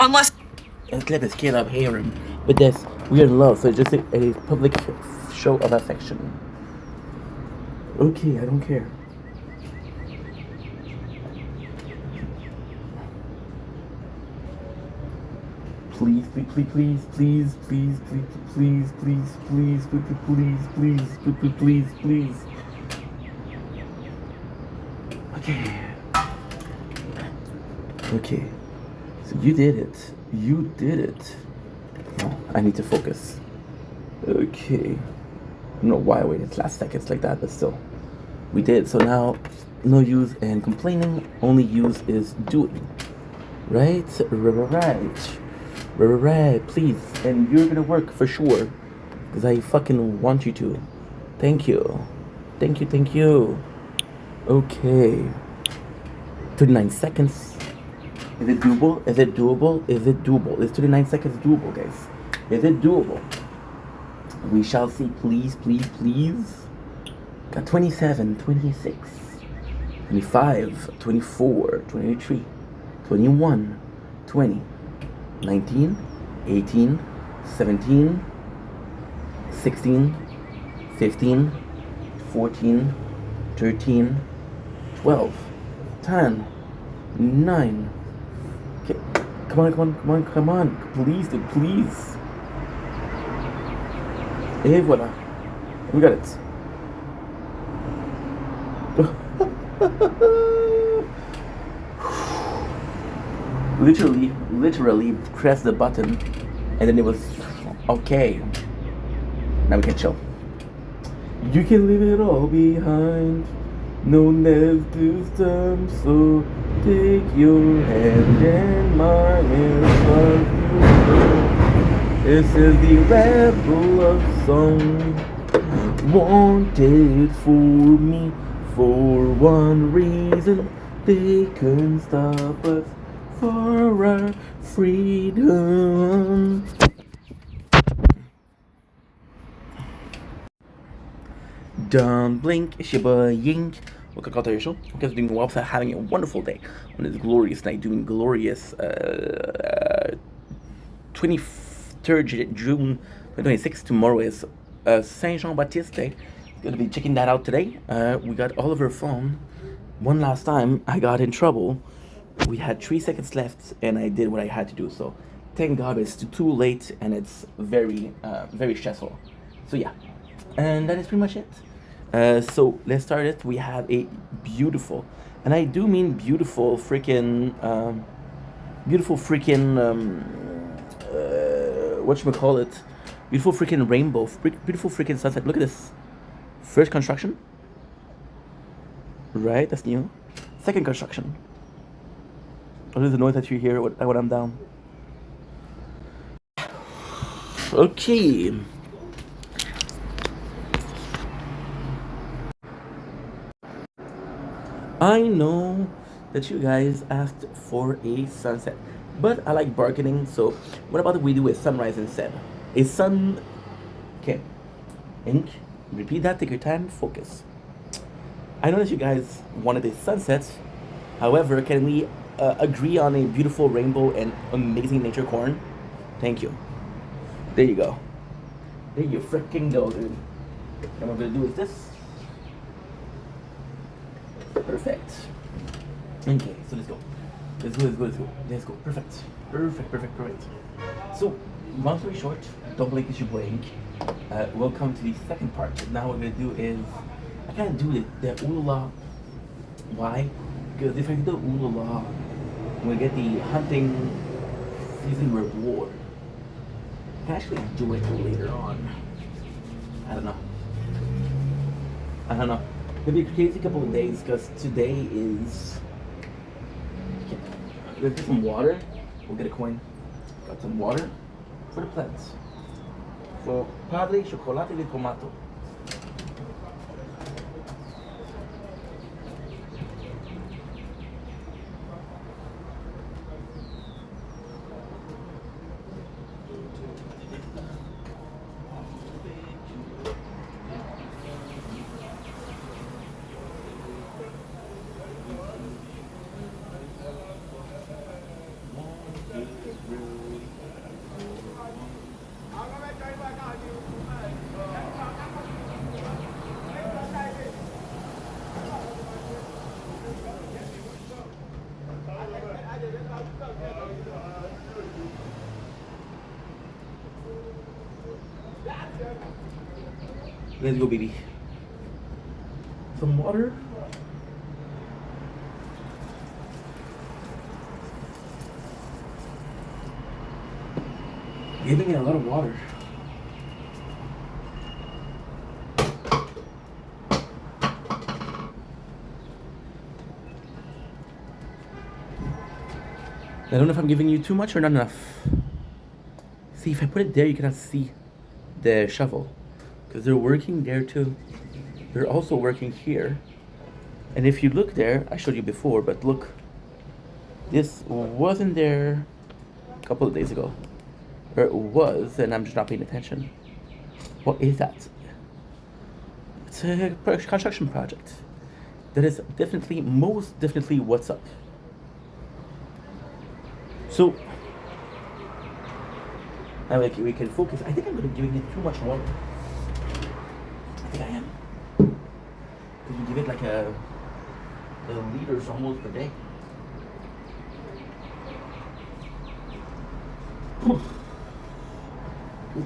Unless... Let's let the scale up here. But this, we are in love, so it's just a public show of affection. Okay, I don't care. Please, please, please, please, please, please, please, please, please, please, please, please, please. Okay. Okay. So you did it. You did it. Oh, I need to focus. Okay. I don't know why I waited last seconds like that, but still. We did. So now, no use in complaining. Only use is doing. Right? Right. Please. And you're gonna work for sure. Because I fucking want you to. Thank you. Thank you. Okay. 39 seconds. Is it doable? Is it doable? Is 39 seconds doable, guys? Is it doable? We shall see. Please. Got 27, 26, 25, 24, 23, 21, 20, 19, 18, 17, 16, 15, 14, 13, 12, 10, 9. Okay. Come on. Please. Et voilà. We got it. literally press the button and then it was okay. Now we can chill. You can leave it all behind. No negative time, so take your hand and mine and love you. This is the rebel love song. Wanted for me for one reason. They couldn't stop us for our freedom. Don't blink, Shiba Yink. Welcome to your show. You guys are doing well, having a wonderful day on this glorious night, doing glorious 23rd June 2026. Tomorrow is Saint Jean Baptiste Day. Gonna be checking that out today. We got Oliver phone. One last time, I got in trouble. We had 3 seconds left, and I did what I had to do. So, thank God it's too late, and it's very, very stressful. So yeah, and that is pretty much it. So let's start it. We have a beautiful, and I do mean beautiful, freaking, whatchamacallit, beautiful freaking rainbow, beautiful freaking sunset. Look at this. First construction. Right, that's new. Second construction. What is the noise that you hear when I'm down? Okay. I know that you guys asked for a sunset, but I like bargaining, so what about if we do a sunrise instead? A sun... Okay. Ink, repeat that, take your time, focus. I know that you guys wanted a sunset, however, can we agree on a beautiful rainbow and amazing nature corn? Thank you. There you go. There you freaking go, dude. And what I'm gonna do is this. Perfect. Okay, so let's go. Let's go. Perfect. So, long story short, don't blink as you blink. Welcome to the second part. Now what we're gonna do is, I can't do the ooh-la. Why? Because if I do the ooh-la, we get the hunting season reward. I can actually do it later on. I don't know. It'll be a crazy couple of days because today is... Okay. We're gonna get some water. We'll get a coin. Got some water for the plants. For padre, chocolate de tomato. Let's go, baby. Some water. Giving it a lot of water. I don't know if I'm giving you too much or not enough. See, if I put it there, you cannot see the shovel. Because they're working there too. They're also working here. And if you look there, I showed you before, but look. This wasn't there a couple of days ago. Or it was, and I'm just not paying attention. What is that? It's a construction project. That is definitely, most definitely what's up. So, now we can focus. I think I'm going to be giving it too much water. I think I am. Because we give it like a liters almost per day.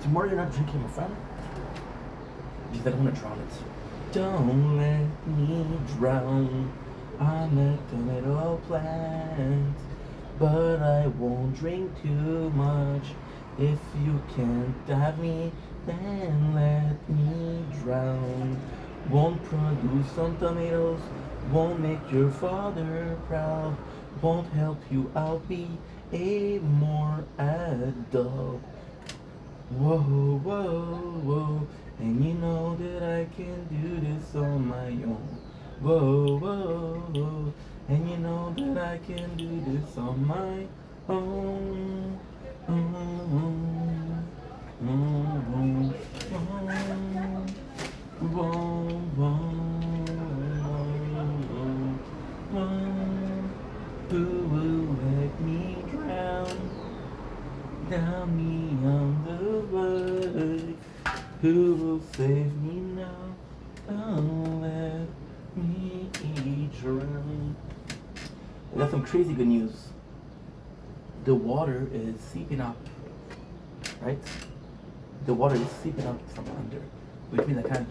Tomorrow you're not drinking, my friend. Because I don't want to drown it. Don't let me drown on a tomato plant. But I won't drink too much. If you can't have me, then let me drown. Won't produce some tomatoes, won't make your father proud, won't help you out be a more adult. Whoa, whoa, whoa, and you know that I can do this on my own. Whoa, whoa, whoa, and you know that I can do this on my own. Who will let me drown? Down me on the way. Who will save me now? Don't let me drown. I got some crazy good news. The water is seeping up, right? The water is seeping up from under, which means I can't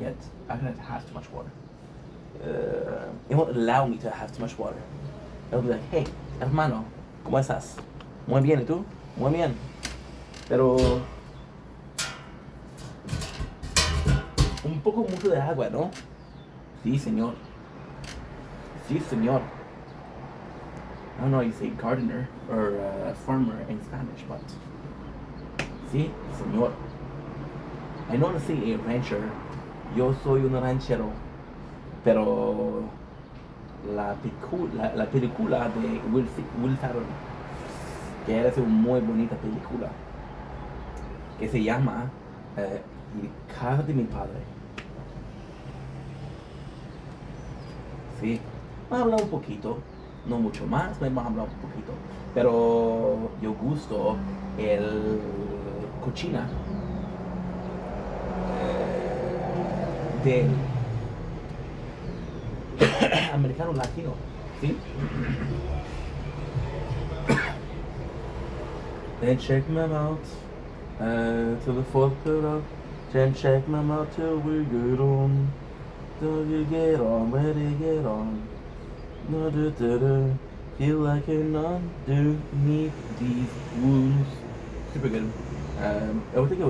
have too much water. It won't allow me to have too much water. It'll be like, hey, hermano, ¿cómo estás? Muy bien, ¿y tú? Muy bien. Pero un poco mucho de agua, ¿no? Sí, señor. Sí, señor. I don't know how you say gardener or farmer in Spanish, but sí, señor. I know how to say a rancher. Yo soy un ranchero. Pero la película de Will Ferrell, que era una muy bonita película, que se llama El carro de mi padre. Sí, vamos a hablar un poquito, no mucho más, vamos a hablar un poquito. Pero yo gusto el cochina del americano latino, ¿sí? Then check my mouth till the fourth put up. Then check my mouth till we get on. Till you get on, ready get on. No, feel like an underneath these wounds. Super good. I think it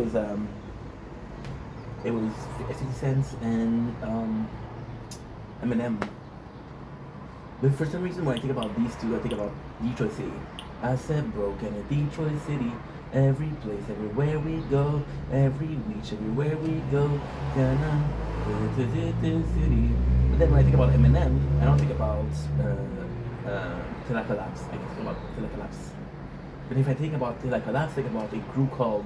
was 50 cents and Eminem. But for some reason, when I think about these two, I think about Detroit City. I said broken in Detroit City. Every place, everywhere we go, every reach, everywhere we go, gonna to this city. But then when I think about Eminem, I don't think about Till I Collapse. I think about Till I Collapse. But if I think about Till I Collapse, I think about a group called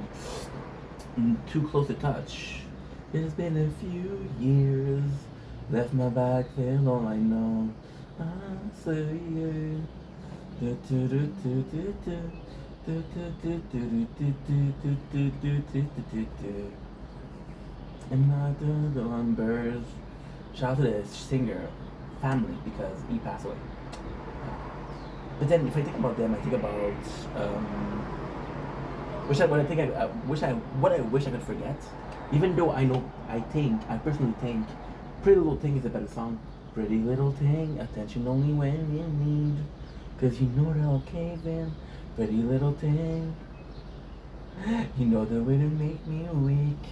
Too Close to Touch. It's been a few years, left my back there, all I know. I say yeah. And not the numbers. Shout out to the singer family because he passed away. But then if I think about them, I think about wish I what I think I wish I what I wish I could forget. Even though I personally think Pretty Little Thing is a better song. Pretty little thing, attention only when you need. Cause you know they'll cave in. Pretty little thing. You know the way to make me weak.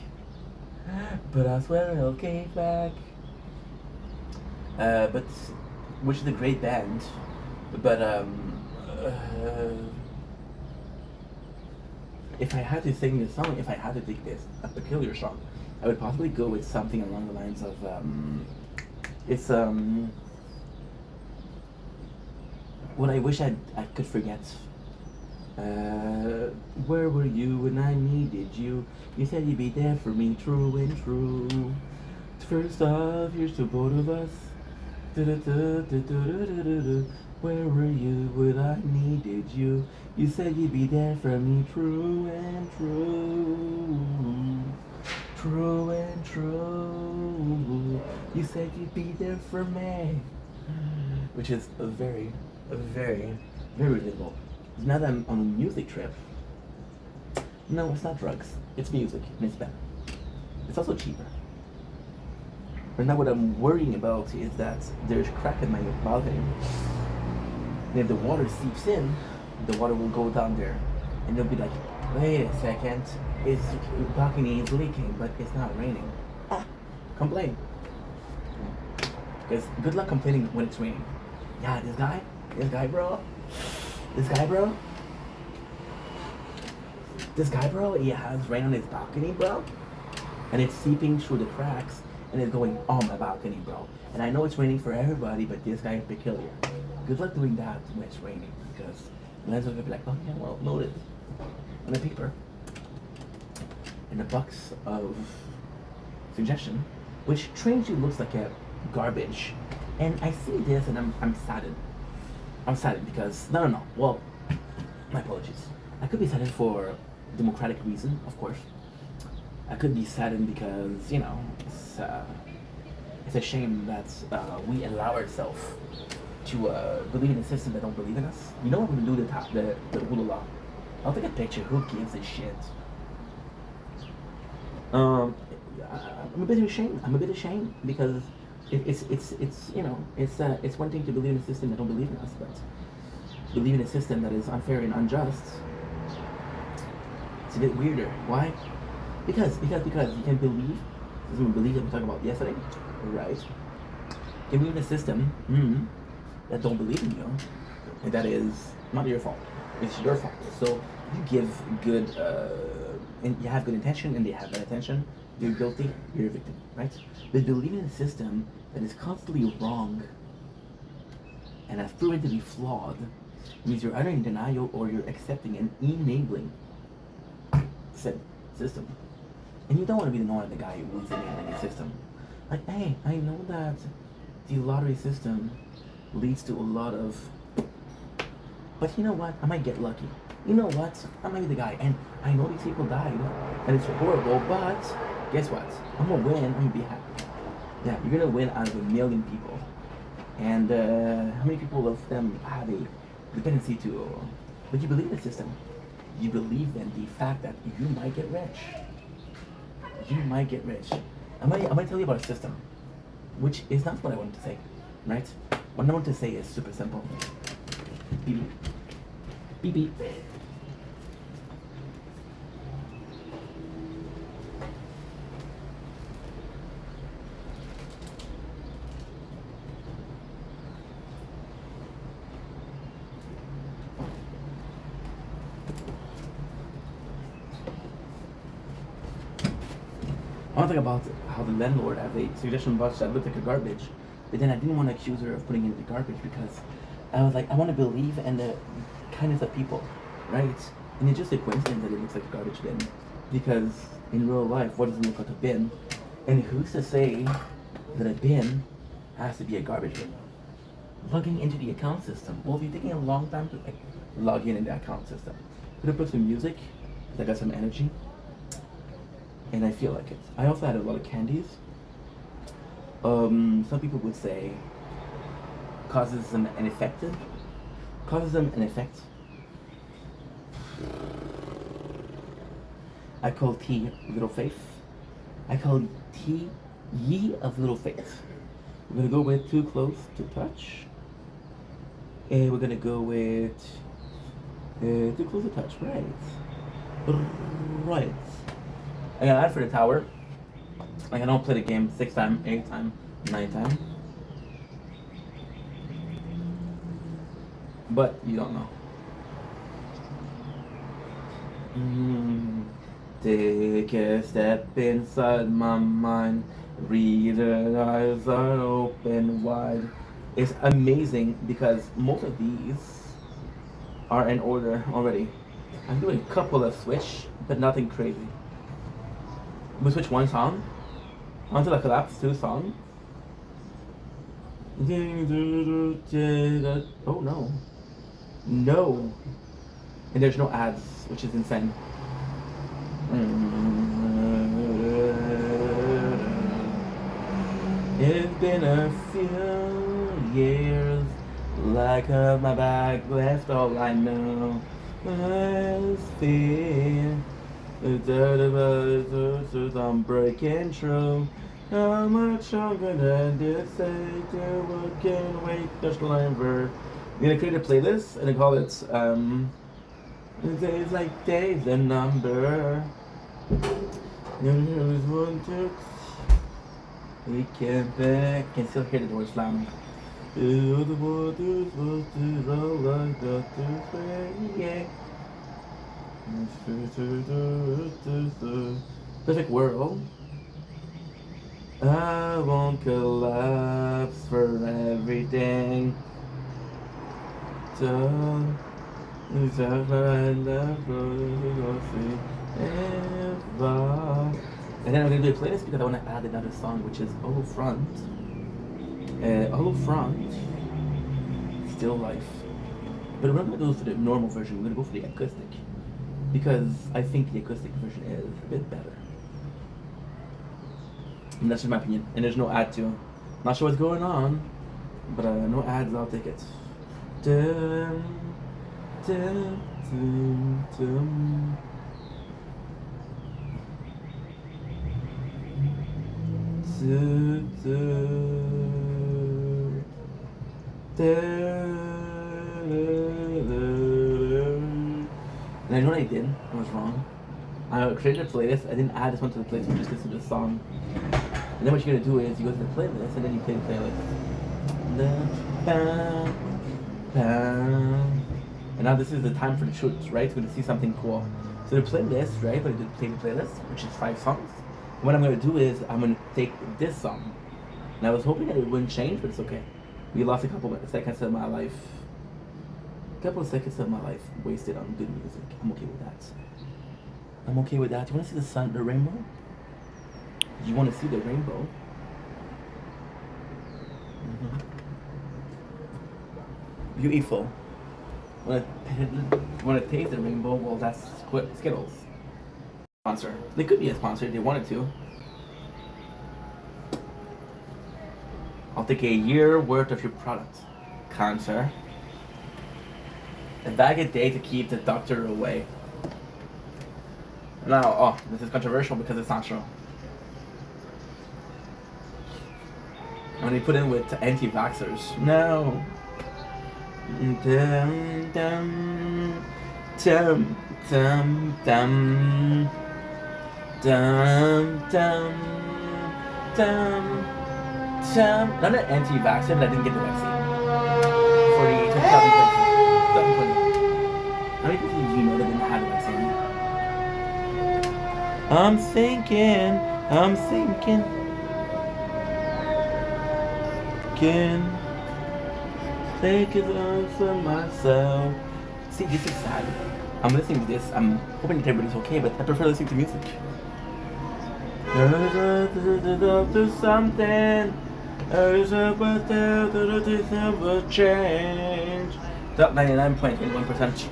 But I swear they'll cave back. But which is a great band. But if I had to sing this song, if I had to take this a peculiar song, I would possibly go with something along the lines of it's what I wish I could forget. Where were you when I needed you? You said you'd be there for me, true and true. First off, here's to both of us. Where were you when I needed you? You said you'd be there for me, true and true. True and true. You said you'd be there for me. Which is very relatable. Now that I'm on a music trip, no, it's not drugs. It's music, and it's better. It's also cheaper. But now what I'm worrying about is that there's crack in my balcony. And if the water seeps in, the water will go down there. And they'll be like, wait a second, the balcony is leaking, but it's not raining. Complain. Because good luck complaining when it's raining. Yeah, this guy, bro, he has rain on his balcony, bro. And it's seeping through the cracks and it's going on my balcony, bro. And I know it's raining for everybody, but this guy is peculiar. Good luck doing that when it's raining, because the landlord will be like, oh yeah, well, noted. On the paper. In a box of suggestion, which strangely looks like a garbage. And I see this and I'm saddened. I'm saddened because, no. Well, my apologies. I could be saddened for democratic reason, of course. I could be saddened because, it's a shame that we allow ourselves to believe in a system that don't believe in us. You know what I'm gonna do the rule of law? I'll take a picture. Who gives a shit? I'm a bit ashamed because it's one thing to believe in a system that don't believe in us, but believe in a system that is unfair and unjust. It's a bit weirder. Why? Because you can believe. This is what we talked about yesterday, right? You can believe in a system that don't believe in you, and that is not your fault. It's your fault. So you give good, and you have good intention, and they have bad intention. You're guilty. You're a victim, right? But believing in a system that is constantly wrong and has proven to be flawed means you're either in denial or you're accepting and enabling said system. And you don't want to be the one of the guy who's enabling the system. Like, hey, I know that the lottery system leads to a lot of, but you know what? I might get lucky. You know what? I might be the guy, and I know these people died, and it's horrible. But guess what? I'm gonna win. I'm gonna be happy. Yeah, you're gonna win out of 1 million people, and how many people of them have a dependency to? But you believe in the system. You believe in the fact that you might get rich. You might get rich. I might tell you about a system, which is not what I wanted to say, right? What I want to say is super simple. Beep beep. Beep beep. I want to talk about how the landlord had a suggestion box that looked like a garbage, but then I didn't want to accuse her of putting it in the garbage because I was like, I want to believe in the kindness of people, right? And it's just a coincidence that it looks like a garbage bin, because in real life, what does it look like a bin? And who's to say that a bin has to be a garbage bin? Logging into the account system. Well, if you're taking a long time to log in the account system, gonna put some music, 'cause I got some energy, and I feel like it. I also had a lot of candies. Some people would say causes them an effect. Causes them an effect. I call tea little faith. I call tea ye of little faith. We're gonna go with too close to touch. And we're gonna go with too close to touch, right? Right. I got an ad for the tower. Like I don't play the game 6 times, 8 times, 9 times. But you don't know. Take a step inside my mind. Read the eyes are open wide. It's amazing because most of these are in order already. I'm doing a couple of switch, but nothing crazy. We switch one song until I collapse 2 songs. Oh no. No. And there's no ads, which is insane. It's been a few years, like my bag left all I know. I fear the dirt of I'm breaking through. How much longer than this say to work and wait just longer. I'm gonna create a playlist and I call it days like days and number. There's one to we can't back, can still hear the door slam. Perfect world. I won't collapse for everything. Done. And then I'm gonna do a playlist because I want to add another song, which is Hollow Front. Hollow Front, Still Life. But we're not gonna go for the normal version. We're gonna go for the acoustic because I think the acoustic version is a bit better. And that's just my opinion. And there's no ad to. Not sure what's going on, but no ads. I'll take it. Dun, dun, dun, dun. And I know what I did. I was wrong. I created a playlist. I didn't add this one to the playlist. You just listen to the song. And then what you're gonna do is you go to the playlist and then you play the playlist. And now this is the time for the shoots, right? We're gonna see something cool. So the playlist, right? We're gonna play the playlist, which is 5 songs. And what I'm gonna do is I'm gonna take this song. And I was hoping that it wouldn't change, but it's okay. We lost a couple of seconds of my life. A couple of seconds of my life wasted on good music. I'm okay with that. I'm okay with that. You wanna see the sun, the rainbow? You wanna see the rainbow? Mm-hmm. Beautiful. Wanna taste the rainbow? Well, that's Skittles. Sponsor. They could be a sponsor if they wanted to. I'll take a year worth of your product, cancer. A bag a day to keep the doctor away. Now, oh, this is controversial because it's not true. And when they put in with anti-vaxxers, no. Dum dum dum dum dum dum dum dum dum. Not an anti-vaxxer, but I didn't get the vaccine for the 2020. How many people do you know that didn't have the vaccine? I'm thinking. Can take it on for myself. See, this is sad. I'm listening to this. I'm hoping that everybody's okay, but I prefer listening to music. Do something. Change. Top 99.21%.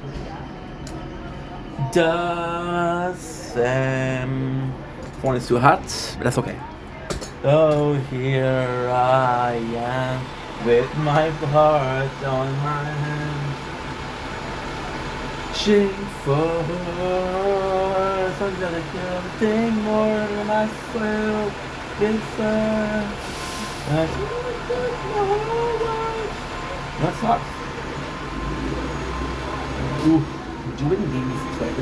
The phone is too hot, but that's okay. Oh, here I am with my heart on my hand, reaching for something more than myself. It's that's hot. Ooh, doing these right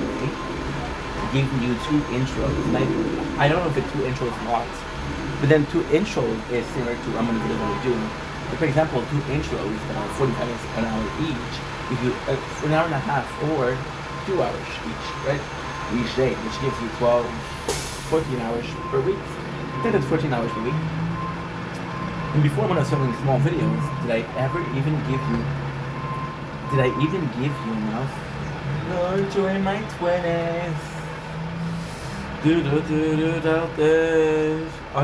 gave you two intros. Like, I don't know if it's two intros lots, but then two intros is similar to how many videos I would do. Like, for example, two intros that are 45 minutes an hour each, if you for an hour and a half or 2 hours each, right? Each day, which gives you 12, 14 hours per week. I think that's 14 hours per week. And before, when I was filming small videos, did I ever even give you? Did I even give you enough? No, during my 20s. I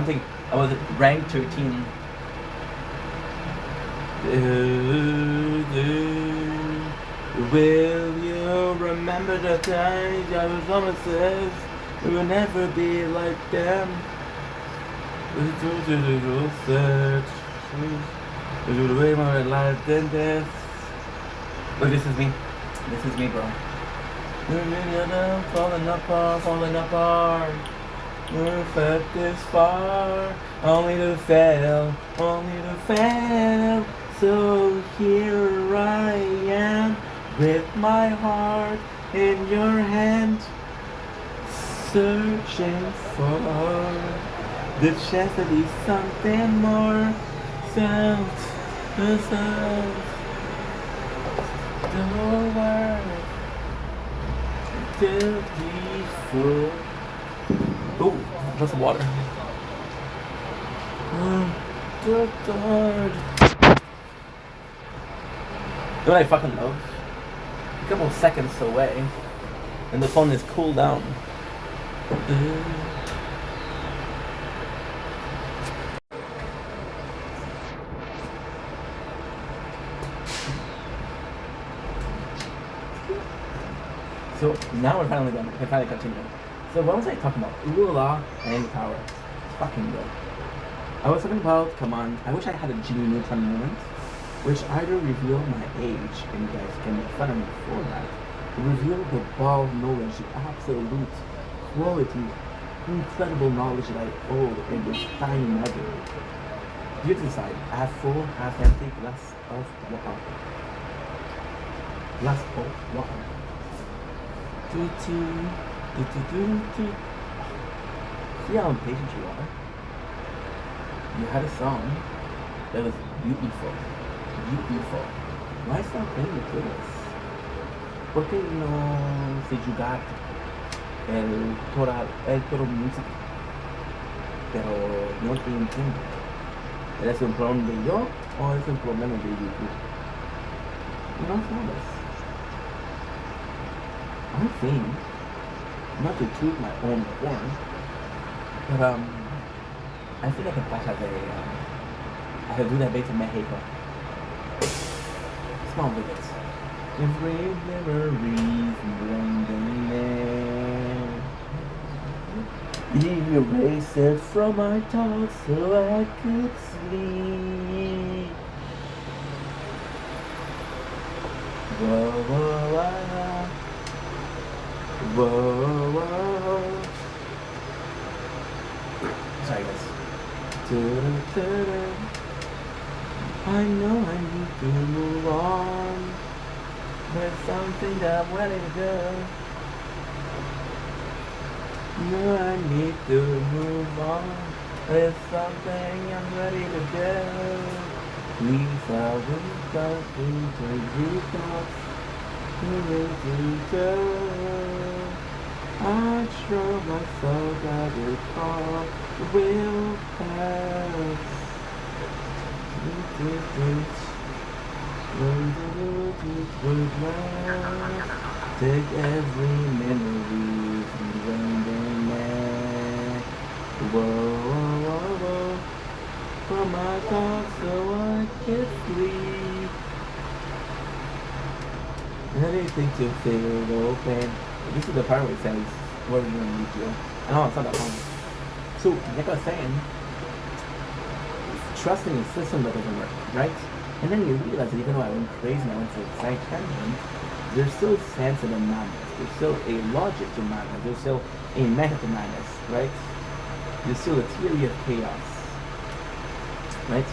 think I was ranked 13. Will you remember the times I was promises? We will never be like them. Way more alive than this. Look, this is me. This is me, bro. Falling apart, falling apart. We've fed this far, only to fail, only to fail. So here I am, with my heart in your hand, searching for the chance to be something more. Sounds, the sounds, the whole world to be full. Oh, that's some water. You know what I fucking love? A couple seconds away, and the phone is cooled down. So now we're finally done. We can finally continue. So what was I talking about? Ooh la and power. It's fucking good. I was talking about, come on, I wish I had a Jimmy Neutron moment, which either reveal my age, and you guys can make fun of me for that, or reveal the bald knowledge, the absolute quality, incredible knowledge that I hold in this tiny nugget. You decide, half full, half empty, glass of water. Glass of water. See how impatient you are? You had a song that was beautiful. Beautiful. Why stop playing with this? ¿Por qué no se jugar el toro música? Pero no te entiendo. ¿Eres un problema de yo o es un problema de YouTube? No sabes. I think, not to toot my own horn, but I feel like a I could do that based in Mexico. Small visits. Every memories blending there. Erase it from my thoughts so I could sleep. Whoa, whoa, whoa. Whoa, whoa. Sorry guys. I know I need to move on. There's something that I'm ready to do. No, I need to move on. There's something I'm ready to do. Please, I will go into you thoughts. I show myself that it all will pass. Take every memory from the night. Whoa, whoa, whoa. From my thoughts so I can sleep. Anything to feel open. This is the part where it says, what are you going to need to? I know it's not that long. So, like I was saying, trusting a system that doesn't work, right? And then you realize that even though I went crazy and I went to a side tangent, there's still sense in the madness. There's still a logic to madness. There's still a method to madness, right? There's still a theory of chaos, right?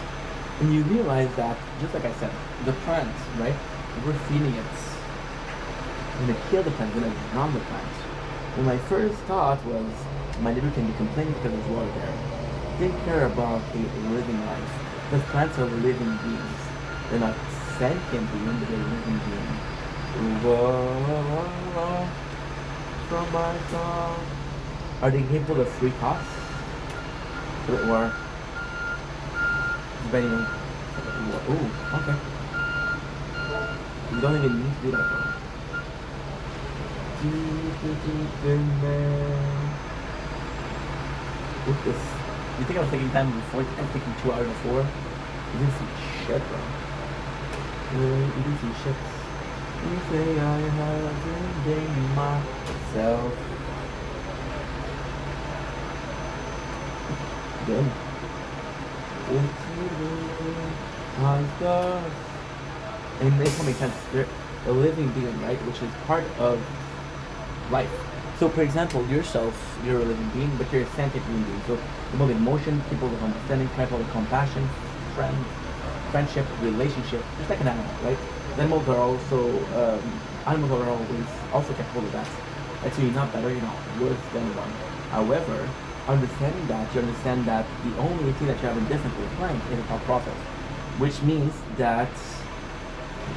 And you realize that, just like I said, the plant, right? We're feeding it. We're gonna kill the plant, we're gonna drown the plant. And my first thought was, my neighbor can be complaining because there's water there. Didn't care about a living life. Because plants are living beings. They're not sentient beings, but they're living beings. Whoa, from my song. Are they capable of free costs? Or depending on ooh, okay. You don't even need to do that though. Deep in there. Look this. You think I was taking time before? I'm taking 2 hours before? You didn't see shit, bro. You didn't see shit. You say I haven't been myself. Good. And it makes so many sense. They're a living being, right? Which is part of life. So, for example, yourself, you're a living being, but you're a sentient living being. So, capable of emotion, capable of understanding, capable of compassion, friendship, relationship, just like an animal, right? Animals are always also capable of that. Right? So you're not better, you're not worse than one. However, understanding that, you understand that the only thing that you have in different with plant is a thought process, which means that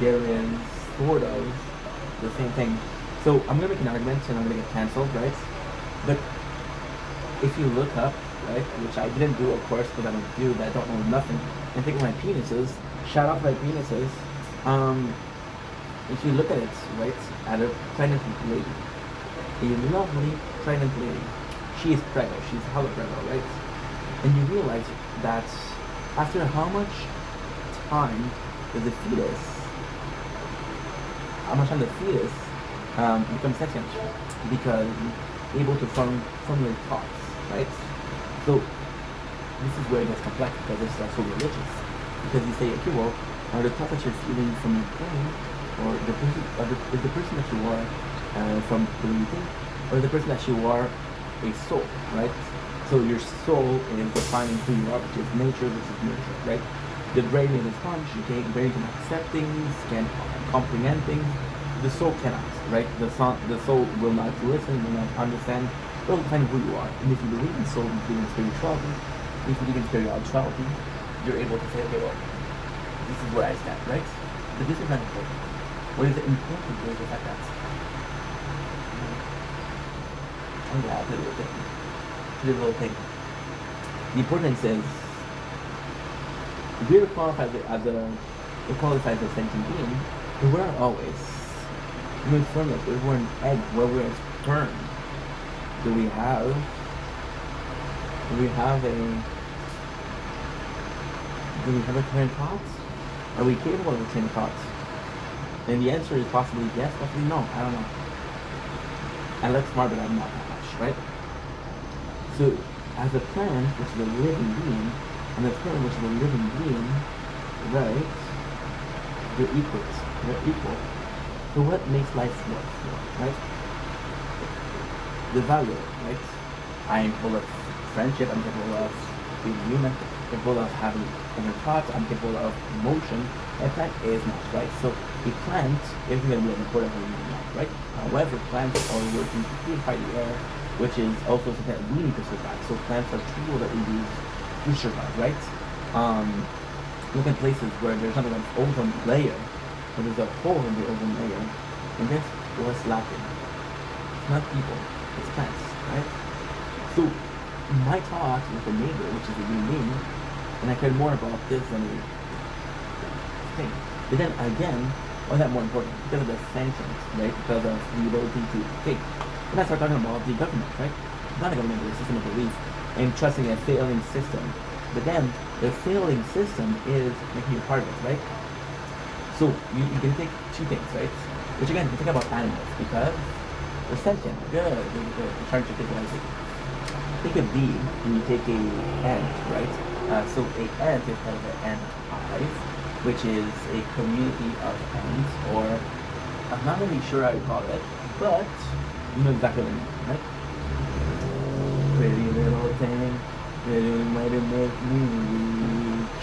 there is sort of the same thing. So I'm gonna make an argument and I'm gonna get cancelled, right? But if you look up, right, which I didn't do, of course, because I don't do that, I don't know nothing, and think of my penises, shout out my penises. If you look at it, right, at a pregnant lady, a lovely pregnant lady, she is pregnant, she's hella pregnant, right? And you realize that after how much time does the fetus, how much time the fetus becomes sentient, because able to formulate thoughts, right? So this is where it gets complex, because it's also religious. Because you say, okay, well, are the thoughts that you're feeling from your brain, or is the person that you are from the way you think, or the person that you are a soul, right? So your soul is defining who you are, which is nature versus nurture, right? The brain is a sponge, okay? The brain can accept things, can comprehend things. The soul cannot, right? The soul will not listen, will not understand, will define who you are. And if you believe in soul, you believe in spirituality, if you believe in spirituality, you're able to say, okay, well, this is where I stand, right? But this is not important. What is important is the fact that I'm glad to do the little thing. The importance is we're qualified as a sentient being. We were always. We were formless. We were an egg. Where we were sperm. Do we have a train of thoughts? Are we capable of a train of thoughts? And the answer is possibly yes, possibly no. I don't know. I look smart, but I'm not that much, right? So, as a plant, which is a living being, and a plant, which is a living being, right? They're equals. They're equal. So what makes life work, right? The value, right? I am capable of friendship. I'm capable of being human. Capable of having inner thoughts. I'm capable of emotion. A plant is not, right? So a plant is going to be an important for human life, right? However, plants are working to purify the air, which is also something that we need to survive. So plants are tools that we use to survive, right? Look at places where there's something like ozone layer, where there's a hole in the ozone layer, and guess what's lacking? It's not people, it's plants, right? So my talk with a neighbor, which is a human being, and I cared more about this than a thing. But then again, why is that more important? Because of the sentience, right? Because of the ability to think. When I start talking about the government, right? Not a government, but a system of belief, and trusting a failing system. But then, the failing system is making you part of it, right? So, you can take two things, right? Which again, you can think about animals, because They're sentient. Good, good, good. I'm trying to think what I think. Take a bee and you take a ant, right? So a ant is kind of an ant hive, which is a community of ants, or I'm not really sure how you call it, but you know exactly what I mean, right? Pretty little thing, pretty might make me weak.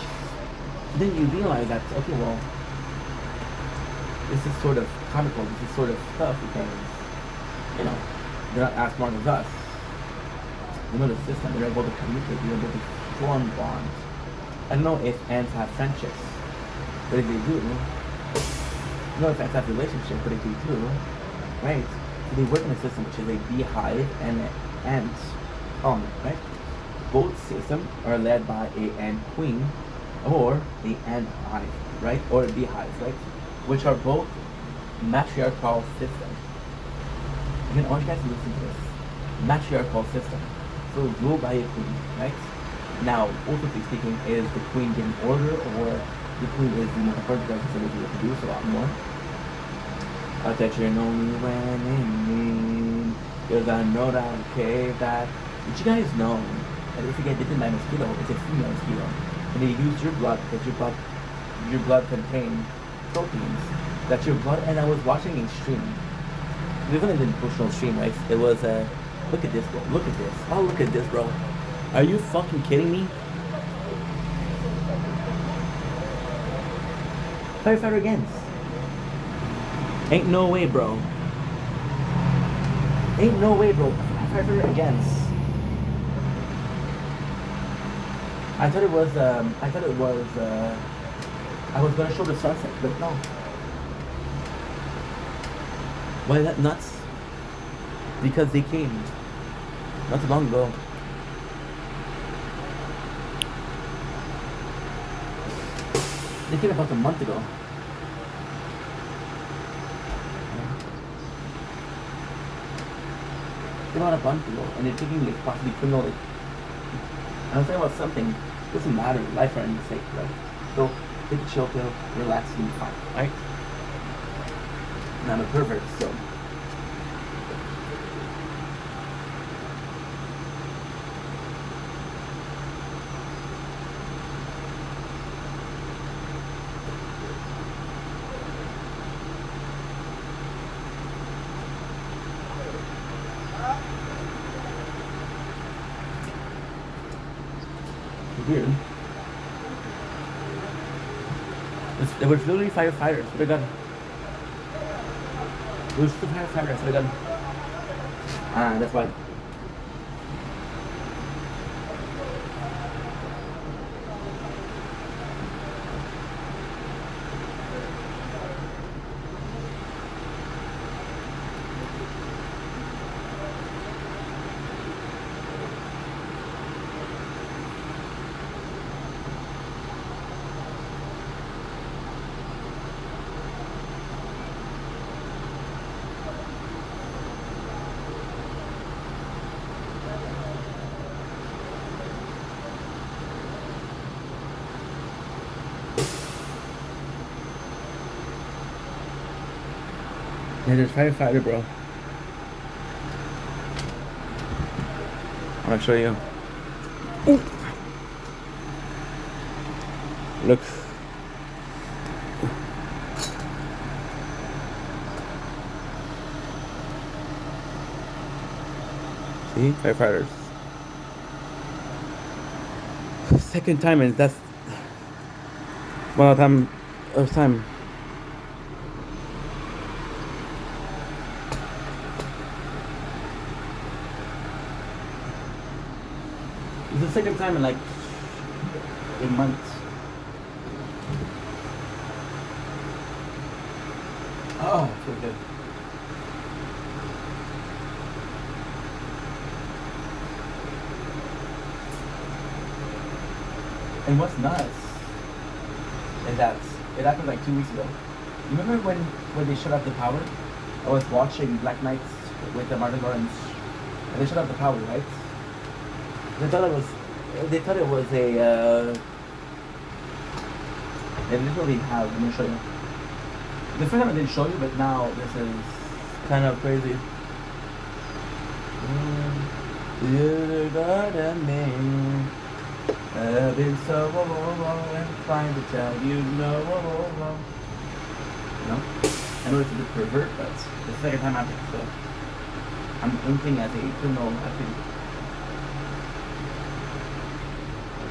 Then you realize that, okay, well, this is sort of comical, this is sort of stuff because, you know, they're not as smart as us. You know the system, they're able to communicate, they're able to form bonds. I don't know if ants have friendships, but if they do, I don't know if ants have relationships, but if they do, right? So they work in a system which is a beehive and an ant colony, right? Both systems are led by a ant queen or a ant hive, right? Or a beehive, right? Which are both matriarchal systems. Again, I want you guys to listen to this. Matriarchal system. So ruled by a queen, right? Now, ultimately speaking, is the queen getting order, or the queen is the more important because it's able to produce a lot more? I thought you know me when in need, cause I know that I'm cave that. Did you guys know that if you get bitten by a mosquito, it's a female mosquito, and they use your blood because your blood contains proteins. That's your blood. And I was watching a stream. It wasn't an emotional stream, right? It was a look at this, bro. Look at this. Oh, look at this, bro. Are you fucking kidding me? Firefighter again. Ain't no way, bro. Ain't no way, bro. Firefighter again. I thought it was. I was gonna show the sunset, but no. Why is that nuts? Because they came not too long ago. They came about a month ago. They came about a month ago, and they're taking like possibly criminal. Like, I was talking about something. It doesn't matter, life or any sake, right? So take a chill pill, relax, and be fine, right? And I'm a pervert, so. Weird. There was literally firefighters with a gun. There was two firefighters with a gun. Ah, that's why. Yeah, there's firefighter, bro. I'll show you. Ooh. Look. See, firefighters. Second time, and that's one of time. It's the second time in like a month. Oh, it's so good. And what's nuts is that it happened like 2 weeks ago. You remember when they shut off the power? I was watching Black Knights with the Martin Lawrence, and they shut off the power, right? They thought it was a. They literally have. Let me show you. The first time I didn't show you, but now this is kind of crazy. You got me. I've been so inclined to tell you no. No? I know it's a bit pervert, but it's the second time happening, so I'm thinking as a criminal activity.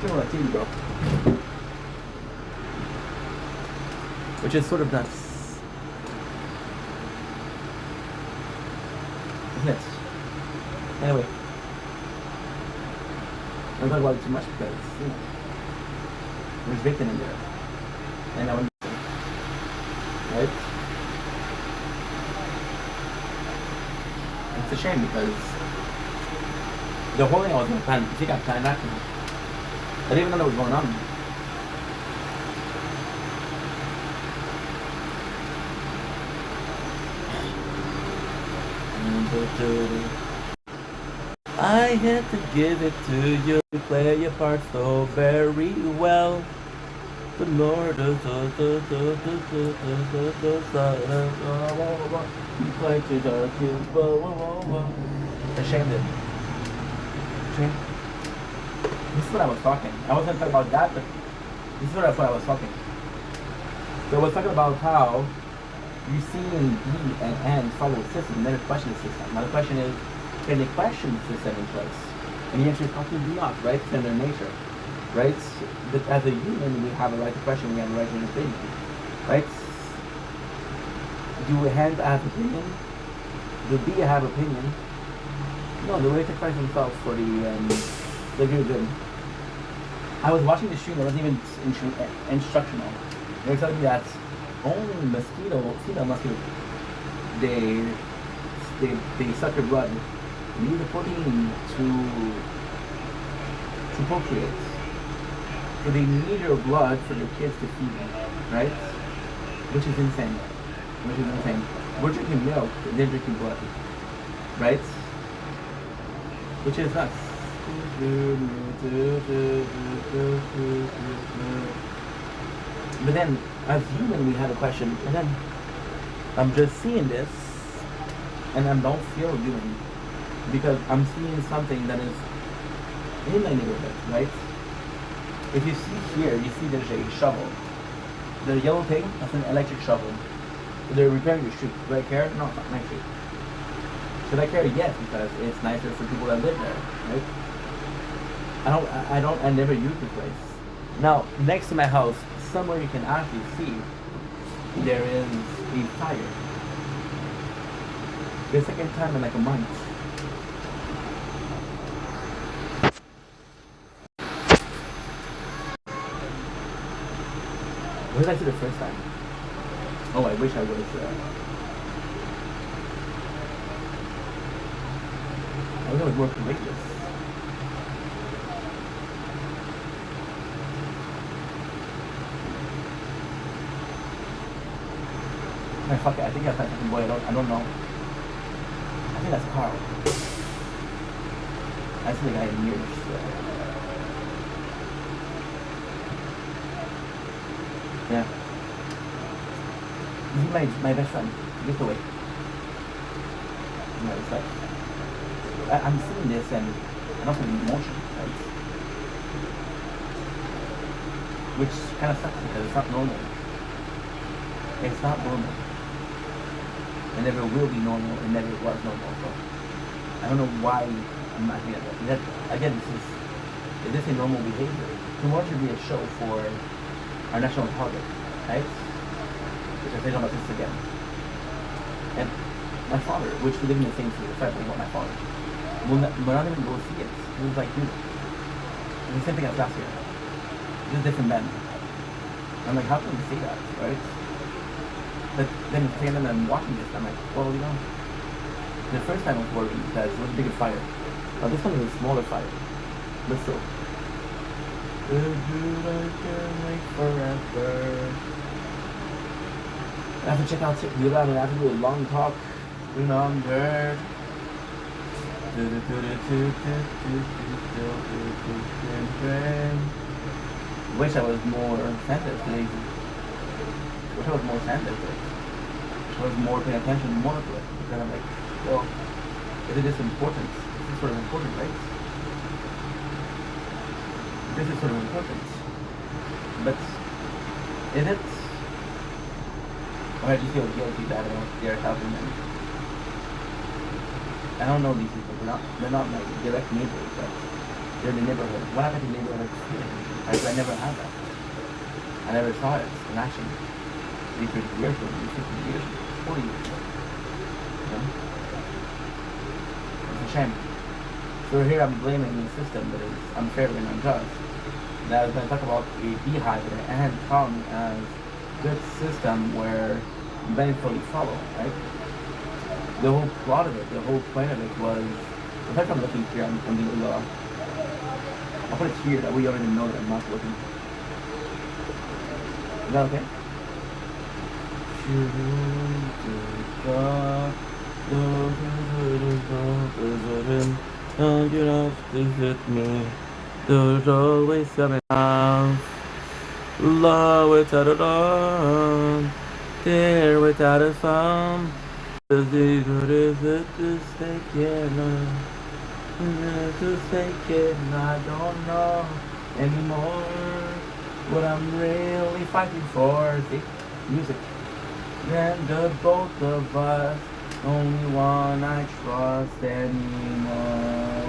Criminal activity, bro. Which is sort of nuts. Isn't it? Anyway. I don't talk about it too much because, you know, there's victim in there. And I want to, right? It's a shame because the whole thing I was going to plan, I think I planned that. I didn't even know what was going on. I had to give it to you. You play your part so very well. The Lord, you play to the ashamed it. Shame. This is what I was talking. I wasn't talking about that, but this is what I was talking. So I was talking about how you see in B and N follow a system, and then question the system. Now the question is, can they question the system in place? And the answer is absolutely not, right? It's in their nature, right? But as a human, we have a right to question, we have a right to an opinion, right? Do hands have opinion? Do B have opinion? No, they were sacrifice themselves for the good. I was watching the stream, it wasn't even instructional. They were telling me that only female mosquito, they suck your blood. They need the protein to procreate. So they need your blood for their kids to feed them, right? Which is insane. We're drinking milk, they're drinking blood, right? Which is nuts. But then, as human, we have a question, and then I'm just seeing this, and I don't feel human, because I'm seeing something that is in my neighborhood, right? If you see here, you see there's a shovel. The yellow thing, that's an electric shovel. They're repairing your street. Do I care? No, it's not my street. Should I care? Yes, because it's nicer for people that live there, right? I never use the place. Now, next to my house, somewhere you can actually see there is a fire. The second time in like a month. What did I see the first time? Oh, I wish I was. I wish I was more courageous. Man, fuck it. I think that's that fucking boy. I don't know. I think that's Carl. I see the guy in years. Yeah. This is my best friend. Just away. You know, it's like I'm seeing this and I'm feeling emotion, right? Which kind of sucks because it's not normal. It's not normal. It never will be normal. It never was normal. So I don't know why I'm not here. That again, this is a normal behavior. Tomorrow should be a show for our national holiday, right? Which I think about this again. And my father, which we live in the same city, that's why I my father, will not even go see it. He was like, dude, it's the same thing as last year. Just different band. I'm like, how can you say that, right? But then again, I'm watching this, I'm like, well, you know, the first time I was worried because it was a bigger fire. Now this one is a smaller fire, but still. The good I can wait forever. I have to check out the other. I have to do a long talk. Remember. Wish I was more sensitive today. Wish I was more sensitive today. Wish I was more paying attention more to it. Because I'm like, well, But it is important. This is sort of important, right? This is sort of important. But is it? Or I just feel guilty that they're helping them. I don't know these people. They're not my direct neighbors, but they're the neighborhood. What happened to neighborhood experience? I never had that. I never saw it in action. These 50 years ago, 50 years, 40 years ago. You know? It's a shame. So here I'm blaming the system that is unfair and unjust. Now when I talk about a beehive and an ant colony as good system where you benefitfully follow, right? The whole plot of it, the whole point of it was, in fact I'm looking here, I'm being I'll put it here, that way you already know that I'm not looking. Is that okay? You don't visit me. There's always something else. Love without a dawn. There without a song. As good as it to take it, to take it, and I don't know anymore what I'm really fighting for. See, music. And the both of us, only one I trust anymore.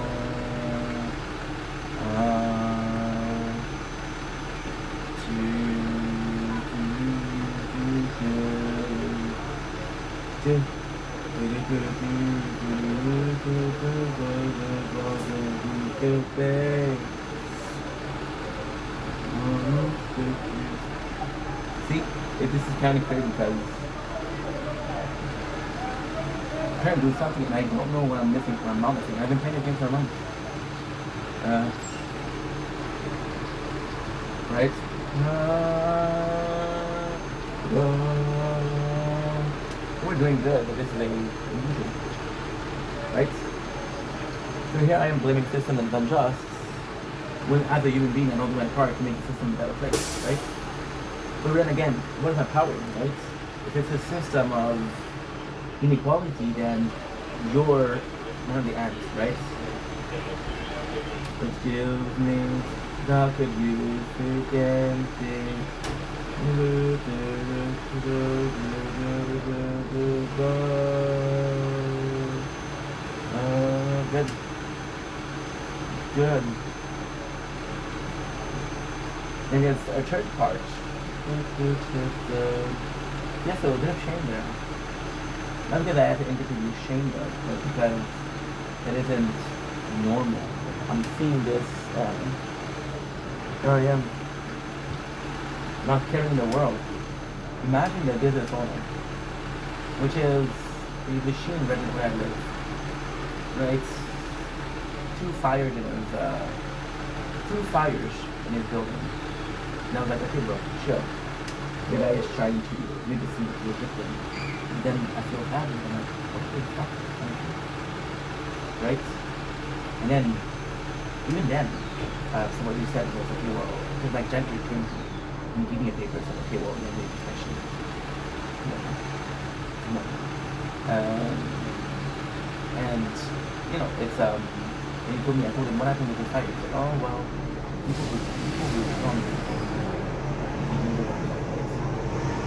See, this is kind of crazy because I'm trying to do something and I don't know what I'm missing, what I'm not missing. I've been playing the game for a month. Right? We're doing good, but this is illusion. Right? So here I am blaming system and unjust, when as a human being I don't do my part to make the system a better place, right? But then again, what is my power, right? If it's a system of inequality, then you're one of the ants, right? Excuse me, how could you forget things? Good. Good. And it's a church part. Yes, so a bit of shame there. Not because I have anything to be ashamed of, but because it isn't normal. I'm seeing this, here I am, not caring the world. Imagine the business owner, which is the machine right where I live. Right? Two fires in his building. And I was like, okay bro, chill. The guy is trying to read the scene to a victim. And then I feel bad and I'm like, okay, fuck this. Right? And then, even then, somebody said, was okay, well, because like gently came to me and gave me a paper and said, okay, well, then maybe actually, no. And, you know, it's, and he told me, I told him, what happened with the fight? He said, oh, well, people were strong.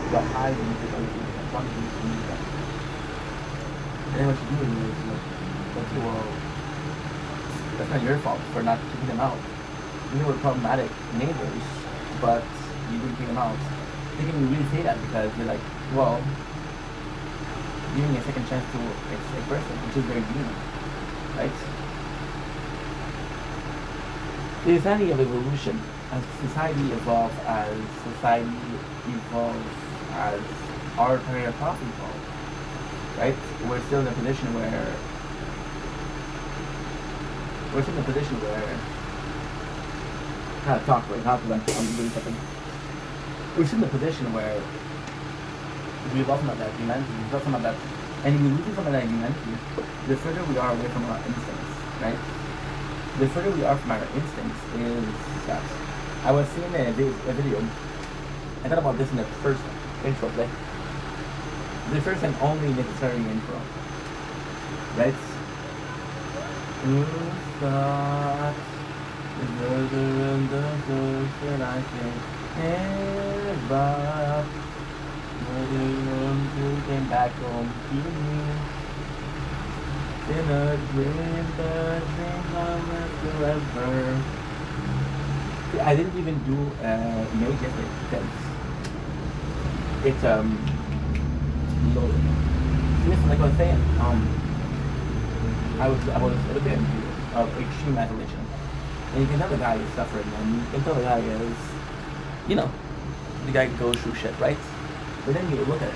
But I didn't think I was strong enough to do that. And then what you do is, like, okay, well, that's not your fault for not kicking them out. We were problematic neighbors, but you didn't kick them out. They can really say that because you're like, well, giving a second chance to a person, which is very human, right? The society of evolution, as society evolves, as our career path evolves, right? We're still in a position where kind of talk right now because I'm doing something. We're still in a position where we lost some of that humanity, we lost some of that, and we're losing some of that humanity the further we are away from our instincts, right? The further we are from our instincts is that I was seeing a video. I thought about this in the first intro play. The first and only necessary intro, right? Who thought the first that I can ever who came back home to me in a dream, the dream lasts forever. See, I didn't even do May Different because it's loaded. Listen, like I was saying, I was a little bit of extreme isolation. And you can tell the guy is suffering, and you can tell the guy is, you know, the guy goes through shit, right? But then you look at it,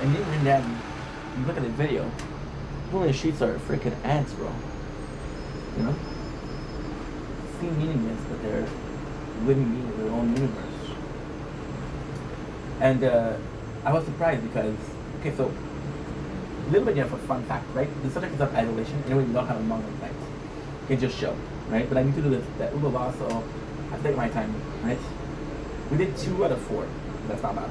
and then you look at the video. People in the streets are freaking ants, bro. You know, seem meaningless, but they're living beings in their own universe. And I was surprised because, okay, so a little bit of a fun fact, right? The subject is of isolation. Anyway, we don't have a mountain night. You can just show, right? But I need to do this that Uber law, so I have to take my time, right? We did 2 out of 4. That's not bad.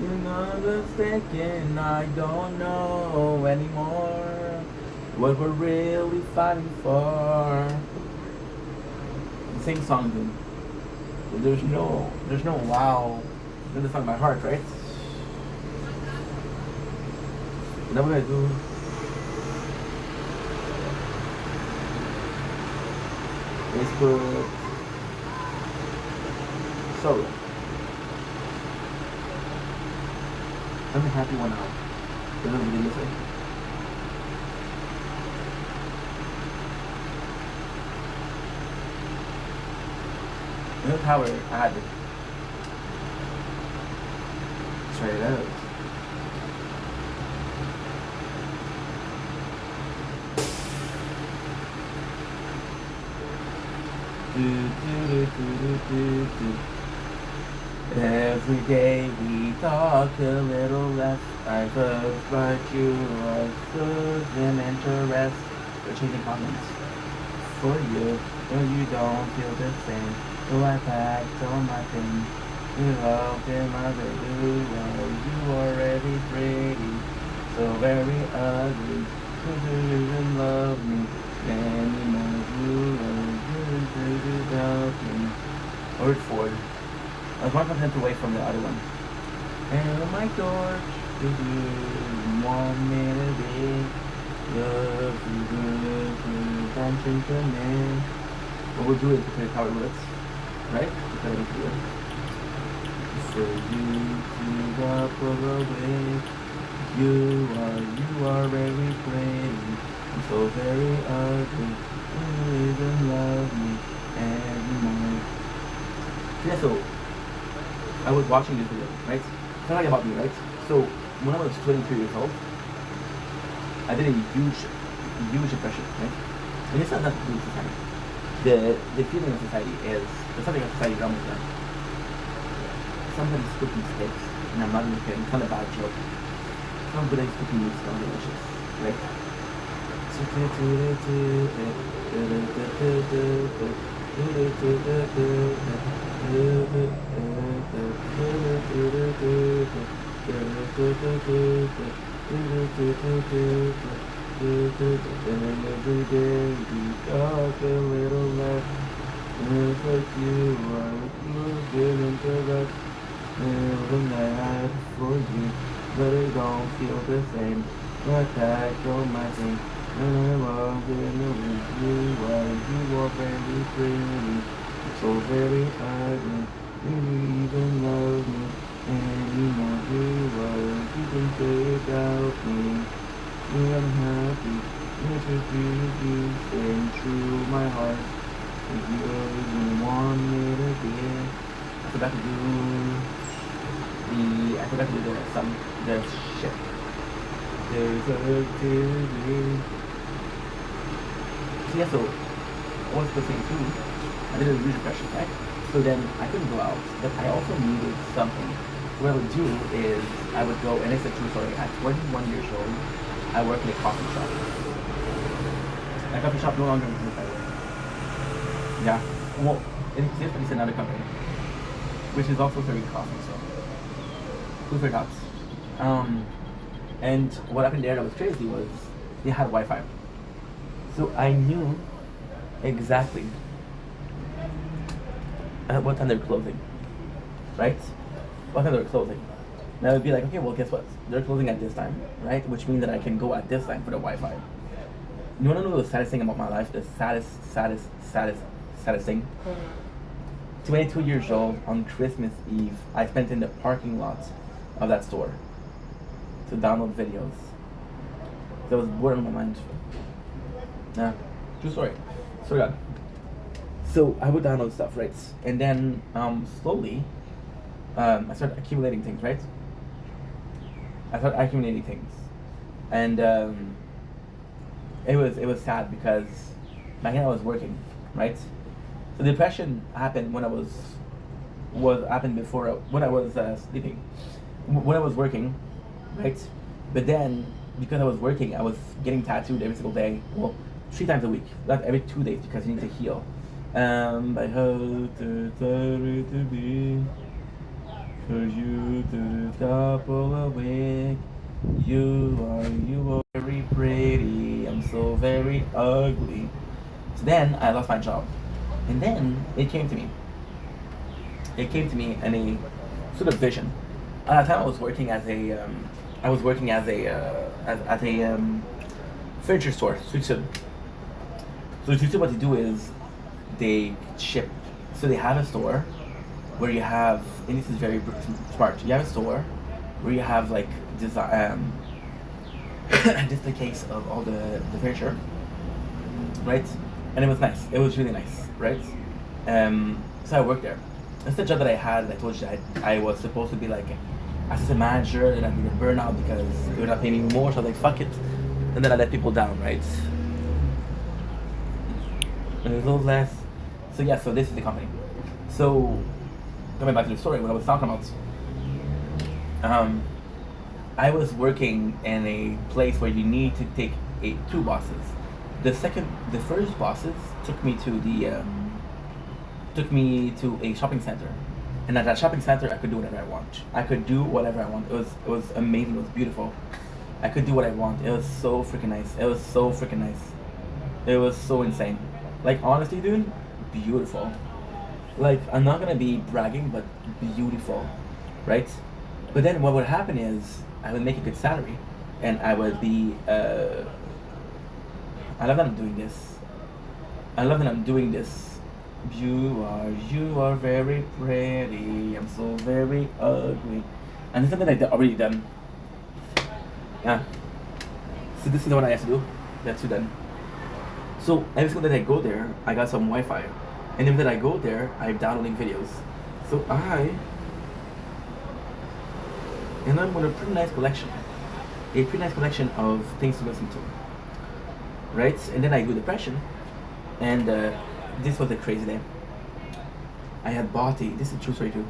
You're not mistaken, I don't know anymore what we're really fighting for. The same song, dude. There's no wow. There's the song by heart, right? What we're gonna do? Is put solo. I'm happy one out. There's no video say. No power added. Try it out. Every day we talk a little less. I love but you are losing interest. We're changing comments for you, but you don't feel the same. So I packed all my things. You loved in my baby. Well, you already pretty, so very ugly. You don't even love me anymore. You without me. Word Ford. I was 1% away from the other one. And my torch, do you want me to be? Love you, attention to me. What we'll do is play power words, right? Because it's good. For you to walk away. You are very pretty. I'm so very ugly. You even love me anymore. Yeah, so I was watching this video, right? It's not like about me, right? So when I was 22 years old, I did a huge impression, right? And it's not nothing to do with society. The feeling of society is there's something of society wrong with that. Somebody's cooking steaks, and I'm not even kidding. It's not a bad joke. Somebody's cooking meat smell delicious, right? And every day we talk a little less. It's like you are looking into that every night for you, but it don't feel the same. But that's all my thing. And I love it with you while you are very pretty, so very ugly. You even love me anymore. You can say about me. I'm happy. It's a you staying true my heart. If you ever want me to be, I forgot to do the shit. There's a TV. So yeah, so I was listening too. I did a huge impression, right? So then I couldn't go out, but I also needed something. What I would do is I would go, and it's a true story. At 21 years old, I worked in a coffee shop. That coffee shop no longer exists, by the way. Yeah. Well, it exists, but it's another company, which is also serving coffee. So, food for thoughts. And what happened there that was crazy was they had Wi-Fi. So I knew exactly at what time they were closing, right? What time they were closing. And I would be like, okay, well, guess what? They're closing at this time, right? Which means that I can go at this time for the Wi-Fi. You wanna know the saddest thing about my life? The saddest thing? 22 years old on Christmas Eve, I spent in the parking lot of that store to download videos. That was bored on my mind. Yeah, true story. So yeah. So I would download stuff, right? And then slowly, I started accumulating things, right? I started accumulating things, and it was sad because back then I was working, right? So depression happened when I was happened before when I was sleeping, when I was working, right? But then because I was working, I was getting tattooed every single day. Well, 3 times a week, not every 2 days because you need to heal. I hope to be for you to couple awake. You are very pretty. I'm so very ugly. So then I lost my job, and then it came to me. It came to me in a sort of vision. At the time, I was working as a at a furniture store. So what they do is they ship. So they have a store where you have, and this is very smart. You have a store where you have like design. This is the case of all the furniture, right? And it was nice. It was really nice, right? So I worked there. It's the job that I had. I told you that I was supposed to be like assistant manager, and I did a burnout because they were not paying me more. So I was like, fuck it, and then I let people down, right? And it was a little less. So yeah, so this is the company. So coming back to the story, what I was talking about. I was working in a place where you need to take two buses. The first buses took me to a shopping center, and at that shopping center, I could do whatever I want. I could do whatever I want. It was amazing. It was beautiful. I could do what I want. It was so freaking nice. It was so freaking nice. It was so insane. Like honestly, dude, beautiful. Like I'm not gonna be bragging, but beautiful, right? But then what would happen is I would make a good salary, and I would be. I love that I'm doing this. I love that I'm doing this. You are very pretty. I'm so very ugly, and it's something I've already done. Yeah. So this is the one I have to do. That's too done. So every single day I go there, I got some Wi-Fi, and every time I go there, I'm downloading videos. So and I'm with a pretty nice collection of things to listen to, right? And then I do depression, and this was a crazy day. I had bought this is a true story too.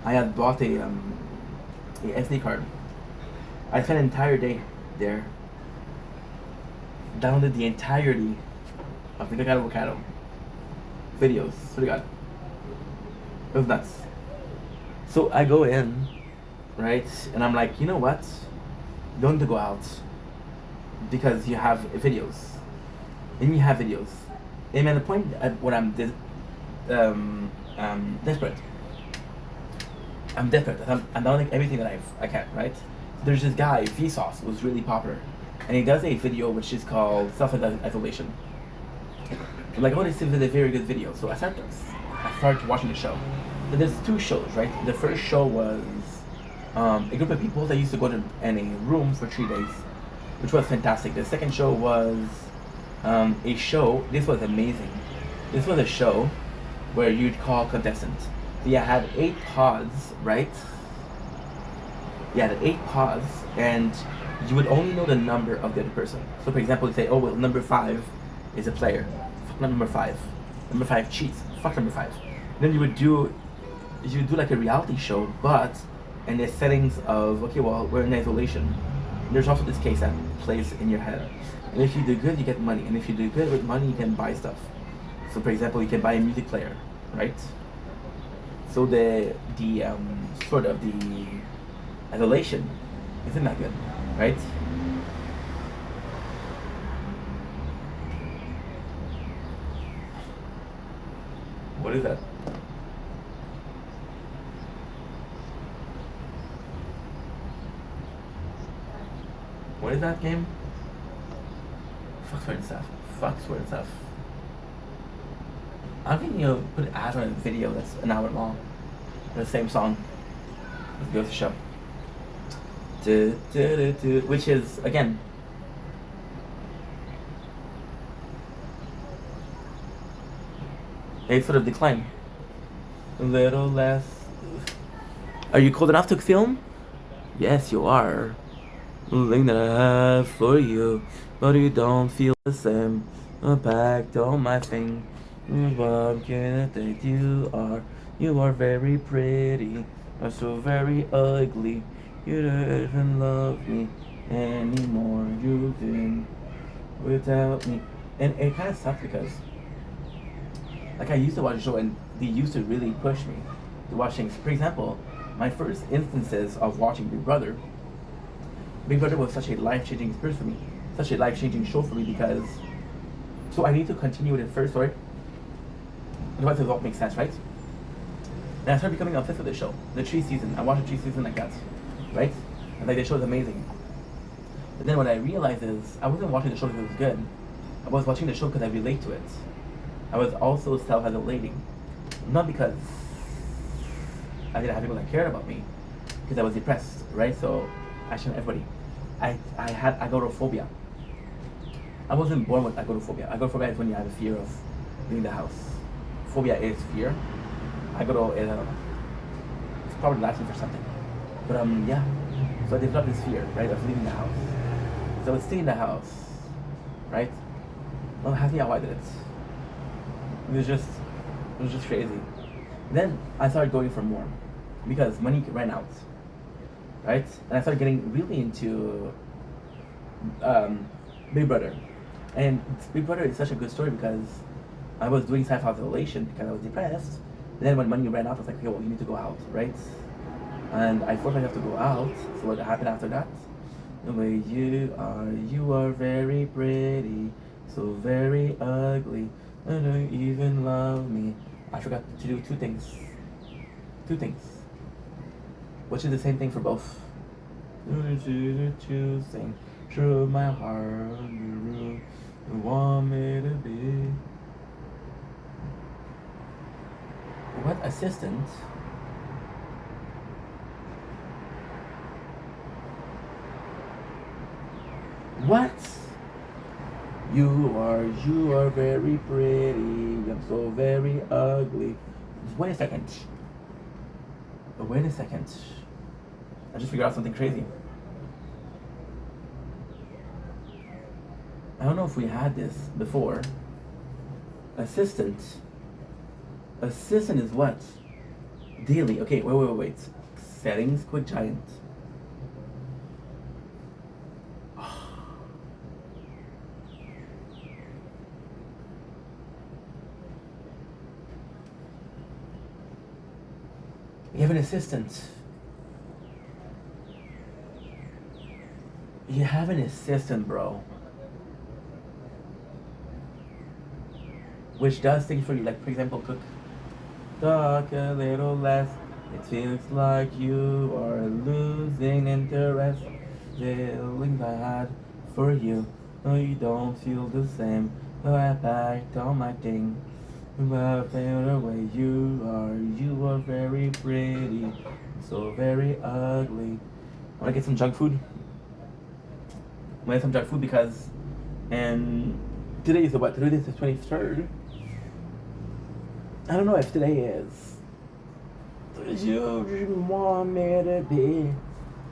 I had bought a SD card. I spent an entire day there, downloaded the entirety of the Avocado videos. Swear to God, it was nuts. So I go in, right, and I'm like, you know what? You don't need to go out because you have videos, and you have videos. And at the point when I'm desperate, I'm desperate. I'm downloading everything that I can, right? So there's this guy, Vsauce, was really popular, and he does a video which is called self-isolation. I'm like, oh, this is a very good video. So I started watching the show. But there's two shows, right? The first show was a group of people that used to go to in a room for 3 days, which was fantastic. The second show was a show. This was amazing. This was a show where you'd call contestants. So you had 8 pods, right? You had 8 pods, and you would only know the number of the other person. So for example, you say, oh well, number 5 is a player. Fuck number 5. Number 5 cheats. Fuck number 5. Then you would do like a reality show, but in the settings of, okay, well, we're in isolation. There's also this case that plays in your head. And if you do good, you get money. And if you do good with money, you can buy stuff. So for example, you can buy a music player, right? So the sort of the isolation isn't that good, right? What is that? What is that game? Fuck swear and stuff. Fuck swear and stuff. How can you put ads on a video that's an hour long? The same song. Let's go to the show. Which is, again, a sort of decline. A little less. Are you cold enough to film? Yes, you are. The thing that I have for you, but you don't feel the same. I packed all my things. What can I think you are? You are very pretty, are so very ugly. You don't even love me anymore. You didn't without me. And it kind of sucks because, like, I used to watch a show and they used to really push me to watch things. For example, my first instances of watching Big Brother was such a life-changing experience for me, such a life-changing show for me because. So I need to continue with it first, right? Otherwise, it won't make sense, right? And I started becoming obsessed with the show. The 3 season, I watched the 3 season like that, right? And like the show is amazing. But then what I realized is I wasn't watching the show because it was good. I was watching the show because I relate to it. I was also self-isolating, not because I didn't have people that cared about me, because I was depressed, right? So I showed everybody. I had agoraphobia. I wasn't born with agoraphobia. Agoraphobia is when you have a fear of leaving the house. Phobia is fear. Agoro is, I don't know. It's probably Latin for something. But yeah. So I developed this fear, right, of leaving the house. So I would stay in the house, right? Well, happy how I did it. It was just crazy. Then I started going for more because money ran out, right? And I started getting really into Big Brother. And Big Brother is such a good story because I was doing self-isolation because I was depressed. And then when money ran out, I was like, okay, well, you need to go out, right? And I forced myself to go out. So what happened after that? The way you are very pretty, so very ugly. I don't even love me. I forgot to do two things. Two things. Which is the same thing for both. Choosing through my heart, you want me to be. What assistant? What? You are very pretty. I'm so very ugly. Wait a second. Wait a second. I just figured out something crazy. I don't know if we had this before. Assistant. Assistant is what? Daily. Okay, wait. Settings, quick giant. You have an assistant. You have an assistant, bro. Which does things for you, like for example, cook. Talk a little less. It feels like you are losing interest. Feelings I had for you. No, you don't feel the same. So I packed all my things. But the way you are very pretty, so very ugly. I wanna get some junk food. I wanna get some junk food because, and today is the what? Today is the 23rd. I don't know if today is. You want me to be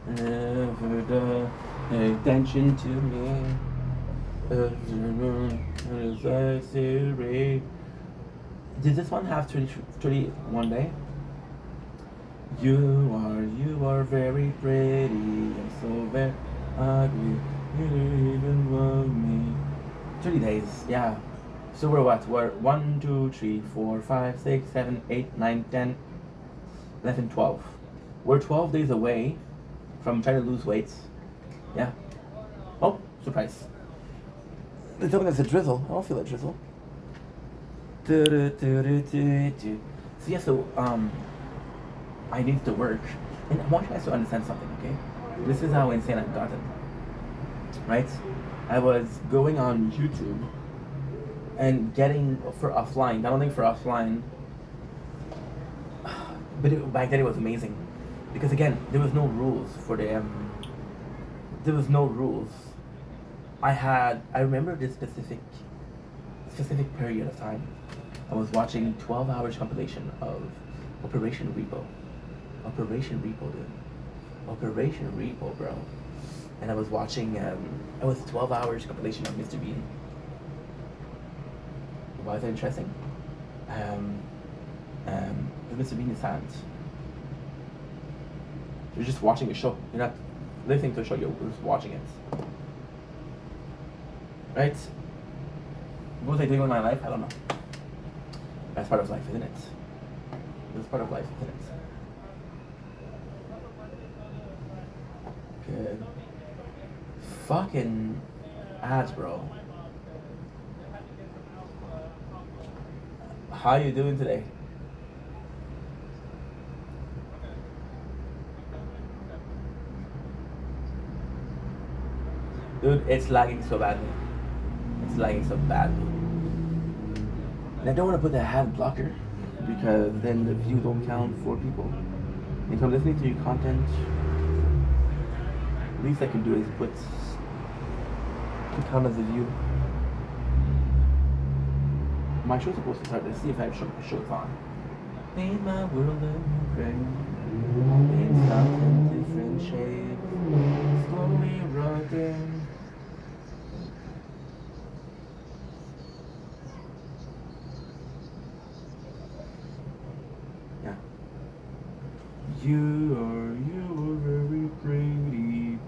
never the attention to me. As I say, did this one have 31 day? You are very pretty and so very ugly. You don't even love me. 30 days, yeah. So we're what? We're 1, 2, 3, 4, 5, 6, 7, 8, 9, 10, 11, 12. We're 12 days away from trying to lose weight. Yeah. Oh, surprise. They told me there's a drizzle. I don't feel a drizzle. So yeah, so I need to work, and I want you guys to understand something, okay? This is how insane I've gotten, right? I was going on YouTube and getting for offline, downloading for offline, but back then it was amazing, because again there was no rules for the there was no rules. I remember this specific period of time. I was watching 12 hours compilation of Operation Repo. Operation Repo, dude. Operation Repo, bro. And I was watching, it was 12 hours compilation of Mr. Bean. Why is it interesting? Mr. Bean is hands. You're just watching a show. You're not listening to a show, you're just watching it. Right? What was I doing with my life? I don't know. That's part of life, isn't it? That's part of life, isn't it? Good. Fucking ads, bro. How you doing today? Dude, it's lagging so badly. It's lagging so badly. And I don't want to put the ad blocker because then the view don't count for people. If I'm listening to your content, least I can do is put to count as a view. My show's supposed to start. Let's see if I have show's on. Made my world a new brain. In something different shape. Slowly rocking. Yeah. You are very pretty.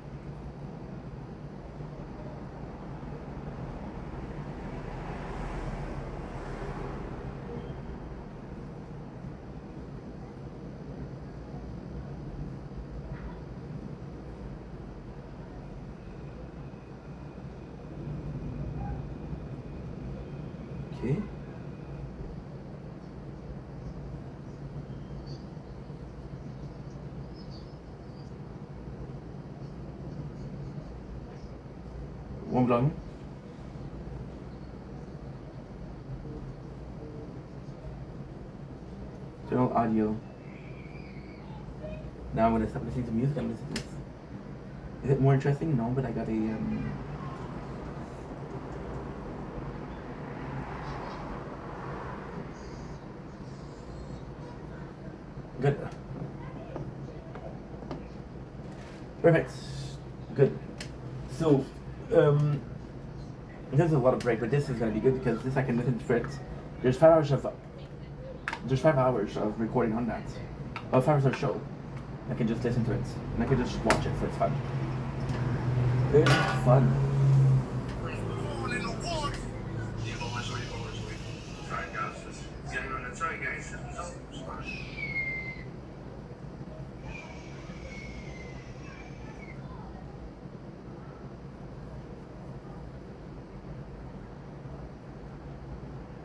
Okay. One vlog. Turn on audio. Now I'm gonna stop listening to music. I'm listening to this. Is it more interesting? No, but I got a good. Perfect. Good. So, there's a lot of break, but this is gonna be good because this I can listen to it. There's 5 hours of recording on that. 5 hours of show. I can just listen to it and I can just watch it, so it's fun. It's fun.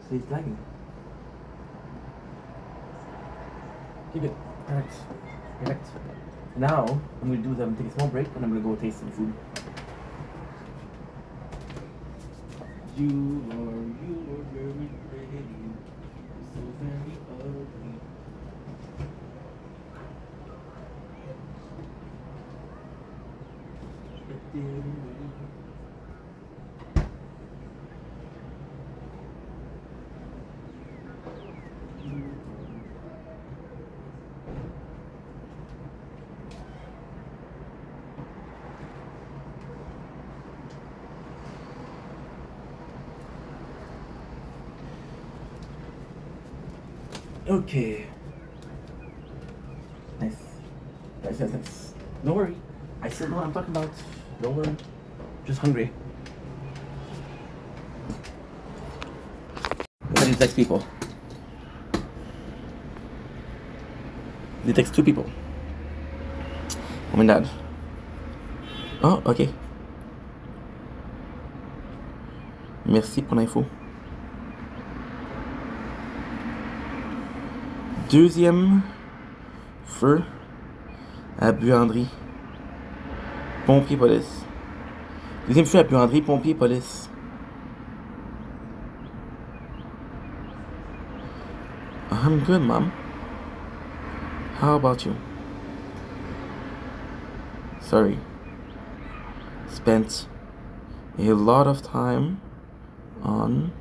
So it's lagging. Keep it. Perfect. Perfect. Now I'm gonna do them. Take a small break, and I'm gonna go taste some food. You are very pretty, so very ugly. Okay. Nice. Nice. Don't worry. I still know what I'm talking about. Don't worry. Just hungry. I need to text people. They text 2 people. Mom and dad. Oh, ok. Merci pour l'info. Deuxième feu à buanderie, pompier, police. Deuxième feu à buanderie, pompier, police. I'm good, Mom. How about you? Sorry. Spent a lot of time on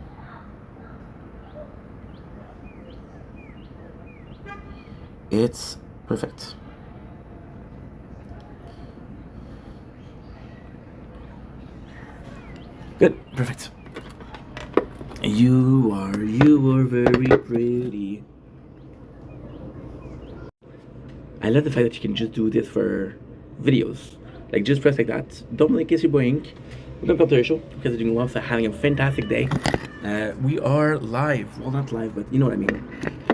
it's perfect. Good, perfect. You are very pretty. I love the fact that you can just do this for videos. Like, just press like that. Don't make it your boink. We're gonna cut the show because we're doing lots of having a fantastic day. We are live. Well, not live, but you know what I mean.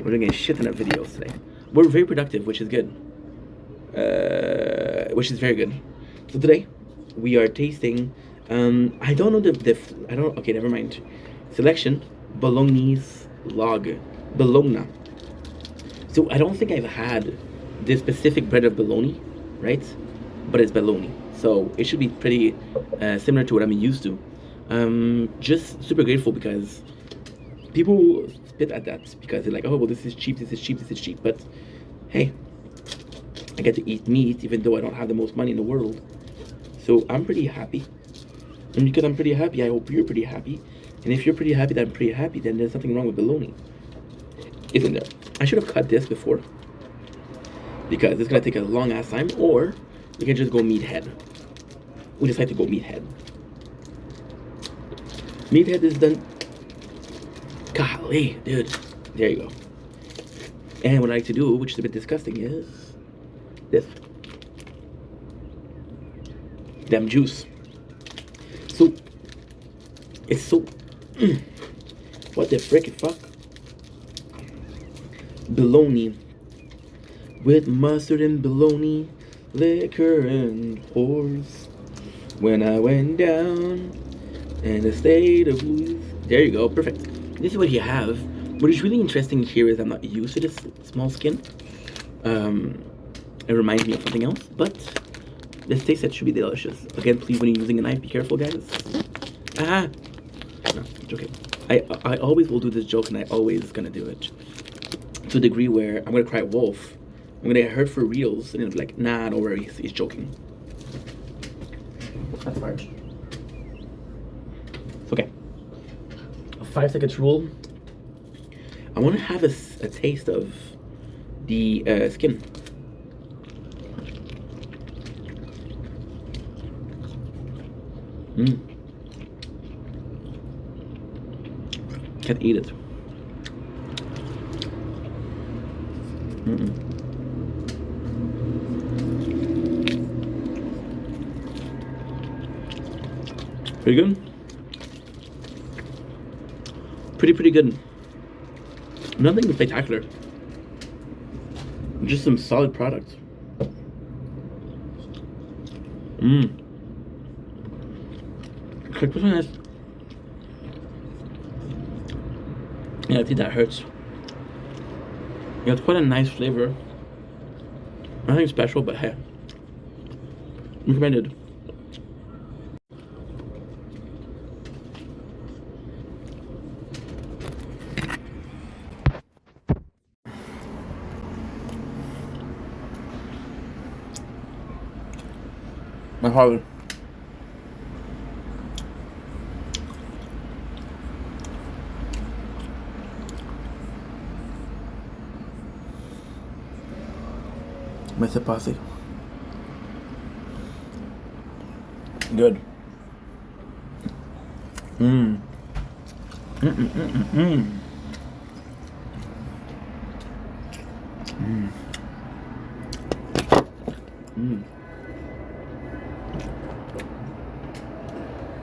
We're doing a shit ton of videos today. We're very productive, which is good. Which is very good. So today, we are tasting. I don't know I don't. Okay, never mind. Selection Bolognese log. Bologna. So I don't think I've had this specific bread of bologna, right? But it's bologna, so it should be pretty similar to what I'm used to. Just super grateful because people spit at that because they're like, oh well, this is cheap, this is cheap, this is cheap. But hey, I get to eat meat even though I don't have the most money in the world. So I'm pretty happy. And because I'm pretty happy, I hope you're pretty happy. And if you're pretty happy that I'm pretty happy, then there's nothing wrong with bologna. Isn't there? I should have cut this before. Because it's gonna take a long ass time, or we can just go meathead. We decide to go meathead. Meathead is done. Golly, dude. There you go. And what I like to do, which is a bit disgusting, is this. Damn juice. So, it's so. What the frickin' fuck? Bologna. With mustard and bologna, liquor and whores. When I went down in a state of blues. There you go, perfect. This is what you have. What is really interesting here is I'm not used to this small skin. It reminds me of something else, but this taste set should be delicious. Again, please, when you're using a knife, be careful, guys. Ah! No, it's okay. I always will do this joke, and I always gonna do it. To a degree where I'm gonna cry wolf. I'm gonna get hurt for reals, and it'll be like, nah, don't worry, he's joking. That's hard. Okay. A 5 seconds rule. I want to have a taste of the skin. Can't eat it. Pretty good. Pretty good. Nothing spectacular. Just some solid products. Click this one has. Yeah, I think that hurts. Yeah, it's quite a nice flavor. Nothing special, but hey, recommended. My heart. Mais c'est passé. Good.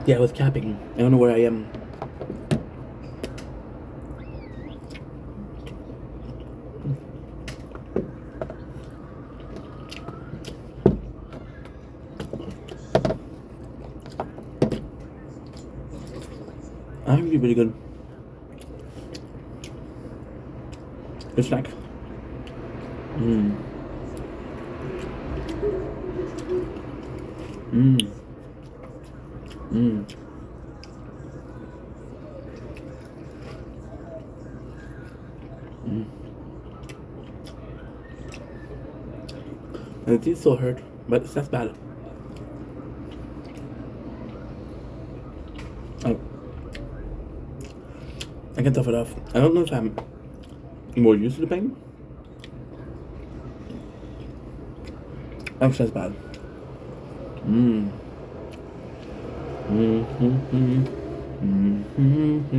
Yeah, I was capping. I don't know where I am. Actually, pretty good. Good snack. Mm. Mm. Mm. And it is so hurt, but it's not bad. Oh, I can tough it off. I don't know if I'm more used to the pain. Actually, that's bad. Mm. Mm-hmm. Mm-hmm. Mm-hmm.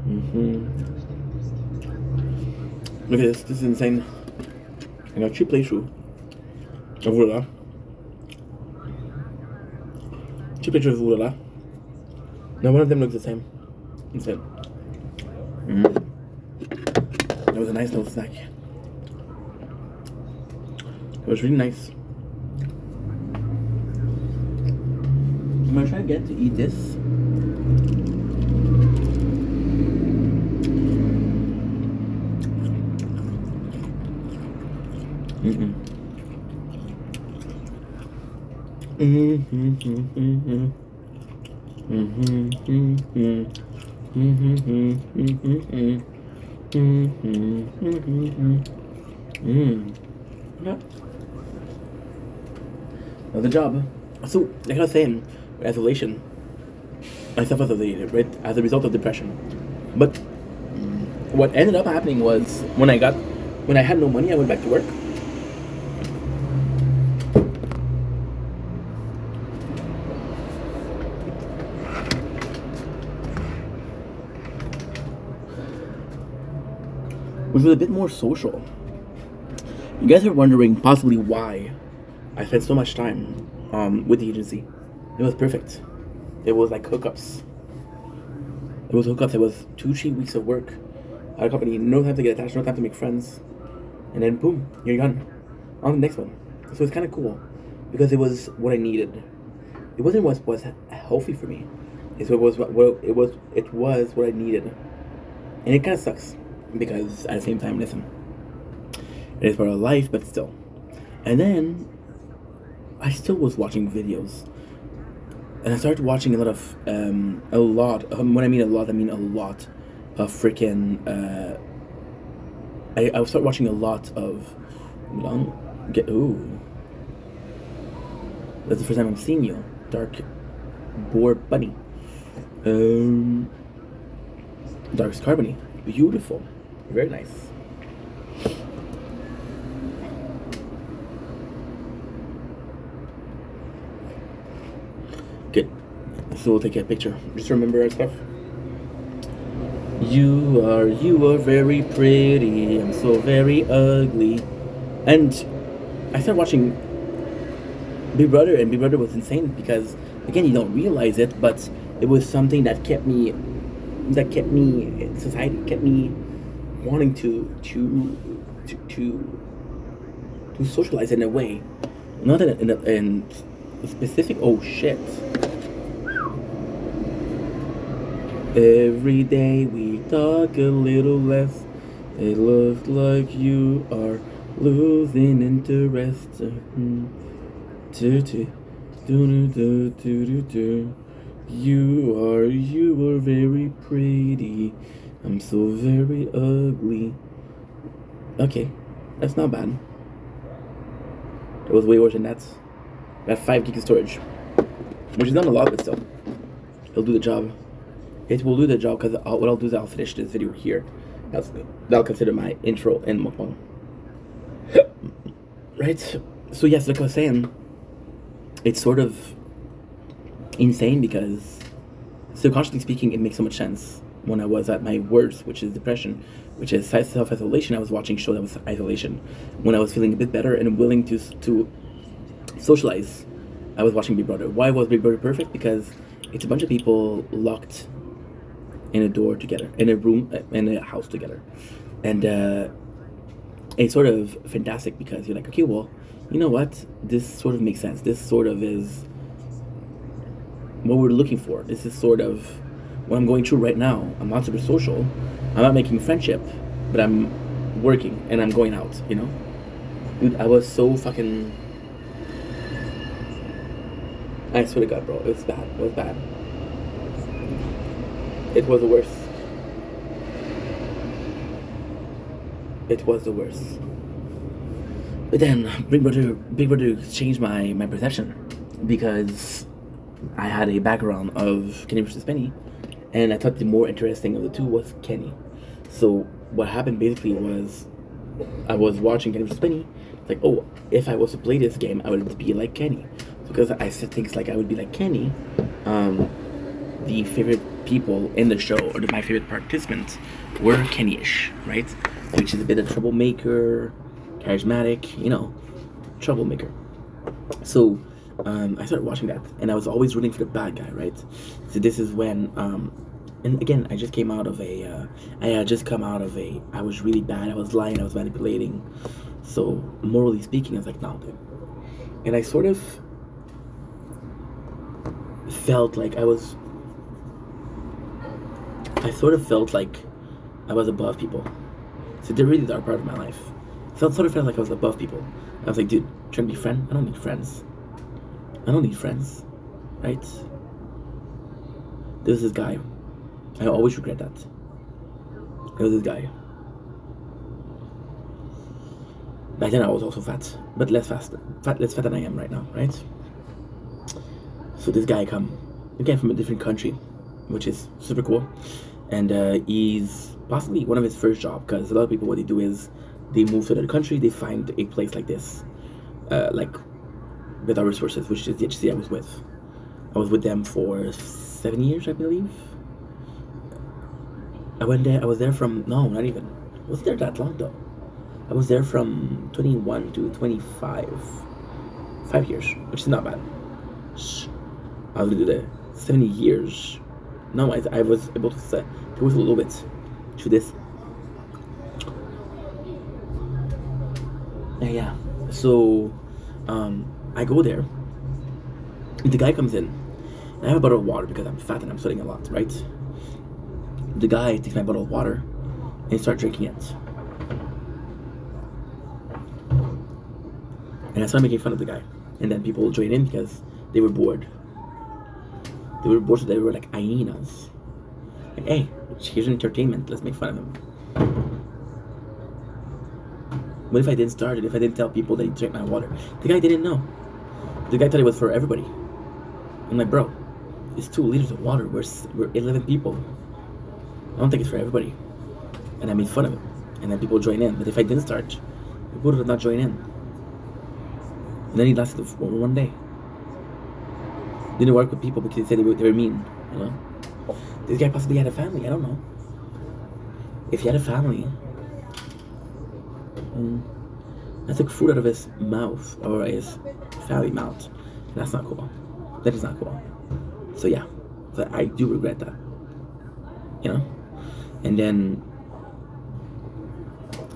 Mm-hmm. Look at this. This is insane. I got cheap playthrough. Voilà. Cheap picture of voilà. Now one of them looks the same. Insane. Mm. That was a nice little snack. It was really nice. I'm gonna try again to eat this. Mm-mm. Mm-hmm. Mm-hmm. Mm-hmm. Mm-hmm. Mm-hmm. Mm-hmm. Mm. Yeah. Another job. So, like I was saying, with isolation, I self-isolated, right, as a result of depression. But what ended up happening was when I had no money, I went back to work. Which was a bit more social. You guys are wondering possibly why I spent so much time with the agency. It was perfect. It was like hookups. It was hookups. It was 2 3 weeks of work at a company. No time to get attached. No time to make friends. And then boom, you're gone. On the next one. So it's kind of cool because it was what I needed. It wasn't what was healthy for me. It was what I needed. And it kind of sucks because at the same time, listen, it is part of life, but still. And then I still was watching videos, and I started watching a lot of when I mean a lot, I mean a lot of freaking. I would start watching a lot of. Ooh, that's the first time I'm seeing you, Dark Boar Bunny. Dark Carbony, beautiful, very nice. Good. So we'll take a picture. Just remember our stuff. You are very pretty. I'm so very ugly. And I started watching Big Brother, and Big Brother was insane because, again, you don't realize it, but it was something that kept me in society, kept me wanting to socialize in a way, not in a specific. Oh shit! Every day we talk a little less. It looks like you are losing interest. You are very pretty. I'm so very ugly. Okay, that's not bad. It was way worse than that. Got 5 gigs of storage, which is not a lot, but still, it'll do the job. It will do the job because what I'll do is I'll finish this video here. That'll consider my intro and mukbang. Right? So yes, like I was saying, it's sort of insane because subconsciously speaking, it makes so much sense. When I was at my worst, which is depression, which is self-isolation, I was watching shows that was isolation. When I was feeling a bit better and willing to socialize, I was watching Big Brother. Why was Big Brother perfect? Because it's a bunch of people locked in a door together, in a room, in a house together. And it's sort of fantastic because you're like, okay, well, you know what? This sort of makes sense. This sort of is what we're looking for. This is sort of what I'm going through right now. I'm not super social. I'm not making friendship, but I'm working and I'm going out, you know? Dude, I was so fucking. I swear to God, bro, it was bad. It was bad. It was the worst. It was the worst. But then Big Brother changed my perception because I had a background of Kenny versus Penny, and I thought the more interesting of the two was Kenny. So what happened basically was I was watching Kenny versus Penny. Like, oh, if I was to play this game, I would be like Kenny. Because I said things like I would be like Kenny. The favorite people in the show, or my favorite participants, were Kenny-ish, right? Which is a bit of troublemaker, charismatic, you know, troublemaker. So I started watching that, and I was always rooting for the bad guy, right? So this is when, and again, I just came out of I was really bad. I was lying. I was manipulating. So morally speaking, I was like, no, dude. And I sort of felt like I felt like I was above people. So the really dark part of my life. Sort of felt like I was above people. I was like, dude, trying to be friend? I don't need friends. I don't need friends, right? There was this guy. I always regret that. There was this guy. Back then I was also fat, but less fat than I am right now, right? So this guy come, again from a different country, which is super cool, and he's possibly one of his first job, because a lot of people, what they do is they move to another country, they find a place like this, like with our resources, which is the HC I was with. I was with them for 7 years, I believe. I was there from, no, not even. I wasn't there that long though. I was there from 21 to 25. 5 years, which is not bad. I was gonna do that 70 years. No, I was able to go a little bit to this. Yeah. So, I go there. And the guy comes in. And I have a bottle of water because I'm fat and I'm sweating a lot, right? The guy takes my bottle of water and he starts drinking it. And I started making fun of the guy. And then people joined in because they were bored. They were bored, so they were like hyenas. Like, hey, here's an entertainment, let's make fun of him. What if I didn't start it? If I didn't tell people that he drank my water? The guy didn't know. The guy thought it was for everybody. I'm like, bro, it's 2 liters of water. We're 11 people. I don't think it's for everybody. And I made fun of him. And then people join in. But if I didn't start, people would not join in. And then he lasted for 1 day. Didn't work with people because he said they were mean, you know? This guy possibly had a family, I don't know. If he had a family, I took food out of his mouth, or his family mouth. And that's not cool. That is not cool. So yeah, so I do regret that, you know? And then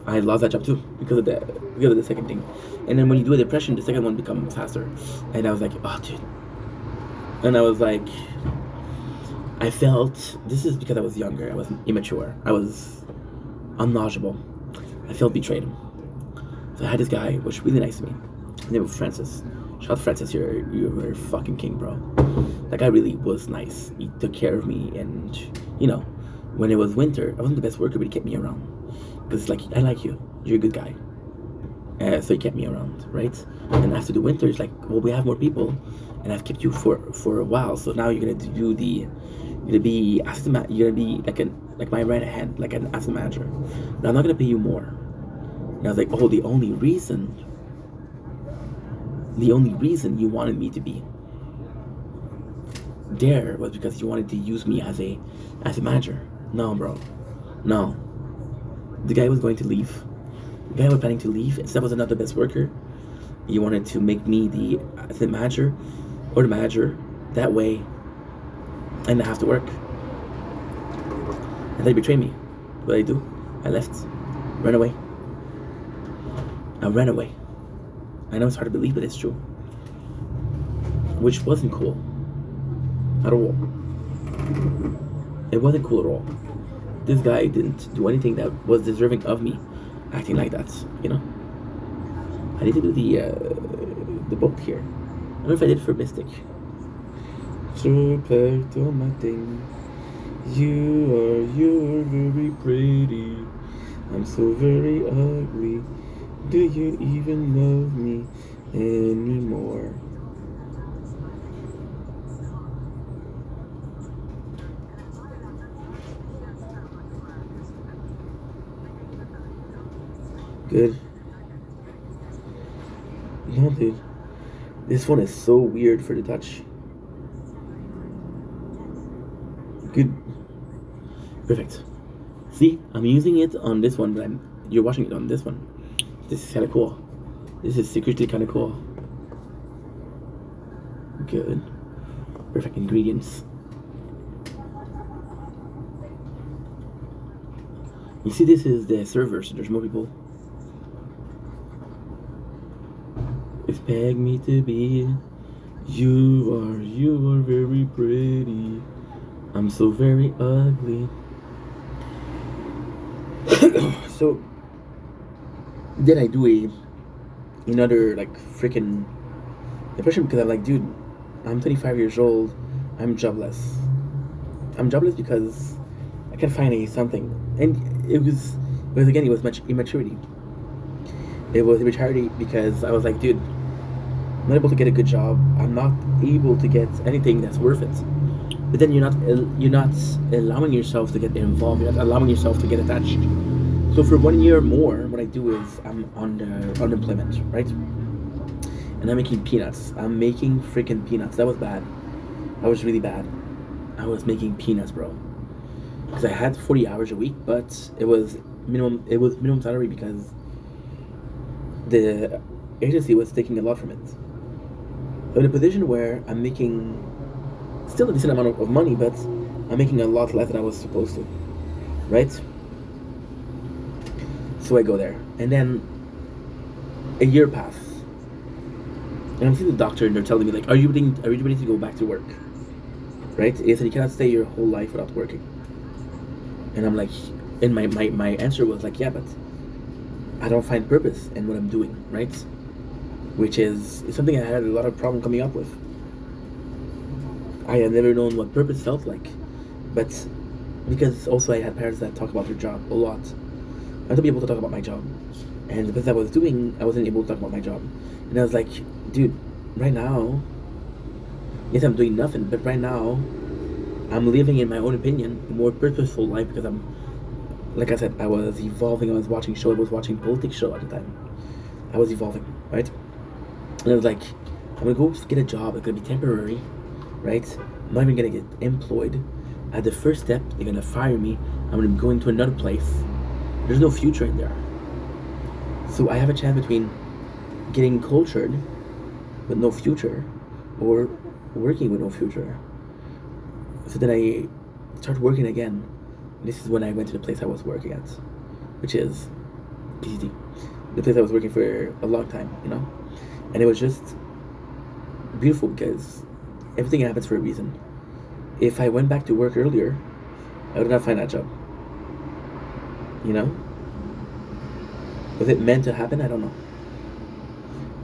I lost that job too because of the second thing. And then when you do a depression, the second one becomes faster. And I was like, oh dude. And I was like, I felt, this is because I was younger, I was immature, I was unknowledgeable. I felt betrayed. So I had this guy, who was really nice to me. His name was Francis. Shout out Francis, you're a fucking king, bro. That guy really was nice. He took care of me, and you know, when it was winter, I wasn't the best worker, but he kept me around. Because like, I like you, you're a good guy. So he kept me around, right? And after the winter, it's like, well, we have more people, and I've kept you for a while. So now you're gonna you're gonna be like my right hand, like an assistant manager. But I'm not gonna pay you more. And I was like, oh, the only reason you wanted me to be there was because you wanted to use me as a manager. No, bro, no. The guy was going to leave. The guy was planning to leave. Instead, I was not the best worker. You wanted to make me the manager, or the manager. That way, I didn't have to work. And they betrayed me. What did I do? I left. Ran away. I ran away. I know it's hard to believe, but it's true. Which wasn't cool. At all. It wasn't cool at all. This guy didn't do anything that was deserving of me. acting like that, you know. I need to do the boat here. I don't know if I did for Mystic. So back to my thing. You are very pretty. I'm so very ugly. Do you even love me anymore? Good. No, dude. This one is so weird for the touch. Good. Perfect. See, I'm using it on this one, but you're watching it on this one. This is kind of cool. This is secretly kind of cool. Good. Perfect ingredients. You see, this is the server, so there's more people. Expect me to be. You are very pretty. I'm so very ugly. So, then I do another like freaking depression because I'm like, dude, I'm 25 years old. I'm jobless. I'm jobless because I can't find something, and it was much immaturity. It was immaturity because I was like, dude, I'm not able to get a good job. I'm not able to get anything that's worth it. But then you're not allowing yourself to get involved. You're not allowing yourself to get attached. So for 1 year more, what I do is I'm on the unemployment, right? And I'm making peanuts. I'm making freaking peanuts. That was bad. That was really bad. I was making peanuts, bro. Because I had 40 hours a week, but it was minimum. It was minimum salary because the agency was taking a lot from it. I'm in a position where I'm making still a decent amount of money, but I'm making a lot less than I was supposed to, right? So I go there, and then a year passes, and I'm seeing the doctor, and they're telling me like, are you ready to go back to work? Right? They said you cannot stay your whole life without working, and I'm like, and my answer was like, yeah, but I don't find purpose in what I'm doing, right? Which is something I had a lot of problem coming up with. I had never known what purpose felt like, but because also I had parents that talk about their job a lot. I had to be able to talk about my job, and because I was doing, I wasn't able to talk about my job, and I was like, dude, right now, yes, I'm doing nothing, but right now, I'm living, in my own opinion, a more purposeful life because I'm, like I said, I was evolving. I was watching show. I was watching politics show at the time. I was evolving, right? And I was like, I'm gonna go get a job. It's gonna be temporary, right? I'm not even gonna get employed. At the first step, they're gonna fire me. I'm gonna be going to another place. There's no future in there. So I have a chance between getting cultured with no future or working with no future. So then I started working again. This is when I went to the place I was working at, which is PCT. The place I was working for a long time, you know? And it was just beautiful because everything happens for a reason. If I went back to work earlier, I would not find that job. You know? Was it meant to happen? I don't know.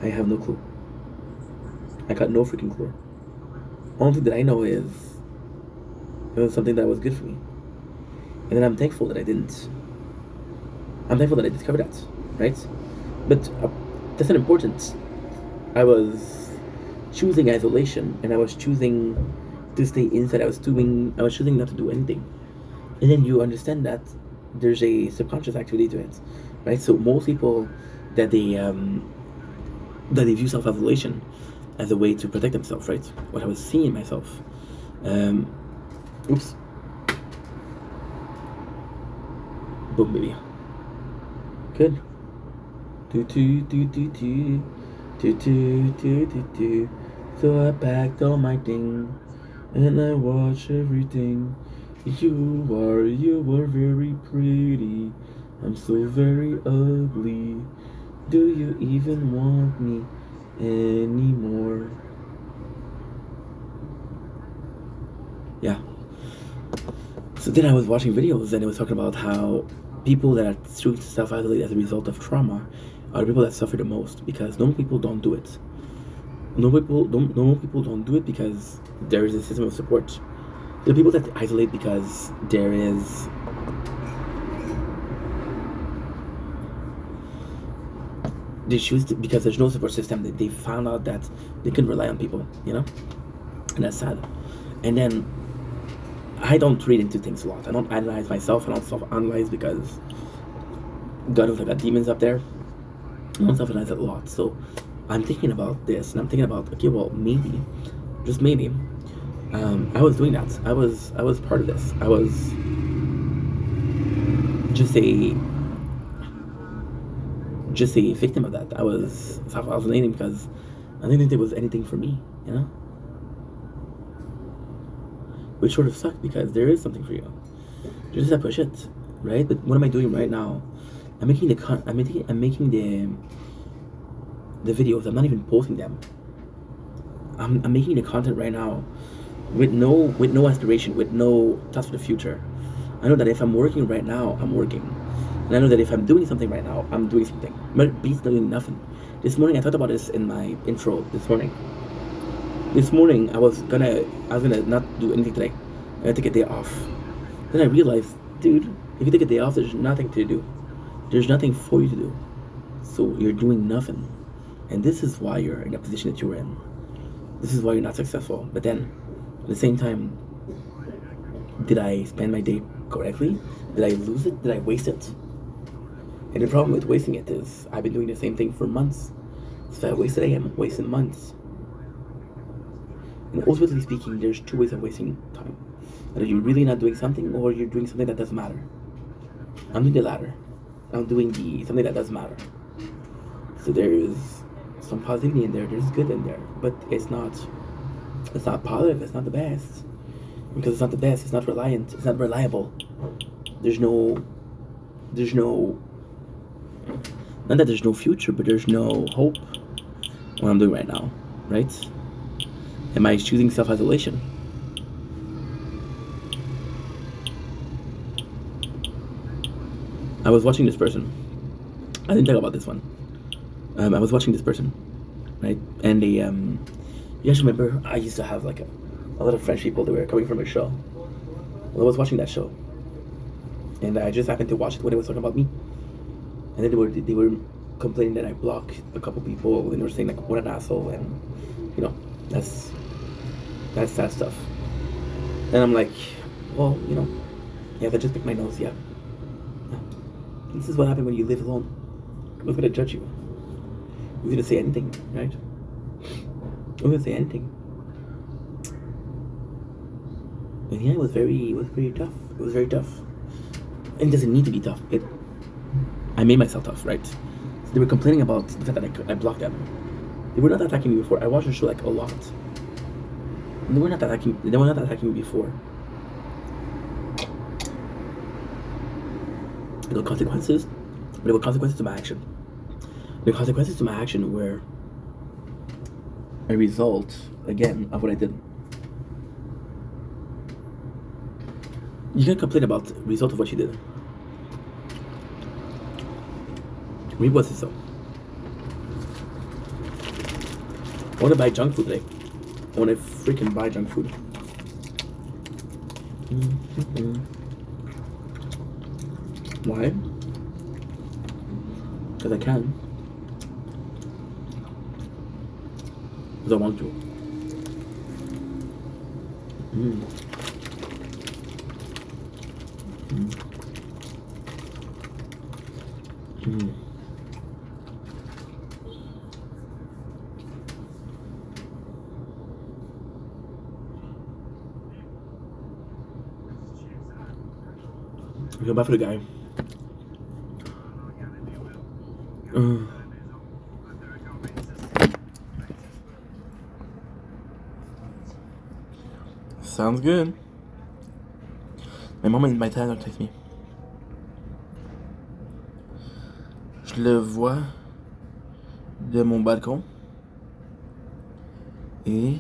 I have no clue. I got no freaking clue. Only thing that I know is it was something that was good for me. And then I'm thankful that I didn't. I'm thankful that I discovered that, right? But that's not important. I was choosing isolation, and I was choosing to stay inside. I was choosing not to do anything. And then you understand that there's a subconscious activity to it, right? So most people that they view self-isolation as a way to protect themselves, right? What I was seeing in myself. Oops. Boom, baby. Good. Do do do do do do do do do do. So I packed all my thing, and I watch everything. You are very pretty. I'm so very ugly. Do you even want me anymore? Yeah. So then I was watching videos and it was talking about how people that are choosing to self-isolate as a result of trauma are the people that suffer the most because normal people don't do it. Normal people don't do it because there is a system of support. The people that isolate because there is they choose to, because there's no support system. They found out that they can rely on people, and that's sad. And then I don't read into things a lot. I don't analyze myself. I don't self-analyze because God knows I got demons up there. I don't self-analyze a lot. So I'm thinking about this, and I'm thinking about, okay, well, maybe, just maybe, I was doing that. I was part of this. I was just a victim of that. I was self-isolating because I didn't think there was anything for me, which sort of sucked because there is something for you. You just have to push it, right? But what am I doing right now? I'm making the videos. I'm not even posting them. I'm making the content right now with no aspiration, with no thoughts for the future. I know that if I'm working right now, I'm working. And I know that if I'm doing something right now, I'm doing something. But B's doing nothing. This morning I talked about this in my intro this morning. This morning I was gonna not do anything today. I gotta take a day off. Then I realized, dude, if you take a day off, there's nothing to do. There's nothing for you to do. So you're doing nothing. And this is why you're in the position that you're in. This is why you're not successful. But then, at the same time, did I spend my day correctly? Did I lose it? Did I waste it? And the problem with wasting it is I've been doing the same thing for months. So if I wasted I am wasting months. And ultimately speaking, there's two ways of wasting time. Either you're really not doing something or you're doing something that doesn't matter. I'm doing the latter. I'm doing something that does matter. So there's some positivity in there, there's good in there, but it's not positive, it's not the best. Because it's not the best, it's not reliant, it's not reliable. There's no not that there's no future, but there's no hope what I'm doing right now, right? Am I choosing self-isolation? I was watching this person. I didn't talk about this one. I was watching this person, right? And you guys remember I used to have like a lot of French people that were coming from a show. Well, I was watching that show, and I just happened to watch it when it was talking about me. And then they were complaining that I blocked a couple people, and they were saying like, "What an asshole," and that's sad stuff. And I'm like, well, yeah, that just picked my nose, yeah. This is what happened when you live alone. Who's gonna judge you? Who's gonna say anything, right? Who's gonna say anything? And yeah, it was pretty tough. It was very tough. And it doesn't need to be tough. I made myself tough, right? So they were complaining about the fact that I blocked them. They were not attacking me before. I watched the show like a lot. And they were not attacking me before. There were consequences, but there were consequences to my action. The consequences to my action were a result, again, of what I did. You can't complain about the result of what you did. Maybe what's it so? I want to buy junk food today. I want to freaking buy junk food. Why? Because I can. Because I want to. I go back for the guy. Sounds good. My mom et my dad don't text me. Je le vois de mon balcon et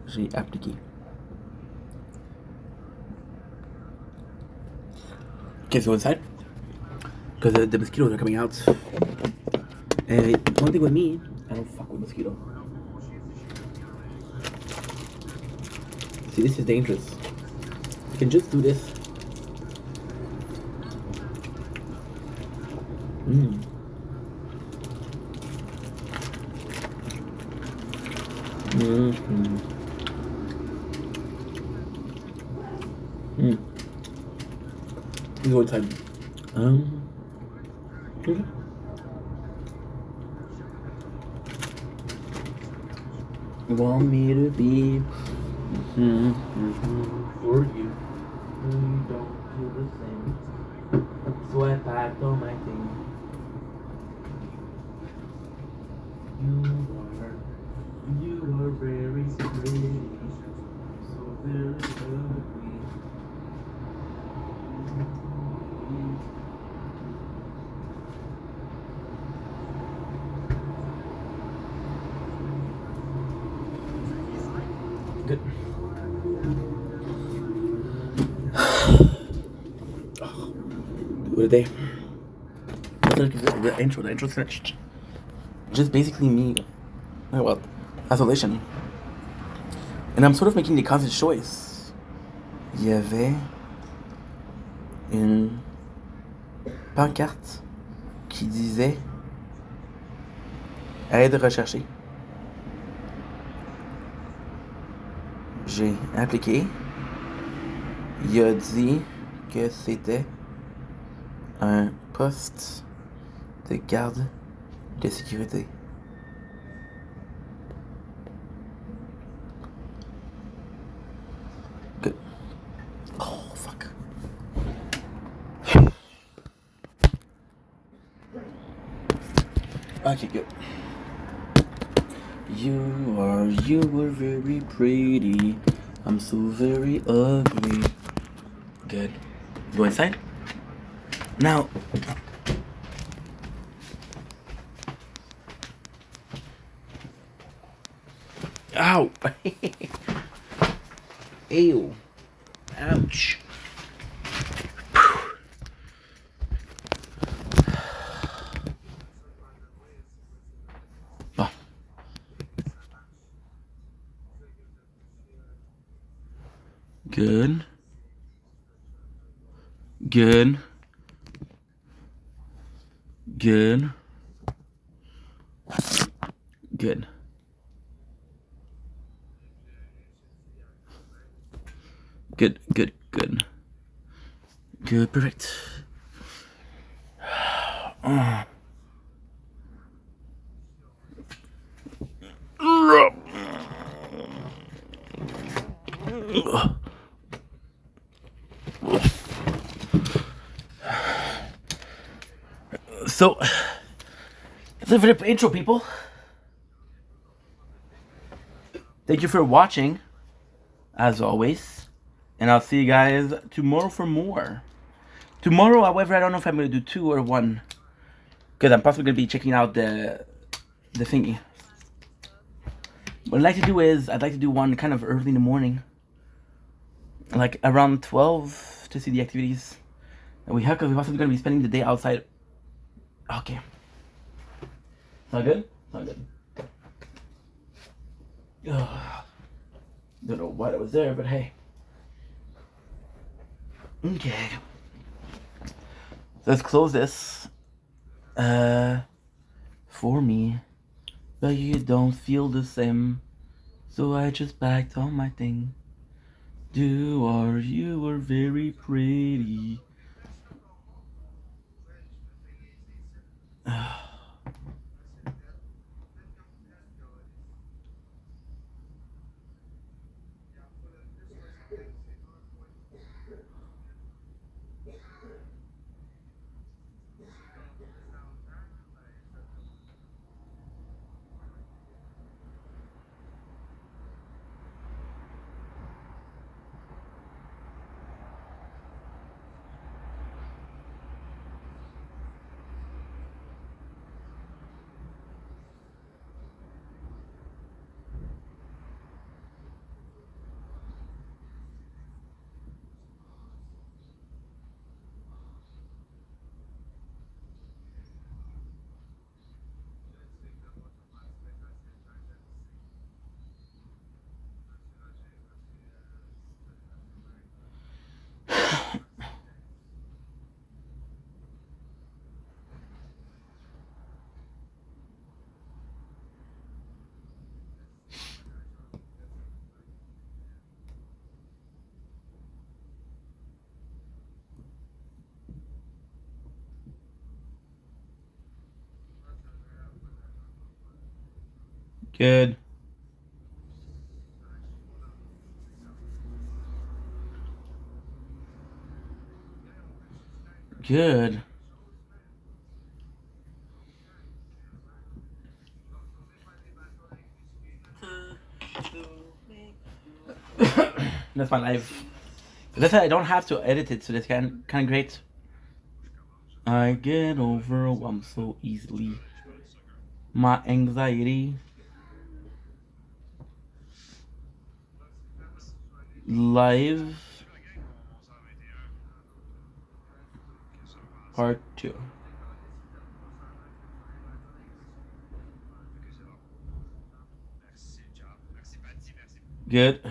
j'ai appliqué. Okay, so inside, because the mosquitoes are coming out. And one thing with me, I don't fuck with mosquito. See, this is dangerous. You can just do this. Mm. Mm-hmm. Mm. Let's go inside. Okay. You want me to be for you. You don't feel the same. So I packed all my things. You are very pretty. So very ugly. Good. What a day. The intro. The intro's finished. Just basically me. Oh well. Isolation. And I'm sort of making the conscious choice. Il y avait une pancarte qui disait aide recherchée. J'ai appliqué. Il a dit que c'était un poste de garde de sécurité. Good. Oh, fuck. Okay, good. You were very pretty. I'm so very ugly. Good. Go inside. Now. Ow. Ew. Ouch. Oh. Good. Good. Good. Good. Good. Good. Good. Good. Perfect. So, that's it for the intro, people. Thank you for watching, as always. And I'll see you guys tomorrow for more. Tomorrow, however, I don't know if I'm going to do 2 or 1. Because I'm possibly going to be checking out the thingy. What I'd like to do is, I'd like to do one kind of early in the morning. Like around 12 to see the activities that we have. Because we're possibly going to be spending the day outside. Okay. Sound good? Sound good. Ugh. Don't know why that was there, but hey. Okay. Let's close this. For me. But you don't feel the same. So I just packed all my thing. You were very pretty. Good. Good. That's my life. That's why I don't have to edit it, so that's kind of great. I get overwhelmed so easily. My anxiety, live, part 2. Good.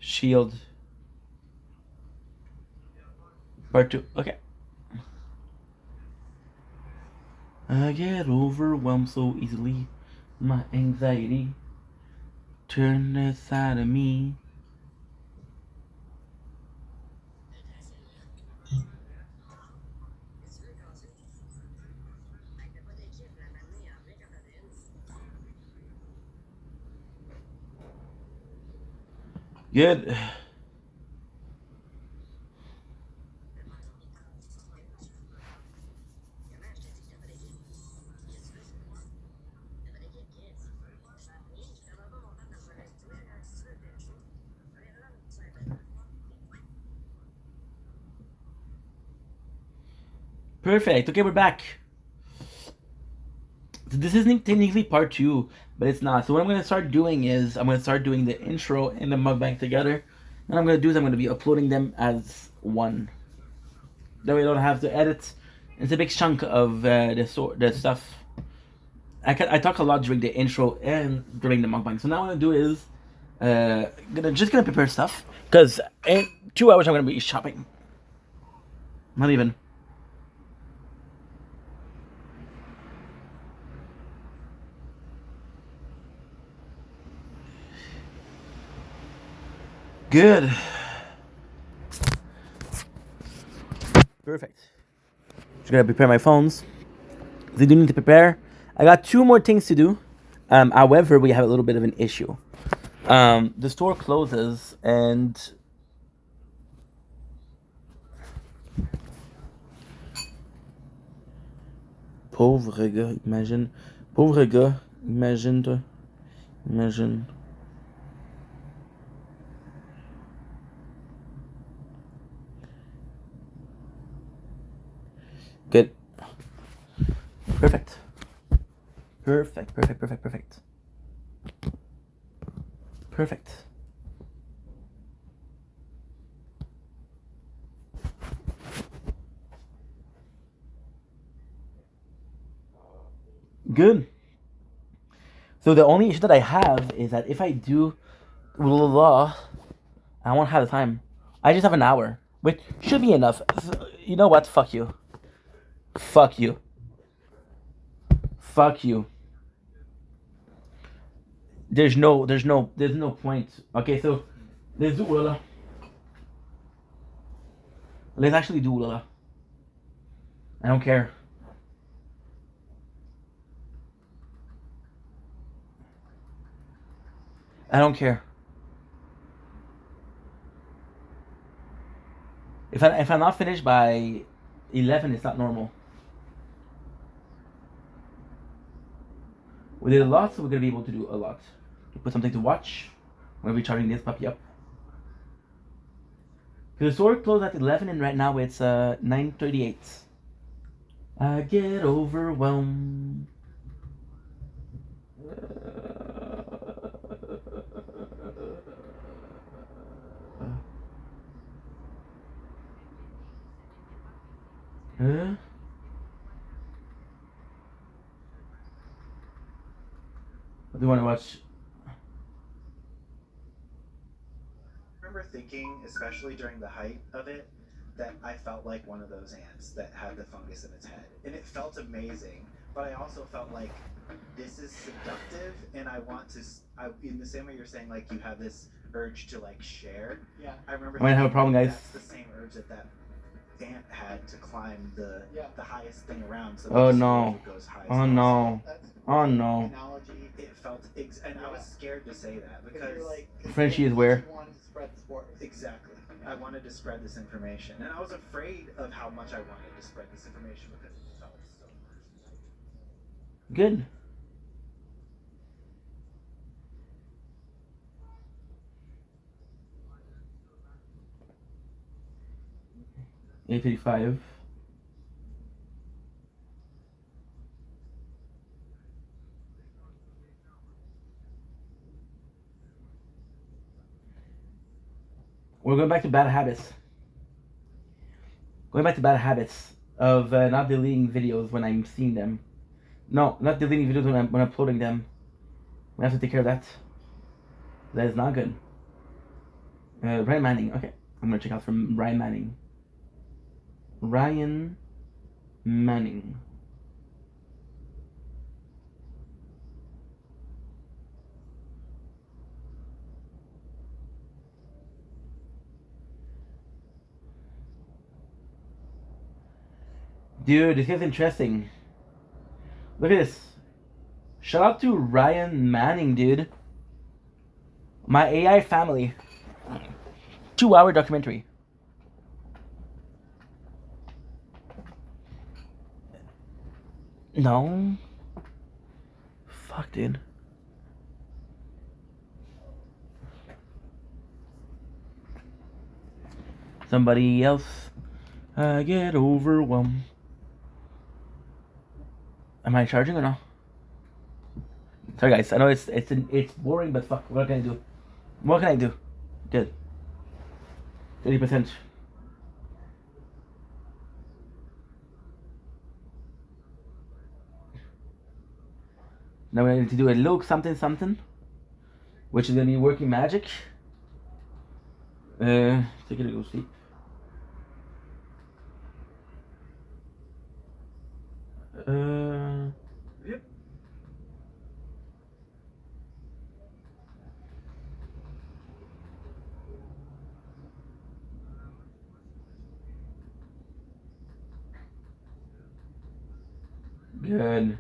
Shield, part 2. Okay. I get overwhelmed so easily. My anxiety turn inside of me. Good. Perfect. Okay, we're back. So this isn't technically part 2, but it's not. So what I'm going to start doing is I'm going to start doing the intro and the mukbang together. And I'm going to do is I'm going to be uploading them as one. That way I don't have to edit. It's a big chunk of the stuff. I talk a lot during the intro and during the mukbang. So now what I'm going to do is gonna prepare stuff because in 2 hours I'm gonna be shopping. Not even. Good. Perfect. Just gonna prepare my phones. They do need to prepare. I got 2 more things to do. However, we have a little bit of an issue. The store closes and pauvre gars, imagine. Pauvre gars, imagine. Imagine. Good. Perfect. Perfect. Perfect. Perfect. Perfect. Perfect. Good. So the only issue that I have is that if I do blah, I won't have the time. I just have an hour, which should be enough. You know what? Fuck you. Fuck you. Fuck you. There's no point. Okay, so let's do Ulala. Let's actually do Ulala. I don't care. I don't care. If I'm not finished by 11, it's not normal. We did a lot, so we're gonna be able to do a lot. Put something to watch. We're gonna be charging this puppy up. Because the store closed at 11, and right now it's 9:38. I get overwhelmed. Huh? What do you want to watch? thinking, especially during the height of it, that I felt like one of those ants that had the fungus in its head. And it felt amazing, but I also felt like this is seductive and I want to, in the same way you're saying, like, you have this urge to, like, share. Yeah. I remember I might have a problem, guys. that's the same urge that ant had to climb the highest thing around. So oh no. Oh no. Oh no. Analogy, it felt, and I was scared to say that because like, Frenchie is where? wanted to spread the sport. Exactly. I wanted to spread this information, and I was afraid of how much I wanted to spread this information because it felt so much. Good. $8.85. We're going back to bad habits. Going back to bad habits of not deleting videos when I'm seeing them. No, not deleting videos when I'm uploading them. We have to take care of that. That is not good. Ryan Manning. Okay, I'm gonna check out from Ryan Manning. Ryan Manning. Dude, this guy's interesting. Look at this. Shout out to Ryan Manning, dude. My AI family. 2-hour documentary. No. Fuck, dude. Somebody else. I get overwhelmed. Am I charging or no? Sorry guys, I know it's boring, but fuck, what can I do? What can I do? Good. 30%. Now we need to do a Luke something something, which is gonna be working magic. Take it to go sleep. Yep. Good.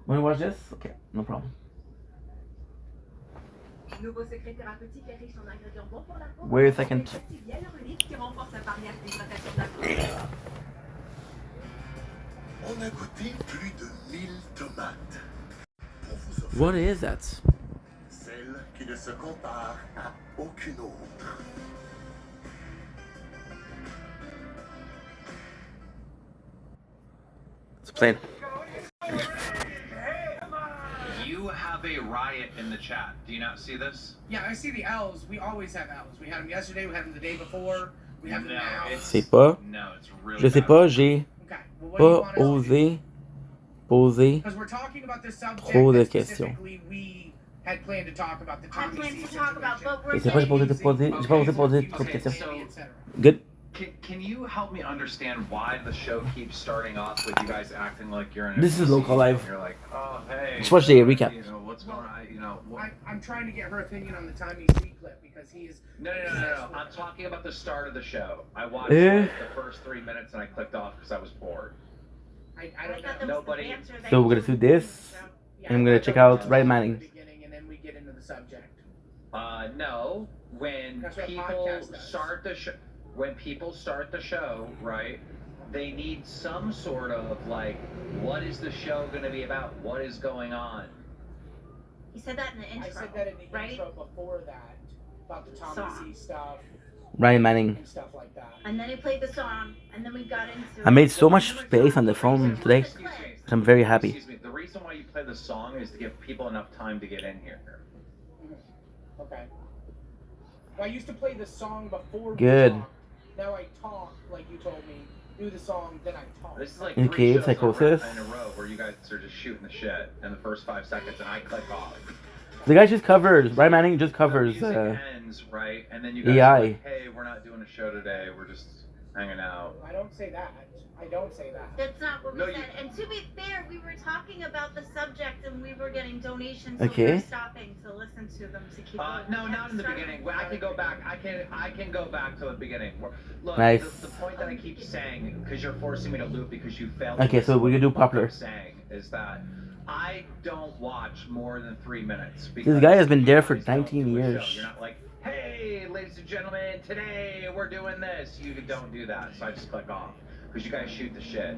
Want to watch this? Okay, no problem. Nouveau secret thérapeutique est riche en ingrédients bons pour la peau. Wait a second. Qui renforce la barrière d'hydratation de la peau. On a goûté plus de 1000 tomates. Pour vous offrir What is that? celle qui ne se compare à aucune autre. It's playing. You have a riot in the chat. Do you not see this? Yeah, I see the L's. We always have L's. We had them yesterday. We had them the day before. We have them now. C'est pas. No, it's really Je sais bad. pas, j'ai Okay. Well, what do you pas want us to do? osé poser Because we're talking about this subject trop de that questions. specifically we had planned to talk about the I Tommy plan C to talk about, situation. but we're Je sais pas, j'ai pas osé te poser, j'ai pas osé poser trop de questions. Good. Can you help me understand why the show keeps starting off with you guys acting like you're in a This is scene local live. and you're like, oh, hey. Let's watch the recap. You know, what's going on? You know, what? I'm trying to get her opinion on the Tommy C clip because he is. No. I'm talking about the start of the show. I watched Eh. like, the first 3 minutes and I clicked off because I was bored. I don't know. Nobody- So we're gonna do this, Yeah, and I'm gonna check out Ryan Manning. Beginning, and then we get into the subject. No. When That's what a people podcast does. start the show, right? They need some sort of like, what is the show going to be about? What is going on? You said that in the intro, I said that in the right? intro before that about the Tommy Song. C stuff Ryan Manning. and stuff like that. And then he played the song, and then we got into. I made so much space on the phone today. Excuse me. I'm very happy. Excuse me. The reason why you play the song is to give people enough time to get in here. Okay. Well, I used to play the song before we Good. talked. Now I talk like you told me. Do the song, then I talk. This is like Okay, three shows psychosis. in a row where you guys are just shooting the shit in the first 5 seconds, and I click off. The guy just covers. Brian Manning just covers. The music ends, right? And then you guys AI. are like, hey, we're not doing a show today. We're just hanging out. I don't say that. I don't say that. That's not what we No, said. you- And to be fair, we were talking about the subject and we were getting donations, so we Okay. were stopping to listen to them to keep going. No, We not in the hadn't beginning. started. Well, I can go back. I can go back to the beginning. Look, Nice. the point that I keep saying, because you're forcing me to loop because you failed. Okay, so we can do popular. What I'm saying is that I don't watch more than 3 minutes. This guy has been you there for guys don't 19 do a years. show. You're not like, hey, ladies and gentlemen, today we're doing this. You don't do that, so I just click off because you guys shoot the shit.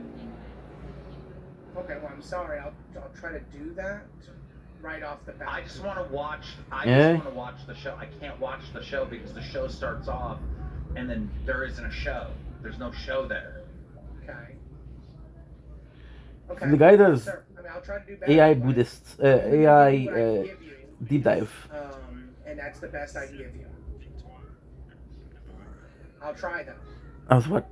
Okay, well, I'm sorry. I'll try to do that right off the bat. I just want to watch. Yeah. Just want to watch the show. I can't watch the show because the show starts off, and then there isn't a show. There's no show there. Okay. Okay. The guy does Sure. I mean, I'll try to do better. AI but Buddhist, I'm gonna give you what I can AI give you, deep dive. and that's the best I can give you. I'll try though. I was what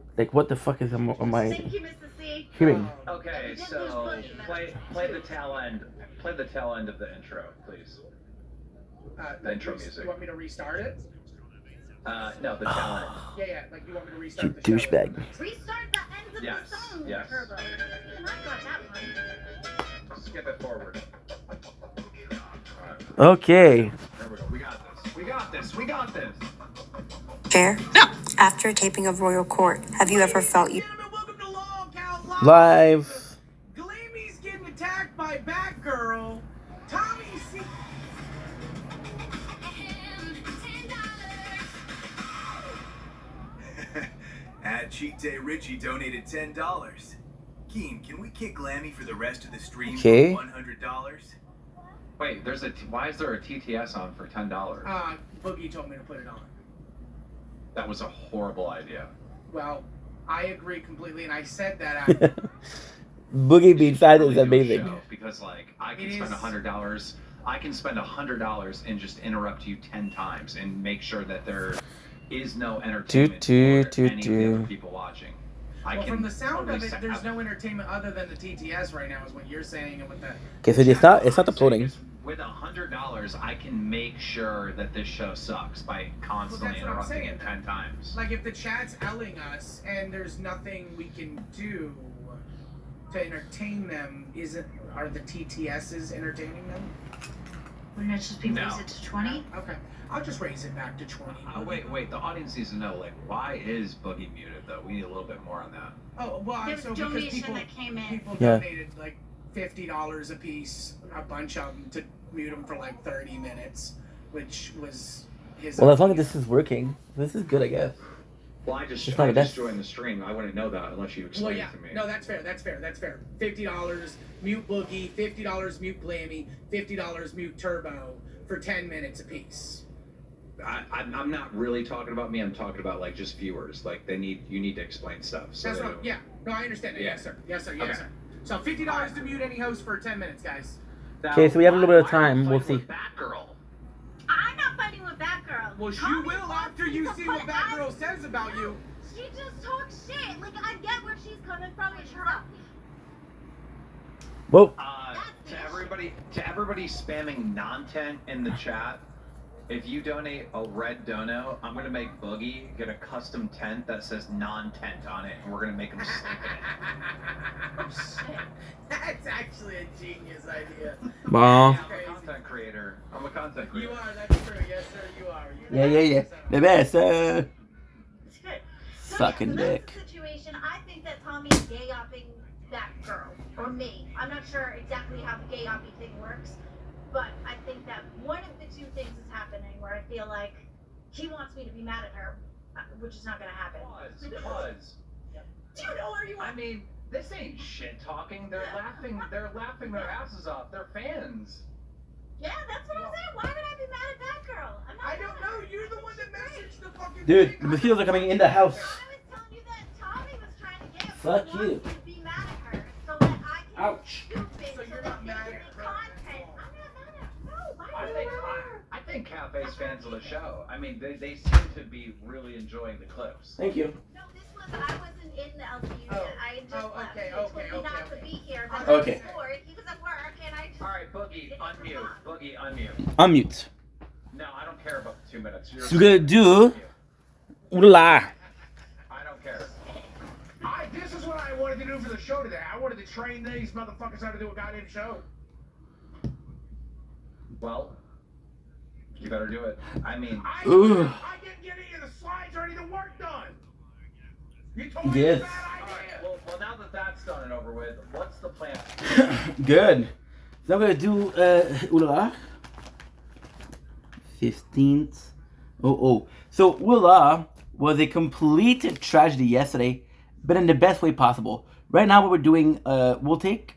the fuck is on my Thank you, Mr. C. hearing? Okay, We didn't so lose Boogie, play the tail end. Play the tail end of the intro, please. The intro music. You want me to restart it? No, the tail end. Yeah. Like you want me to You restart the show? douchebag. Restart the ends of Yes, the song, yes. Turbo. And I got that one. Skip it forward. Okay. There we go. We got this. We got this. We got this. Chair? After a taping of Royal Court, have you ever felt you... Gentlemen, welcome to Long Count Live. Glamy's getting attacked by Batgirl. Tommy C. At Cheat Day Richie donated $10. Keen, can we kick Glammy for the rest of the stream Okay. for $100? Wait, why is there a TTS on for $10? Boogie told me to put it on. That was a horrible idea. Well, I agree completely, and I said that after. Boogie being side is Really do a amazing. show, because like I can It spend is- $100. I can spend $100 and just interrupt you 10 times and make sure that there is no entertainment for any of the other people watching. I Well, can from the sound totally of it, set there's up- no entertainment other than the TTS right now, is what you're saying, and with the. Okay, so it's not uploading. With $100, I can make sure that this show sucks by constantly that's what I'm interrupting saying, it 10 times. Like, if the chat's elling us and there's nothing we can do to entertain them, are the TTSs entertaining them? Wouldn't it just be No. raise it to 20? Okay, I'll just raise it back to 20. Wait, the audience needs to know, like, why is Boogie muted, though? We need a little bit more on that. Oh, well, There was so a because donation that came in. people Yeah. donated like $50 a piece, a bunch of them, to mute them for like 30 minutes, which was his. Well, as long as this is working, this is good, I guess. Well, I just It's not the best. joined the stream. I wouldn't know that unless you Well, explain yeah, it to me. no, that's fair. $50 mute Boogie, $50 mute Glammy, $50 mute Turbo for 10 minutes a piece. I'm not really talking about me. I'm talking about like just viewers. Like you need to explain stuff. So That's they what. don't- Yeah, no, I understand that. Yeah. Yes, sir. Yes, Okay. So $50 to mute any host for 10 minutes, guys. Now, Okay, so we have a little bit of why time. are you We'll fighting see. with Batgirl. I'm not fighting with Batgirl. Well, Tommy you will wants after me you to see what put Batgirl eyes- says about you. She just talks shit. Like, I get where she's coming from, and shut up. Whoa. To everybody spamming non-tent in the chat, if you donate a red dono, I'm gonna make Boogie get a custom tent that says non-tent on it, and we're gonna make him sleep in it. That's actually a genius idea. Bon. I'm a content creator. You are. That's true. Yes, sir. You are. Yeah. The best. It's good. Sucking so dick. That's the situation. I think that Tommy is gay-opping that girl, or me. I'm not sure exactly how the gay-opping thing works, but I think that one of the two things is happening where I feel like he wants me to be mad at her, which is not going to happen. Pause. Do you know where you are? I mean, this ain't shit talking. They're laughing their asses off. They're fans. Yeah, that's what I'm saying. Why would I be mad at that girl? I'm not I don't mad at know. her. You're the one that messaged the fucking. Dude, thing. the mosquitoes are coming in the house. I was telling you that Tommy was trying to get Fuck wants you. me to be mad at her so that I can Ouch. stupid So so you're that not they mad can at make her content. at all. I'm not mad at her. No, why I would think her? I think Cafe's fans of the show. I mean, they seem to be really enjoying the clips. Thank you. No, this was I wasn't in the LCU Oh. yet. I had just Oh, left. okay, They told okay, me not okay. to be here, but Okay. I was bored. He was at work, and I just Alright, Boogie, unmute. Boogie, unmute. Unmute. No, I don't care about the 2 minutes. You're So we're gonna do Ula. I don't care. This is what I wanted to do for the show today. I wanted to train these motherfuckers how to do a goddamn show. Well, you better do it. I mean, I didn't get any of the slides or any of the work done. You told me Yes. it's a bad idea. alright, well, now that that's done and over with, what's the plan? Good. So I'm gonna do Ula. 15th. Oh. So Ula was a complete tragedy yesterday, but in the best way possible. Right now what we're doing, we'll take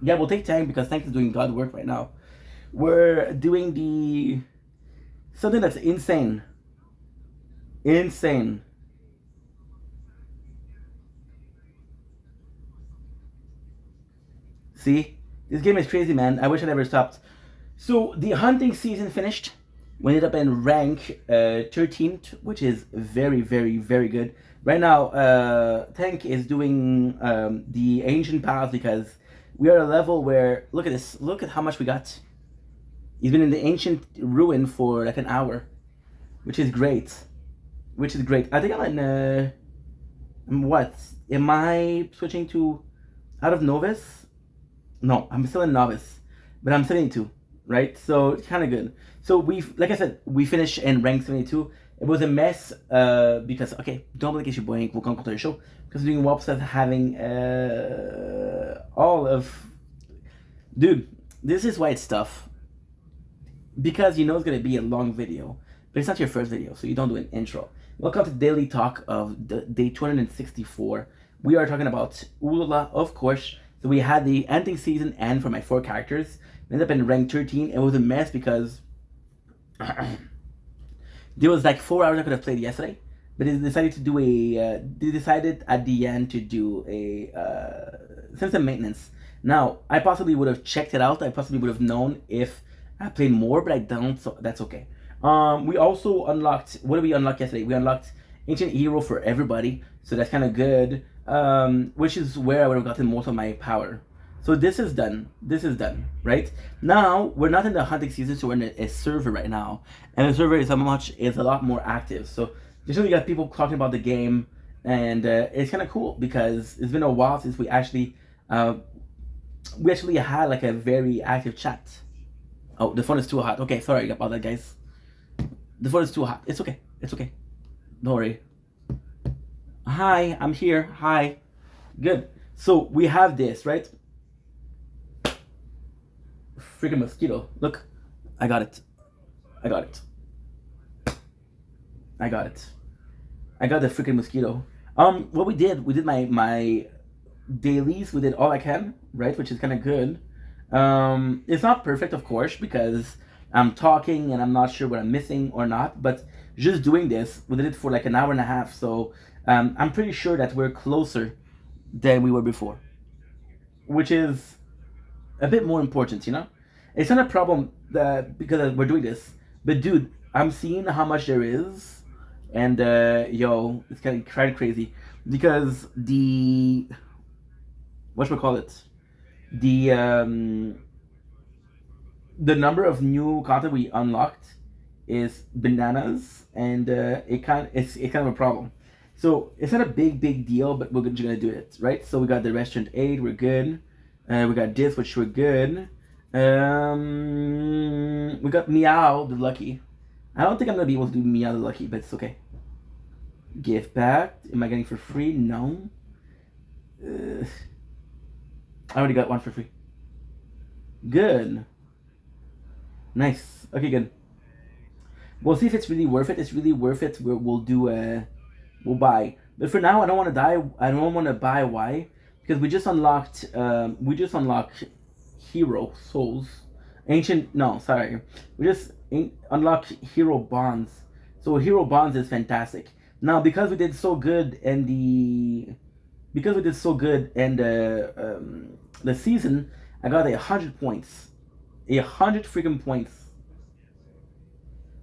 Tank because Tank is doing God work right now. We're doing something that's insane. Insane. See? This game is crazy, man. I wish I never stopped. So the hunting season finished. We ended up in rank 13th, which is very, very, very good. Right now, Tank is doing the ancient paths because we are at a level where, look at this, look at how much we got. He's been in the ancient ruin for like an hour, which is great. I think I'm in, what? Am I switching to out of novice? No, I'm still in novice, but I'm 72, right? So it's kind of good. So like I said, we finished in rank 72. It was a mess because, okay, don't believe it's your boy, we'll come to the show. Because doing WAPs of having all of... Dude, this is why it's tough. Because you know it's going to be a long video, but it's not your first video, so you don't do an intro. Welcome to Daily Talk of day 264. We are talking about Ulala, of course. So we had the ending season end for my 4 characters. We ended up in rank 13. It was a mess because there was like 4 hours I could have played yesterday, but they decided to do they decided at the end to do some maintenance. Now, I possibly would have checked it out. I possibly would have known if I played more, but I don't, so that's okay. We also unlocked, what did we unlock yesterday? We unlocked Ancient Hero for everybody, so that's kind of good, which is where I would have gotten most of my power. So this is done, right? Now, we're not in the hunting season, so we're in a server right now, and the server is a lot more active. So usually you got people talking about the game, and it's kind of cool because it's been a while since we actually had like a very active chat. Oh, the phone is too hot. Okay, sorry about that, guys. The phone is too hot. It's okay. Don't worry. Hi, I'm here. Hi. Good. So we have this, right? Freaking mosquito. Look. I got it. I got the freaking mosquito. What we did my dailies. We did all I can, right? Which is kind of good. It's not perfect, of course, because I'm talking and I'm not sure what I'm missing or not, but just doing this, we did it for like an hour and a half, so I'm pretty sure that we're closer than we were before, which is a bit more important, you know? It's not a problem because we're doing this, but dude, I'm seeing how much there is, and yo, it's kind of crazy, because whatchamacallit, the number of new content we unlocked is bananas, and it's kind of a problem. So it's not a big deal, but we're just gonna do it, right? So we got the restaurant aid, we're good. We got this, which we're good. We got Meow the Lucky. I don't think I'm gonna be able to do Meow the Lucky, but it's okay. Gift back. Am I getting for free? No. I already got one for free. Good. Nice. Okay, good. We'll see if it's really worth it. It's really worth it. We'll buy. But for now, I don't want to die. I don't want to buy. Why? Because we just unlocked hero souls. We just unlocked hero bonds. So hero bonds is fantastic. Now, because we did so good in the season, I got 100 points. 100 freaking points.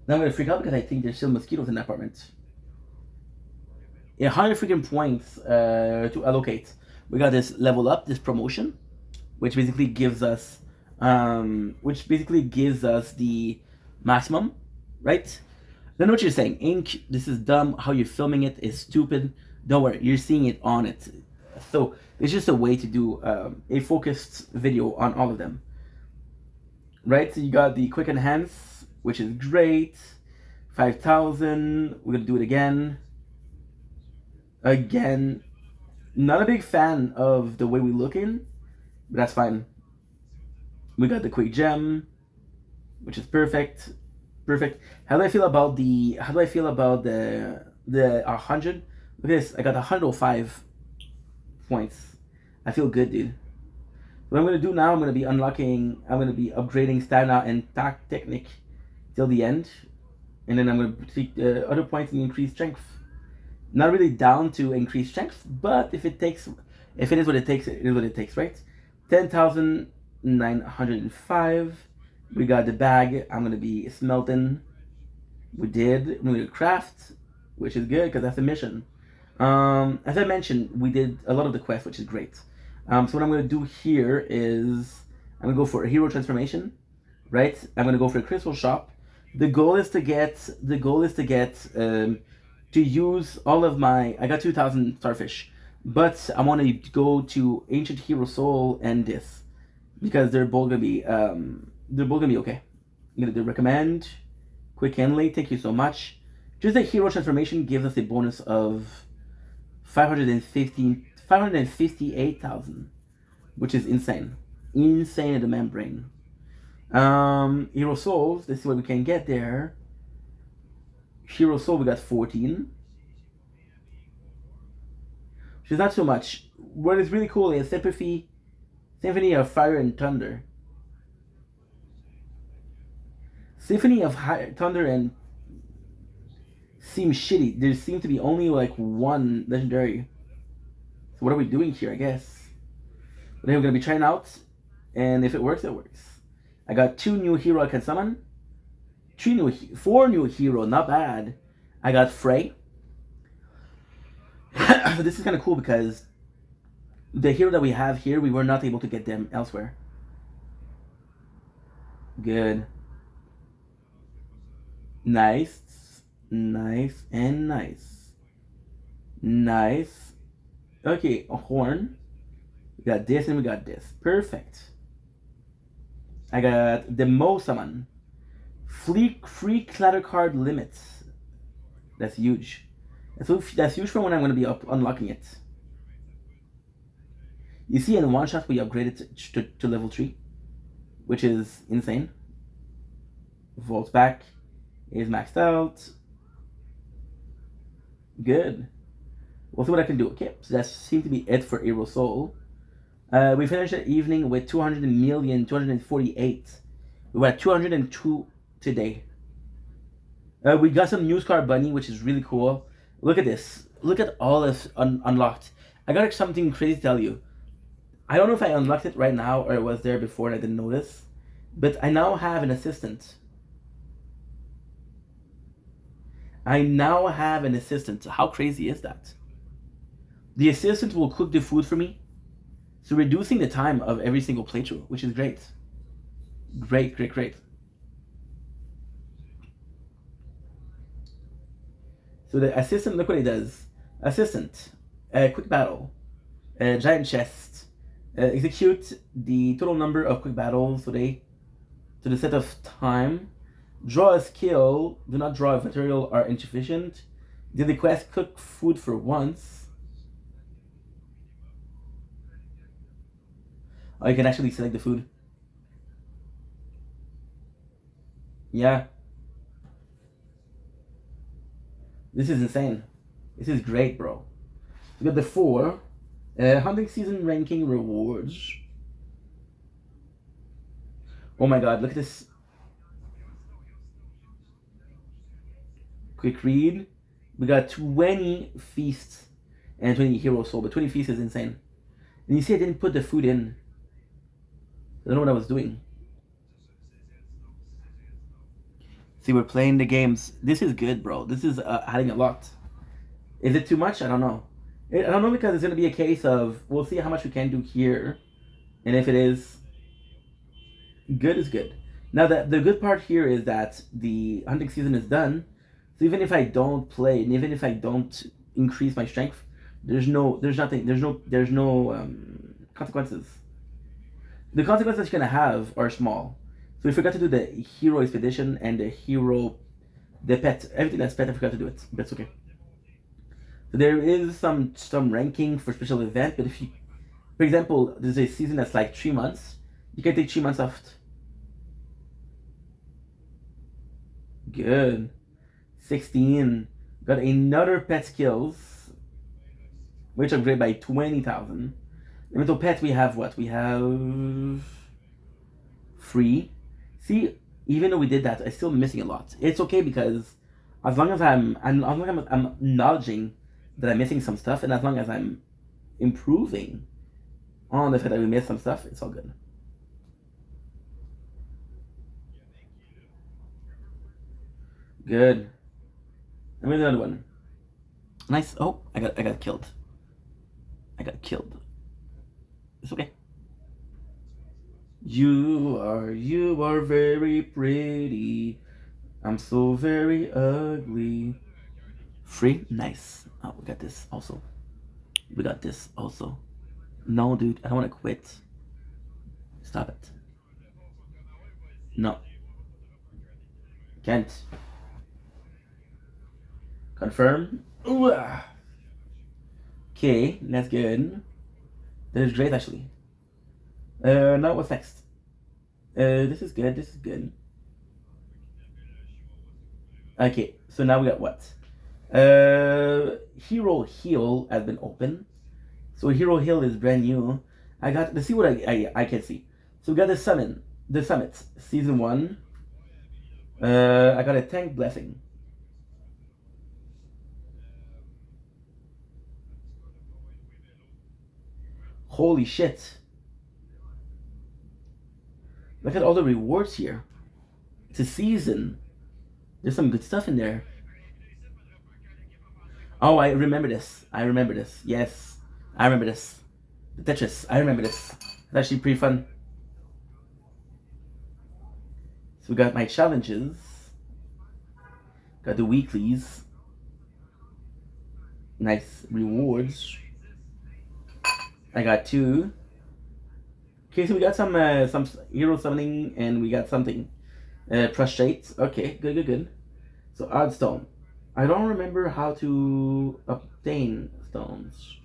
Now I'm gonna freak out because I think there's still mosquitoes in the apartment. 100 freaking points to allocate. We got this level up, this promotion. which basically gives us the maximum, right? I know what you're saying. Ink, this is dumb. How you're filming it is stupid. Don't worry, you're seeing it on it. So it's just a way to do a focused video on all of them, right? So you got the quick enhance, which is great. 5,000. We're gonna do it again. Again, not a big fan of the way we looking, but that's fine. We got the quick gem, which is perfect. Perfect. How do I feel about the 100? Look at this. I got 105 points. I feel good, dude. What I'm gonna do now, I'm gonna be upgrading stamina and technique till the end, and then I'm gonna take the other points and increase strength. Not really down to increase strength, but if it is what it takes, it is what it takes, right? 10,905. We got the bag. I'm gonna be smelting. We did. I'm gonna craft, which is good because that's a mission. As I mentioned, we did a lot of the quest, which is great. So what I'm gonna do here is I'm gonna go for a hero transformation, right? I'm gonna go for a crystal shop. The goal is to get to use all of my. I got 2,000 starfish, but I want to go to ancient hero soul and this because they're both gonna be okay. I'm gonna do recommend quick inlay. Thank you so much. Just the hero transformation gives us a bonus of 558,000, which is insane. Insane in the membrane. Hero souls. This is what we can get there. Hero soul, we got 14, which is not so much. What is really cool is Symphony of Fire and Thunder. Symphony of Thunder and seems shitty. There seems to be only like one legendary. So what are we doing here, I guess? But then we're gonna be trying out, and if it works, it works. I got 2 new hero I can summon. 4 new hero, not bad. I got Frey. So this is kind of cool because the hero that we have here, we were not able to get them elsewhere. Good. Nice. Nice and nice. Nice. Okay, a horn. We got this and we got this. Perfect. I got the Mo summon. Free clatter card limits. That's huge. That's huge for when I'm going to be unlocking it. You see, in one shot we upgraded to level 3, which is insane. Vault back is maxed out. Good. We'll see what I can do. Okay, so that seems to be it for Aero Soul. We finished the evening with 248. We were at 202 today. We got some news card bunny, which is really cool. Look at this. Look at all this unlocked. I got something crazy to tell you. I don't know if I unlocked it right now or it was there before and I didn't notice. But I now have an assistant. How crazy is that? The assistant will cook the food for me. So reducing the time of every single playthrough, which is great. Great. So the assistant, look what he does. Assistant, quick battle, giant chest, execute the total number of quick battles today to the set of time. Draw a skill, do not draw if material are insufficient. Did the quest cook food for once? Oh, you can actually select the food. Yeah. This is insane. This is great, bro. We got the 4 hunting season ranking rewards. Oh my god, look at this. Quick read. We got 20 feasts and 20 hero soul, but 20 feasts is insane. And you see I didn't put the food in. I don't know what I was doing. See, we're playing the games. This is good, bro. This is adding a lot. Is it too much? I don't know. I don't know because it's going to be a case of, we'll see how much we can do here. And if it is, good is good. Now the good part here is that the hunting season is done. So even if I don't play, and even if I don't increase my strength, there's no consequences. The consequences you're gonna have are small. So we forgot to do the hero expedition and the pet, everything that's pet. I forgot to do it. That's okay. So there is some ranking for special event, but if you, for example, there's a season that's like 3 months, you can take 3 months off. Good. 16. Got another pet skills, which upgrade by 20,000. Elemental pet, we have what? We have 3. See, even though we did that, I'm still missing a lot. It's okay because as long as I'm acknowledging that I'm missing some stuff, and as long as I'm improving on the fact that we missed some stuff, it's all good. Good. Let me do another one. Nice. Oh, I got killed. I got killed. It's okay. You are very pretty. I'm so very ugly. Free? Nice. Oh, we got this also. We got this also. No, dude, I don't want to quit. Stop it. No. Can't. Confirm. Okay, that's good. That is great, actually. Now what's next? This is good. This is good. Okay, so now we got what? Hero Heal has been open. So Hero Heal is brand new. I got, let's see what I can see. So we got the summit, season 1. I got a tank blessing. Holy shit. Look at all the rewards here. It's a season. There's some good stuff in there. Oh, I remember this. I remember this. Yes. I remember this. The Tetris. I remember this. It's actually pretty fun. So we got my challenges. Got the weeklies. Nice rewards. I got 2. Okay, so we got some hero summoning, and we got something. Prostrate. Okay, good. So odd stone. I don't remember how to obtain stones.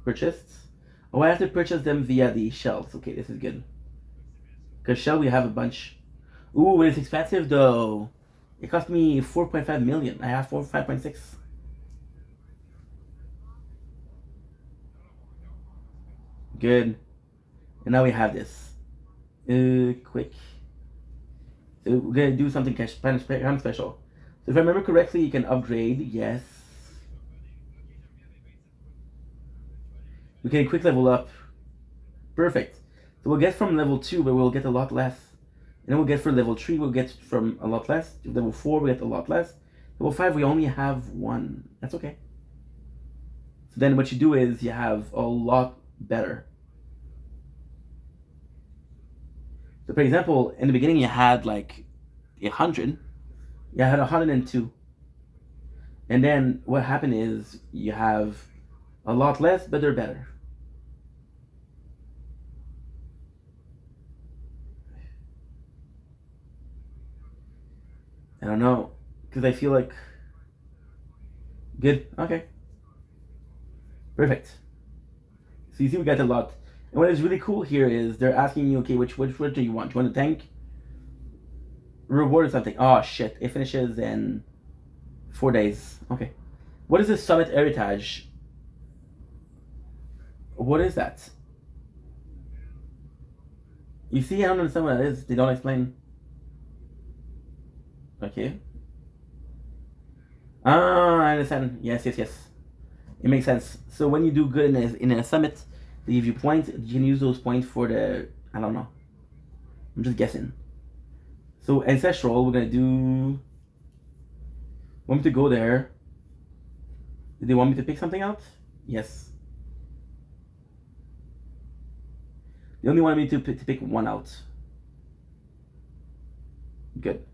Purchased. Oh, I have to purchase them via the shells. Okay, this is good. Because shell we have a bunch. Ooh, it's expensive though. It cost me 4.5 million. I have 5.6. Good. And now we have this. Quick. So we're gonna do something kind of special. So if I remember correctly, you can upgrade. Yes. We can quick level up. Perfect. So we'll get from level 2, but we'll get a lot less. And then we'll get for level 3, we'll get from a lot less. Level 4, we get a lot less. Level 5, we only have 1. That's okay. So then what you do is you have a lot better. So for example, in the beginning you had like 100. You had 102. And then what happened is you have a lot less, but they're better. I don't know, because I feel like good. Okay, perfect. So you see, we got a lot. And what is really cool here is they're asking you, okay, which do you want? Do you want a tank? Reward or something? Oh shit! It finishes in 4 days. Okay. What is this summit heritage? What is that? You see, I don't understand what that is. They don't explain. Okay. Ah, I understand. Yes. It makes sense. So when you do good in a summit, they give you points. You can use those points for the, I don't know. I'm just guessing. So ancestral, we're gonna do. Want me to go there? Do they want me to pick something out? Yes. They only wanted me to pick one out. Good.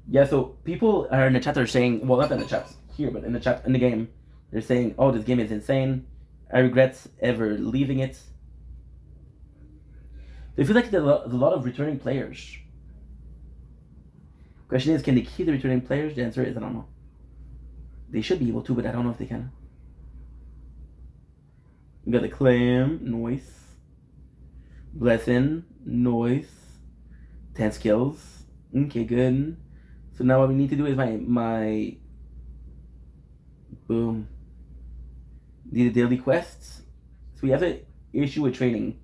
Yeah, so people are in the chat are saying, well, not in the chat here, but in the chat, in the game, they're saying, oh, this game is insane. I regret ever leaving it. They feel like there's a lot of returning players. Question is, can they keep the returning players? The answer is, I don't know. They should be able to, but I don't know if they can. We got the claim, noise. Blessing, noise. 10 skills. Okay, good. So now what we need to do is my boom. The daily quests. So we have an issue with training.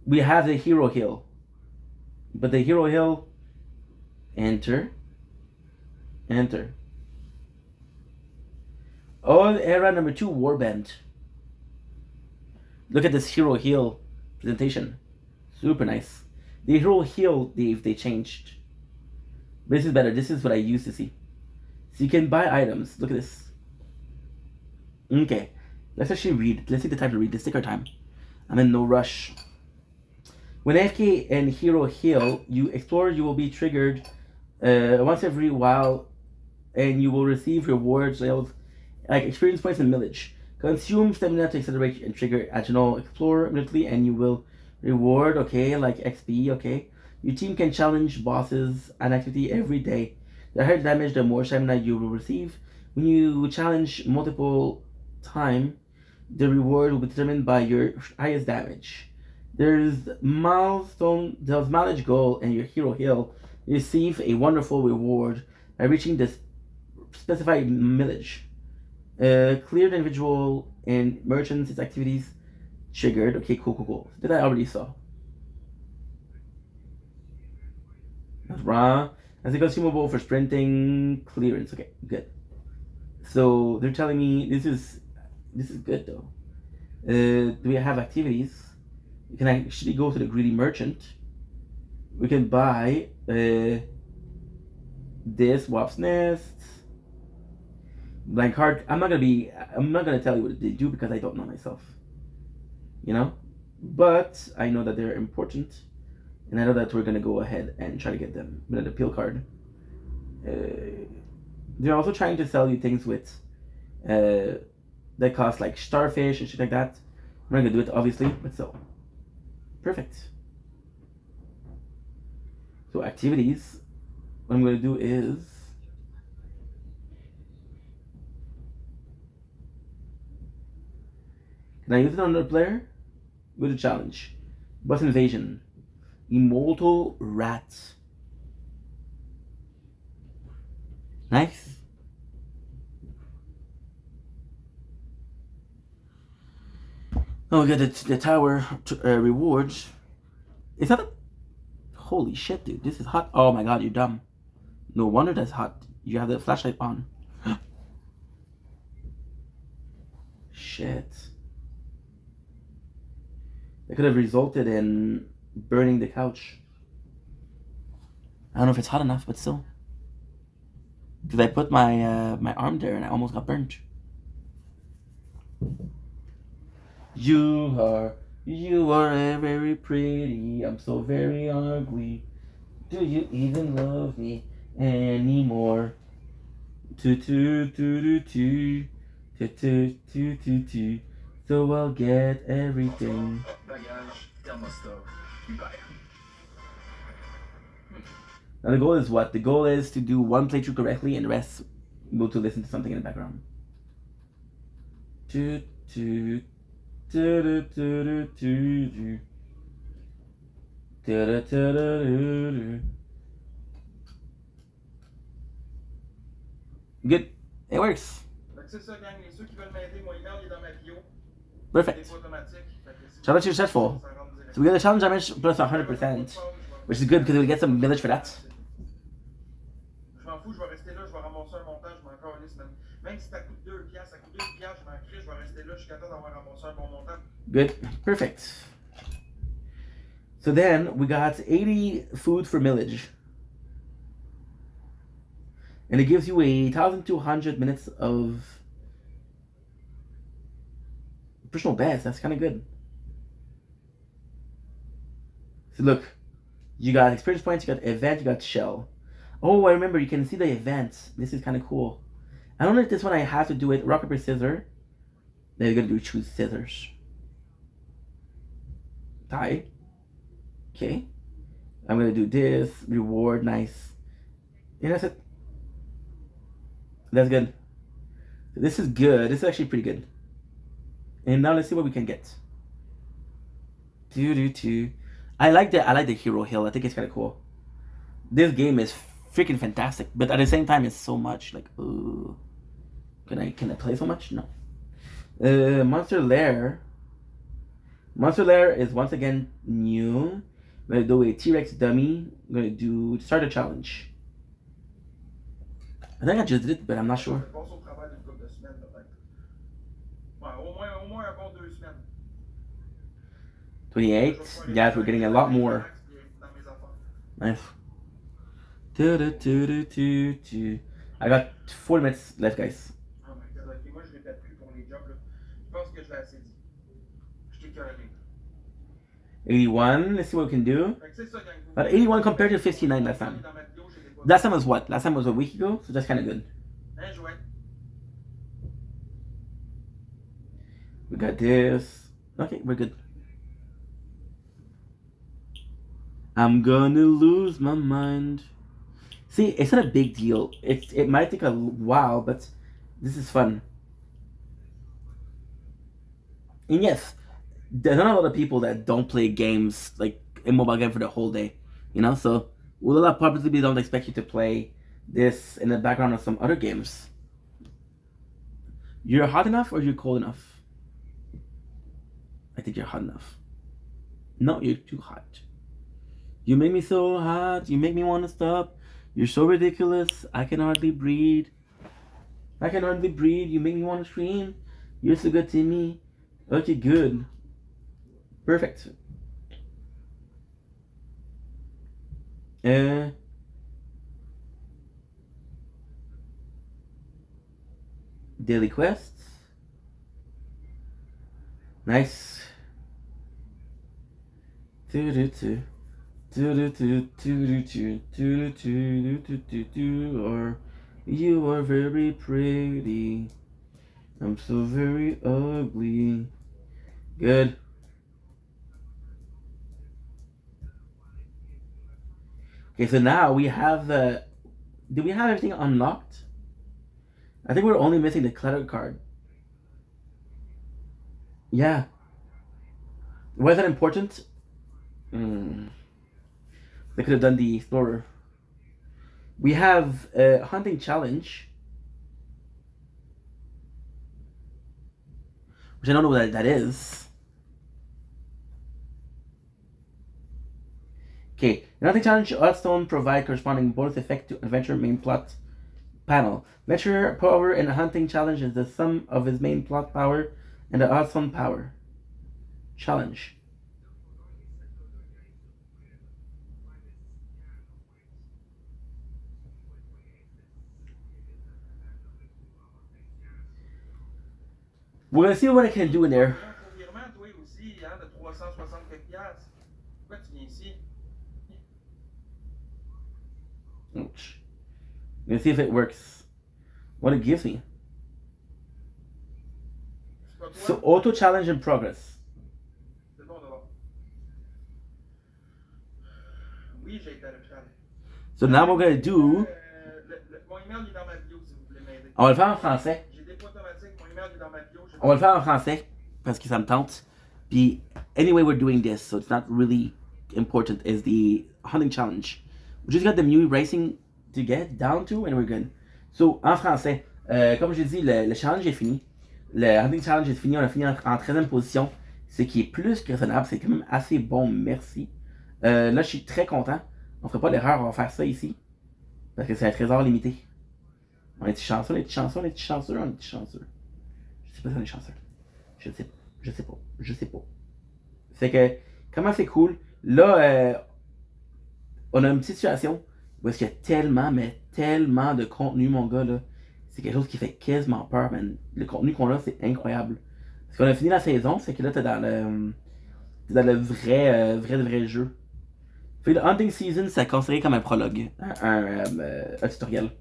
We have the hero hill. But the hero hill, enter. Enter. Oh, era number 2, Warband. Look at this hero hill presentation. Super nice. The hero hill, they changed. This is better. This is what I used to see. So you can buy items. Look at this. Okay. Let's actually read. Let's take the time to read. Let's take our time. I'm in no rush. When AFK and Hero Hill, you explore, you will be triggered once every while, and you will receive rewards like experience points and millage. Consume stamina to accelerate and trigger additional explore immediately, and you will reward, okay, like XP, okay. Your team can challenge bosses and activity every day. The higher damage, the more stamina you will receive. When you challenge multiple times, the reward will be determined by your highest damage. There's mileage goal and your hero hill. You receive a wonderful reward by reaching this specified millage. Clear the individual and merchants' activities triggered. Okay, cool. That I already saw. That's raw. As a consumable for sprinting clearance. Okay, good. So they're telling me this is good though. Do we have activities? We can actually go to the greedy merchant. We can buy this Wasp Nest. Blank heart. I'm not gonna tell you what they do because I don't know myself. You know? But I know that they're important. And I know that we're gonna go ahead and try to get them. With an appeal card. They're also trying to sell you things with that cost like starfish and shit like that. I'm not gonna do it obviously, but still. Perfect. So activities. What I'm gonna do is can I use it on another player? With a challenge. Boss invasion. Immortal rat. Nice. Oh, we got the tower rewards. Is that a... Holy shit, dude. This is hot. Oh my god, you're dumb. No wonder that's hot. You have the flashlight on. Shit. That could have resulted in burning the couch. I don't know if it's hot enough, but still. Because I put my my arm there and I almost got burnt. You are very pretty. I'm so very ugly. Do you even love me anymore? So I'll get everything. Now the goal is what? The goal is to do one playthrough correctly and the rest go to listen to something in the background. Good. It works. Perfect. Challenge successful. So we got a challenge damage plus 100%, which is good because we get some millage for that. Good. Perfect. So then we got 80 food for millage. And it gives you 1,200 minutes of personal best. That's kind of good. So look, you got experience points, you got event, you got shell. Oh, I remember, you can see the events. This is kind of cool. I don't know if this one I have to do it rock, paper, scissors. Then you're gonna do choose scissors. Tie. Okay. I'm gonna do this, reward, nice. And that's it. That's good. This is good. This is actually pretty good. And now let's see what we can get. I like the hero hill. I think it's kind of cool. This game is freaking fantastic, but at the same time, it's so much. Like, ooh, can I play so much? No. Monster Lair. Monster Lair is once again new. I'm gonna do a T-Rex dummy. I'm gonna do start a challenge. I think I just did it, but I'm not sure. 28. Guys, we're getting a lot more. Nice. I got 4 minutes left, guys. 81. Let's see what we can do. But 81 compared to 59 last time. Last time was what? Last time was a week ago, so that's kind of good. We got this. Okay, we're good. I'm gonna lose my mind. See, it's not a big deal. It might take a while, but this is fun. And yes, there's not a lot of people that don't play games, like a mobile game for the whole day. You know, so we'll probably don't expect you to play this in the background of some other games. You're hot enough or you're cold enough? I think you're hot enough. No, you're too hot. You make me so hot. You make me want to stop. You're so ridiculous. I can hardly breathe. I can hardly breathe. You make me want to scream. You're so good to me. Okay, good. Perfect. Daily quests. Nice. Or you are very pretty. I'm so very ugly. Good. Okay, so now we have the... Do we have everything unlocked? I think we're only missing the clutter card. Yeah. Was that important? They could have done the explorer. We have a hunting challenge, which I don't know what that is. Okay, the hunting challenge Hearthstone provide corresponding bonus effect to adventure main plot panel. Adventure power in a hunting challenge is the sum of his main plot power and the Hearthstone power. Challenge. We're gonna see what I can do in there. Ouch. I'm gonna see if it works. What it gives me. So auto challenge in progress. So now we're gonna do. On va le faire en français. On va le faire en français parce que ça me tente. Puis anyway, we're doing this, so it's not really important. Is the hunting challenge? We just got the new racing to get down to, and we're good. So en français, comme j'ai dit, le challenge est fini. Le hunting challenge est fini. On a fini en 13e position, ce qui est plus que raisonnable. C'est quand même assez bon, merci. Là, je suis très content. On ne fera pas l'erreur, on va faire ça ici. Parce que c'est un trésor limité. On est chanceux, on est chanceux, on est chanceux, on est chanceux. Je sais pas si on est chanceux. Je sais pas. C'est que, comment c'est cool. Là, on a une petite situation où est-ce qu'il y a tellement, mais tellement de contenu, mon gars, là. C'est quelque chose qui fait quasiment peur, man. Le contenu qu'on a, c'est incroyable. Parce qu'on a fini la saison, c'est que là, t'es dans le vrai jeu. Puis le Hunting Season, c'est considéré comme un prologue, un tutoriel.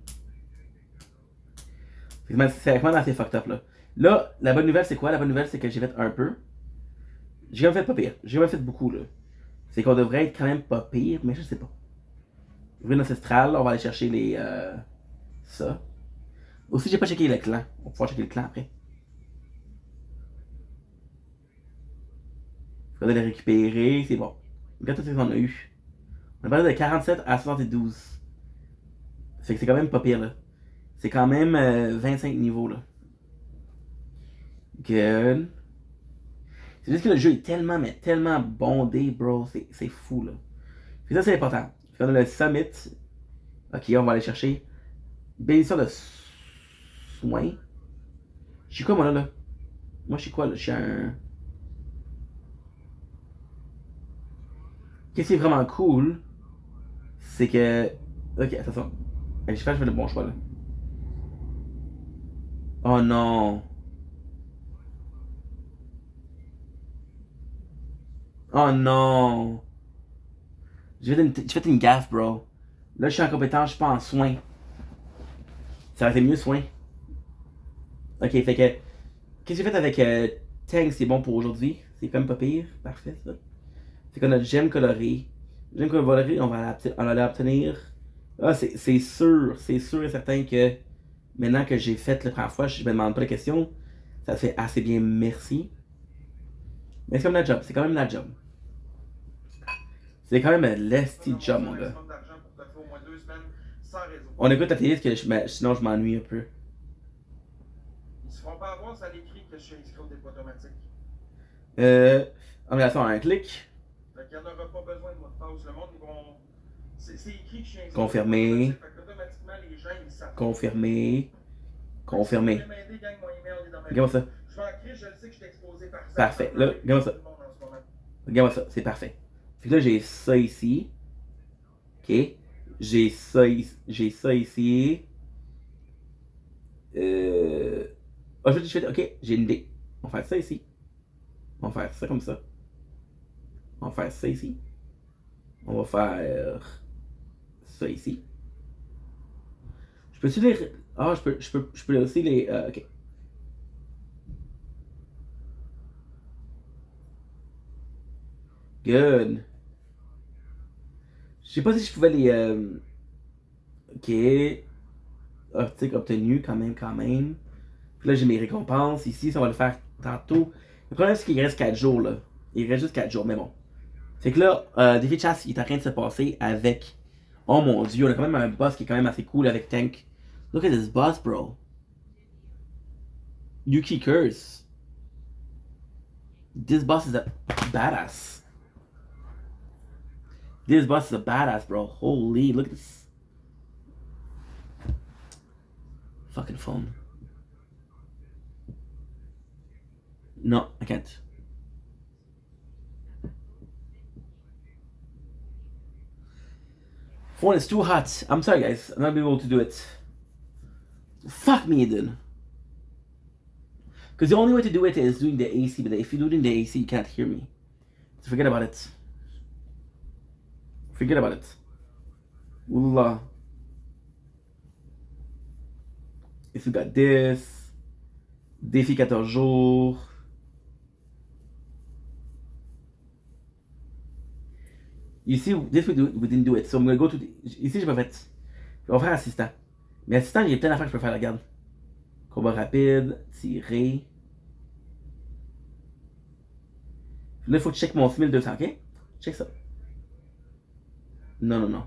C'est vraiment assez fucked up là. Là, la bonne nouvelle c'est quoi? La bonne nouvelle c'est que j'ai fait un peu. J'ai quand même fait pas pire. J'ai quand même fait beaucoup là. C'est qu'on devrait être quand même pas pire, mais je sais pas. Ruine ancestrale, on va aller chercher les. Ça. Aussi, j'ai pas checké le clan. On va pouvoir checker le clan après. Faudrait les récupérer, c'est bon. Regarde tout ce qu'on a eu. On a parlé de 47 à 72. Fait que c'est quand même pas pire là. C'est quand même 25 niveaux là. Good. C'est juste que le jeu est tellement, mais tellement bondé, bro. C'est fou là. Puis ça, c'est important. Puis on a le summit. Ok, on va aller chercher. Bénédiction de soins. Je suis quoi moi là? Moi je suis quoi là? Je suis un. Qu'est-ce qui est vraiment cool, c'est que. Ok, attention. J'espère que je fais le bon choix là. Oh non. Oh non. J'ai fait une gaffe, bro. Là, je suis en compétence, je suis pas en soins. Ça aurait été mieux soins. Ok, fait que. Qu'est-ce que j'ai fait avec Tank, c'est bon pour aujourd'hui? C'est quand même pas pire. Parfait, ça. C'est qu'on a gemme colorée. Gemme colorée, on va aller obtenir. Ah, c'est sûr et certain que maintenant que j'ai fait la première fois, je me demande pas de questions. Ça fait assez bien, merci. Mais c'est comme la job, c'est quand même la job. C'est quand même un lesty job, mon gars. On écoute la télé parce que sinon je m'ennuie un peu. Ils se feront pas avoir, ça l'écrit que je suis inscrit au dépôt automatique. En relation à un clic. Fait qu'il n'y en aura pas besoin de mot de passe. Le monde, ils vont. C'est écrit que je suis inscrit. Confirmé. Fait que automatiquement, les gens, ils savent. Confirmé. Confirmé. Regarde ça. Je vais écrire, je le sais que je t'ai exposé par ça. Parfait. Là, regarde ça. Regarde ça, c'est parfait. Fait que là, j'ai ça ici. Ok. J'ai ça ici. Ok, j'ai une idée. On va faire ça ici. On va faire ça comme ça. On va faire ça ici. On va faire ça ici. Je peux-tu les. Ah, je peux aussi les. Ok. Good. Je sais pas si je pouvais les. Ok. Article obtenu, quand même. Puis là, j'ai mes récompenses ici. Ça, on va le faire tantôt. Le problème, c'est qu'il reste 4 jours, là. Il reste juste 4 jours, mais bon. Fait que là, défi de chasse, il est en train de se passer avec. Oh mon dieu, on a quand même un boss qui est quand même assez cool avec Tank. Look at this boss, bro. Yuki Curse. This boss is a badass. This boss is a badass, bro. Holy, look at this. Fucking phone. No, I can't. Phone is too hot. I'm sorry, guys. I'm not be able to do it. Fuck me, then. Because the only way to do it is doing the AC, but if you do it in the AC, you can't hear me. So forget about it. Forget about it. Wallah. If you got this. Défi 14 jours. You see, this we didn't do it. So I'm gonna go to the... Ici, j'ai pas fait. On va faire assistant. Mais assistant, il y a plein d'affaires que je peux faire, regarde. Combat rapide, tirer. Là, il faut que je check mon 6200, ok? Check ça. Non.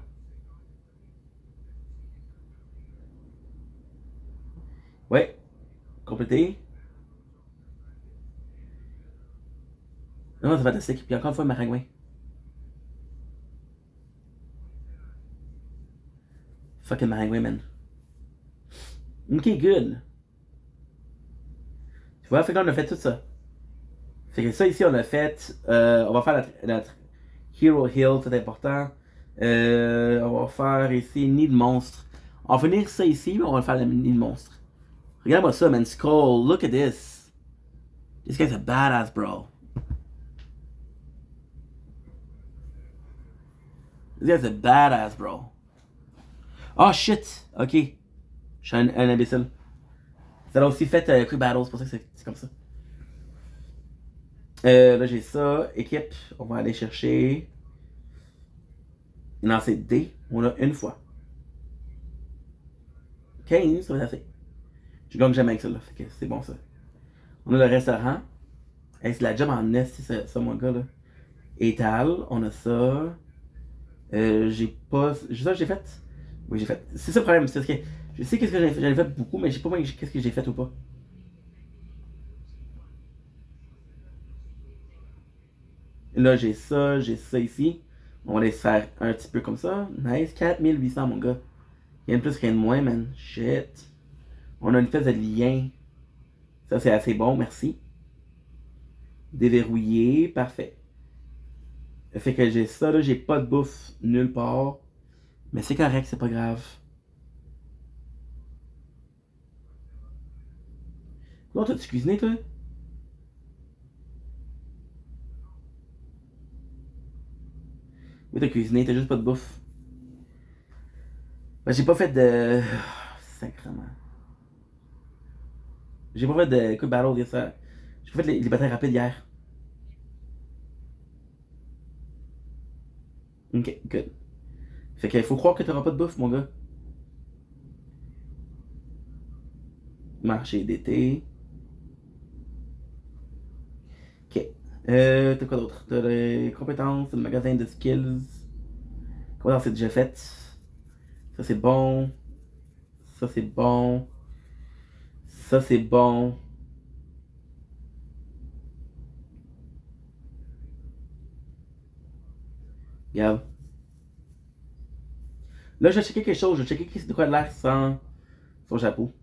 Ouais. Complété. Non, c'est fantastique. Puis encore une fois, maringouin. Fucking maringouin, man. Ok, good. Tu vois, fait que là, on a fait tout ça. Fait que ça, ici, on a fait. On va faire notre Hero Hill, c'est important. On va faire ici nid de monstre. On va finir ça ici, mais on va faire le nid de monstre. Regarde-moi ça, man. Skull, look at this. This guy's a badass, bro. This guy's a badass, bro. Oh shit! Ok. Je suis un imbécile. Ça a aussi fait Quick Battle, c'est pour ça que c'est comme ça. Là j'ai ça. Équipe, on va aller chercher. Non, c'est D. On a une fois. 15, ça va être assez. Je gagne jamais avec ça, là. Fait que c'est bon, ça. On a le restaurant. Hey, c'est la job en est, c'est ça, mon gars, là. Étal, on a ça. J'ai pas. Ça, j'ai fait. Oui, j'ai fait. C'est ça le problème, c'est que je sais qu'est-ce que j'en ai fait beaucoup, mais je sais pas moi qu'est-ce que j'ai fait ou pas. Là, j'ai ça ici. On va aller se faire un petit peu comme ça. Nice, 4800, mon gars. Rien de plus, rien de moins, man. Shit. On a une espèce de lien. Ça, c'est assez bon, merci. Déverrouillé, parfait. Fait que j'ai ça, là, j'ai pas de bouffe nulle part. Mais c'est correct, c'est pas grave. Comment t'as-tu cuisiné, toi? Oui, t'as cuisiné, t'as juste pas de bouffe. Ben, j'ai pas fait de. Sacrement. J'ai pas fait de Quick Battle hier soir. J'ai pas fait les batailles rapides hier. Ok, good. Fait qu'il faut croire que t'auras pas de bouffe, mon gars. Marché d'été. Ok. T'as quoi d'autre? T'as les compétences, le magasin de skills. Compétences, c'est déjà fait. Ça, c'est bon. Ça, c'est bon. Ça, c'est bon. Regarde. Là, je vais checker quelque chose. Je vais checker de quoi de l'air sans son chapeau.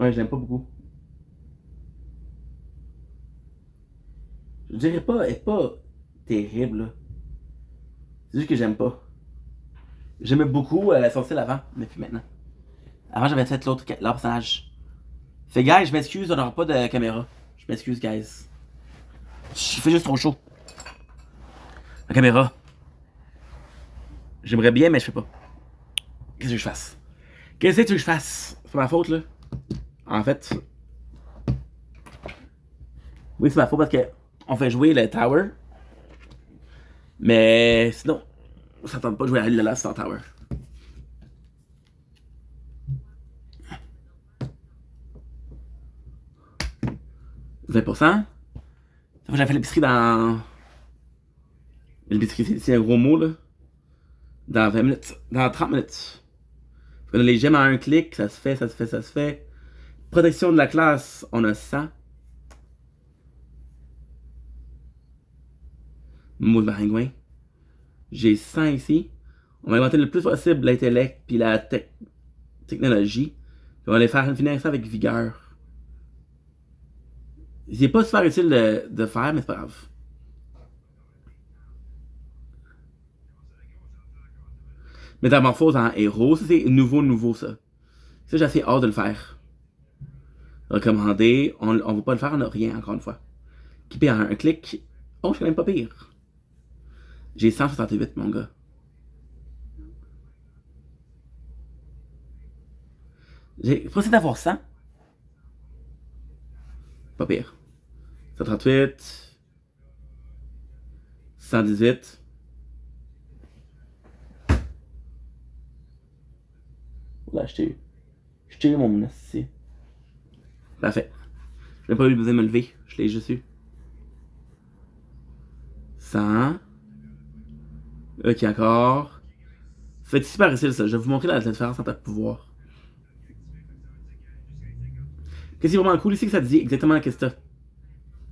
Ouais, je l'aime pas beaucoup. Je dirais pas, elle est pas terrible, là. C'est juste que j'aime pas. J'aimais beaucoup son style avant, mais plus maintenant. Avant, j'avais fait l'autre personnage. Fait, guys, je m'excuse, on n'aura pas de caméra. Je m'excuse, guys. Je fais juste trop chaud. La caméra. J'aimerais bien, mais je fais pas. Qu'est-ce que je fasse? Qu'est-ce que tu veux que je fasse? C'est ma faute, là. En fait. Oui, c'est ma faute parce que on fait jouer le tower. Mais sinon, ça tente pas de jouer à l'île sans tower. « 20%. Ça fait j'avais fait l'épicerie dans. L'épicerie, c'est un gros mot, là. Dans 20 minutes. Dans 30 minutes. On a les gemmes à un clic, ça se fait, ça se fait, ça se fait. Protection de la classe, on a 100. Mot de maringouin. J'ai 100 ici. On va inventer le plus possible l'intellect puis la technologie. Puis on va les faire finir ça avec vigueur. C'est pas super utile de faire, mais c'est pas grave. Métamorphose en héros, ça c'est nouveau ça. Ça j'ai assez hâte de le faire. Recommander, on va pas le faire, on a rien encore une fois. Équipé en un clic. Oh, je suis quand même pas pire. J'ai 168, mon gars. J'ai possible d'avoir 100. Pas pire. 138. 118. Là, je t'ai eu mon menace ici. Parfait. Je n'ai pas eu besoin de me lever. Je l'ai juste eu. 100. Ok, encore. C'est super utile ça. Je vais vous montrer la différence entre pouvoir. Qu'est-ce qui est vraiment cool ici, que ça te dit exactement qu'est-ce que t'as.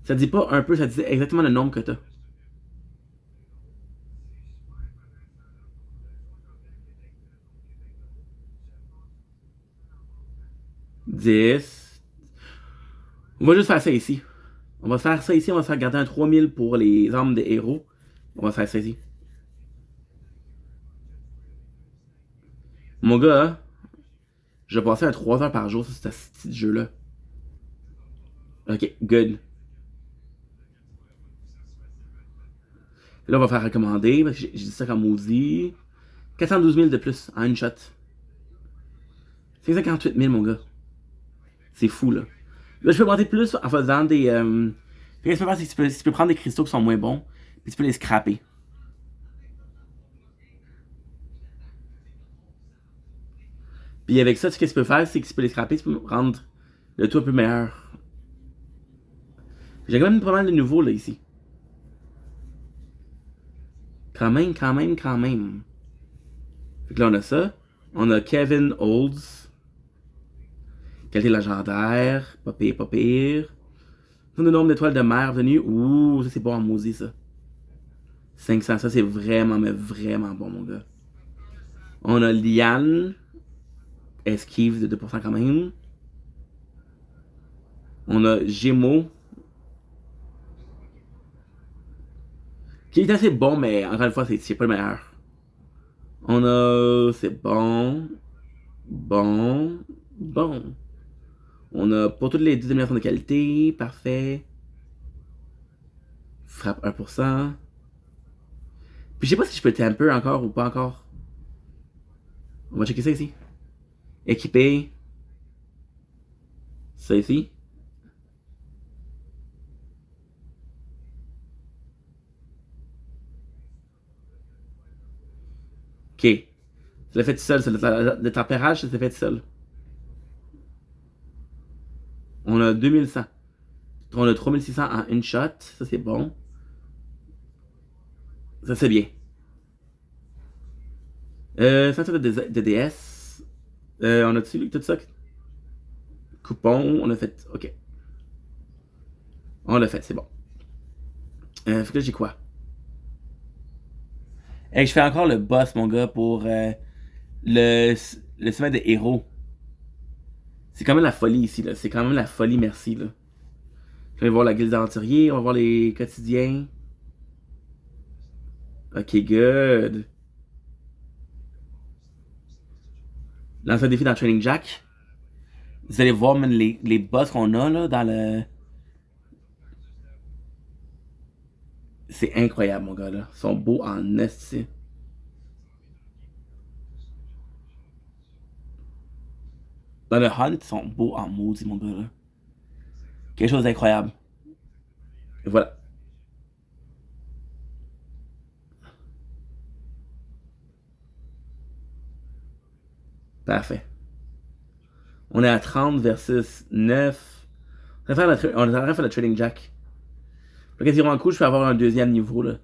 Ça te dit pas un peu, ça te dit exactement le nombre que t'as. 10. On va juste faire ça ici. On va faire ça ici, on va se faire garder un 3000 pour les armes des héros. On va faire ça ici. Mon gars, je vais passer à 3 heures par jour sur ce petit jeu-là. Ok, good. Puis là, on va faire recommander, parce que j'ai dit ça comme maudit. 412 000 de plus en une shot. 548 000, mon gars. C'est fou, là. Là, je peux monter plus en faisant des... ce que tu peux faire, c'est que tu peux prendre des cristaux qui sont moins bons, puis tu peux les scraper. Puis avec ça, ce que tu peux faire, c'est que tu peux les scraper, tu peux rendre le tout un peu meilleur. J'ai quand même pas mal de nouveaux, là, ici. Quand même. Fait que là, on a ça. On a Kevin Olds. Qualité légendaire. Pas pire. Le nombre d'étoiles de mer venues. Ouh, ça c'est bon en maudit, ça. 500, ça c'est vraiment, mais vraiment bon, mon gars. On a Liane. Esquive de 2% quand même. On a Gémeaux. Qui est assez bon, mais encore une fois, c'est pas le meilleur. On a... C'est bon. Bon. On a pour toutes les 10 améliorations de qualité. Parfait. Frappe 1%. Puis je sais pas si je peux temper encore ou pas encore. On va checker ça ici. Équiper. Ça ici. Ok. Ça l'a fait tout seul. Le tempérage, ça s'est fait tout seul. On a 2100. On a 3600 en une shot. Ça, c'est bon. Ça, c'est bien. 107 de DS. On a-tu tout ça? Coupon. On a fait. Ok. On l'a fait, c'est bon. Fait que là, j'ai quoi? Hey, je fais encore le boss, mon gars, pour le sommet des héros. C'est quand même la folie ici, là. C'est quand même la folie, merci, là. Je vais voir la guilde d'aventuriers, on va voir les quotidiens. Ok, good. Lance un défi dans Training Jack. Vous allez voir même les boss qu'on a, là, dans le... C'est incroyable, mon gars, là. Ils sont beaux en esti. Dans le hunt, ils sont beaux en maudit, mon gars, là. Quelque chose d'incroyable. Et voilà. Parfait. On est à 30 versus 9. On est en train de faire le Trading Jack. Le quasiment cool, je peux avoir un deuxième niveau, là.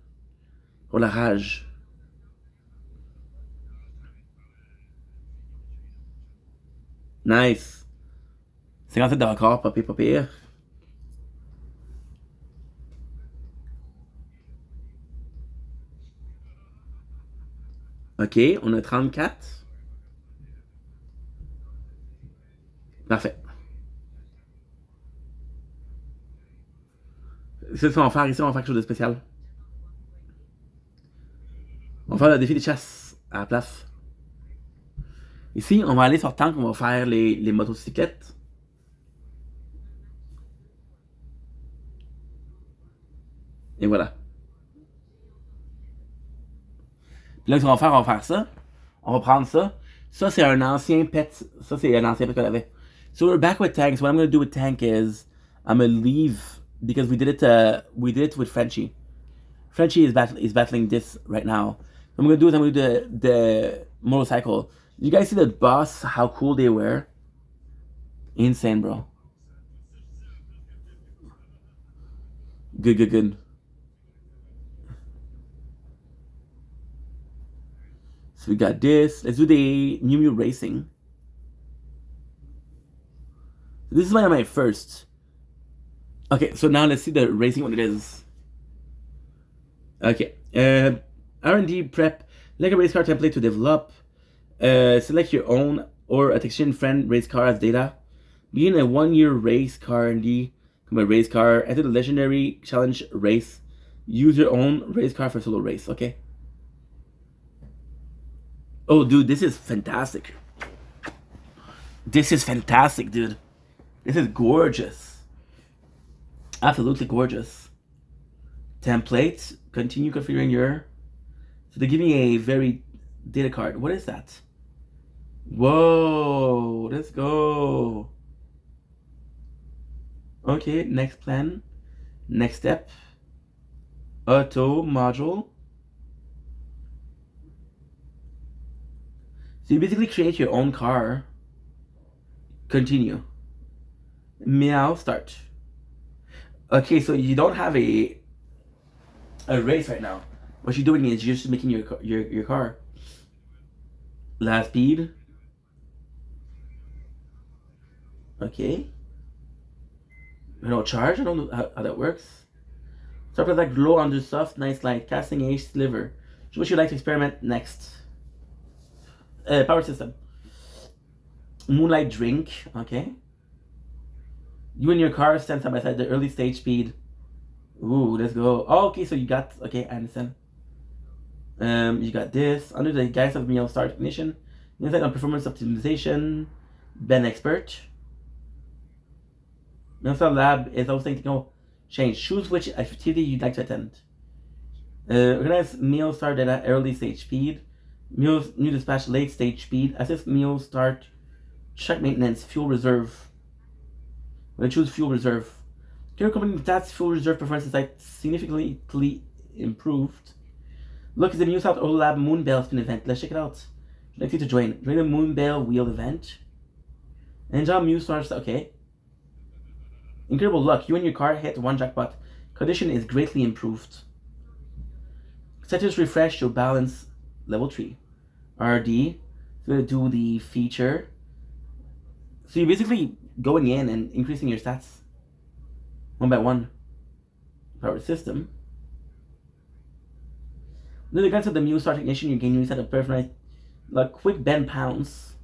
Pour la rage. Nice. 57 de record, pas pire. Ok, on a 34. Parfait. C'est ce qu'on va faire ici, on va faire quelque chose de spécial. On va faire le défi des chasses à la place. Ici, on va aller sur tank, on va faire les motocyclettes. Et voilà. Puis là, ce qu'on va faire ça. On va prendre ça. Ça, c'est un ancien pet. Ça, c'est un ancien pet qu'on avait. So we're back with tank. So what I'm going to do with tank is I'm going to leave because we did it with Frenchie. Frenchie is battling this right now. What I'm going to do is I'm going to do the motorcycle. You guys see the boss, how cool they were? Insane, bro. Good. So we got this. Let's do the Mew Racing. This is my first. Okay, so now let's see the racing, what it is. Okay. R&D prep. Like a race car template to develop. Select your own or a Texan friend race car as data. Begin a 1-year race car R&D. Become a race car. Enter the legendary challenge race. Use your own race car for solo race. Okay. Oh, dude, this is fantastic. This is fantastic, dude. This is gorgeous. Absolutely gorgeous. Template. Continue configuring your. So they give me a very data card. What is that? Whoa, let's go. Okay, next plan. Next step. Auto module. So you basically create your own car. Continue. Meow, start. Okay, so you don't have a race right now. What you're doing is you're just making your car. Last speed. Okay. You know, charge. I don't know how that works. Start with that glow under soft, nice light. Casting a sliver. So what you like to experiment next? Power system. Moonlight drink. Okay. You and your car stand side by side. The early stage speed. Ooh, let's go. Oh, okay, so you got. Okay, I understand. You got this. Under the guise of Meow Start Ignition. Insight on performance optimization. Ben Expert. Meow Lab is also thinking, oh, change. Choose which activity you'd like to attend. Organize Meow Start data early stage speed. Meow new dispatch late stage speed. Assist Meow Start. Check maintenance. Fuel reserve. I'm going to choose fuel reserve. Current company stats fuel reserve performance is like significantly improved. Look at the Mew South Lab Moonbell spin event. Let's check it out. I'd like you to join. Join the Moonbell wheel event. And John Mew starts. Okay. Incredible luck. You and your car hit one jackpot. Condition is greatly improved. Status refresh to balance level 3. RD. So we're going to do the feature. So you're basically going in and increasing your stats. One by one. Power system. With regards to the Mew Start Ignition, you gain new set of personalized like quick bend pounds.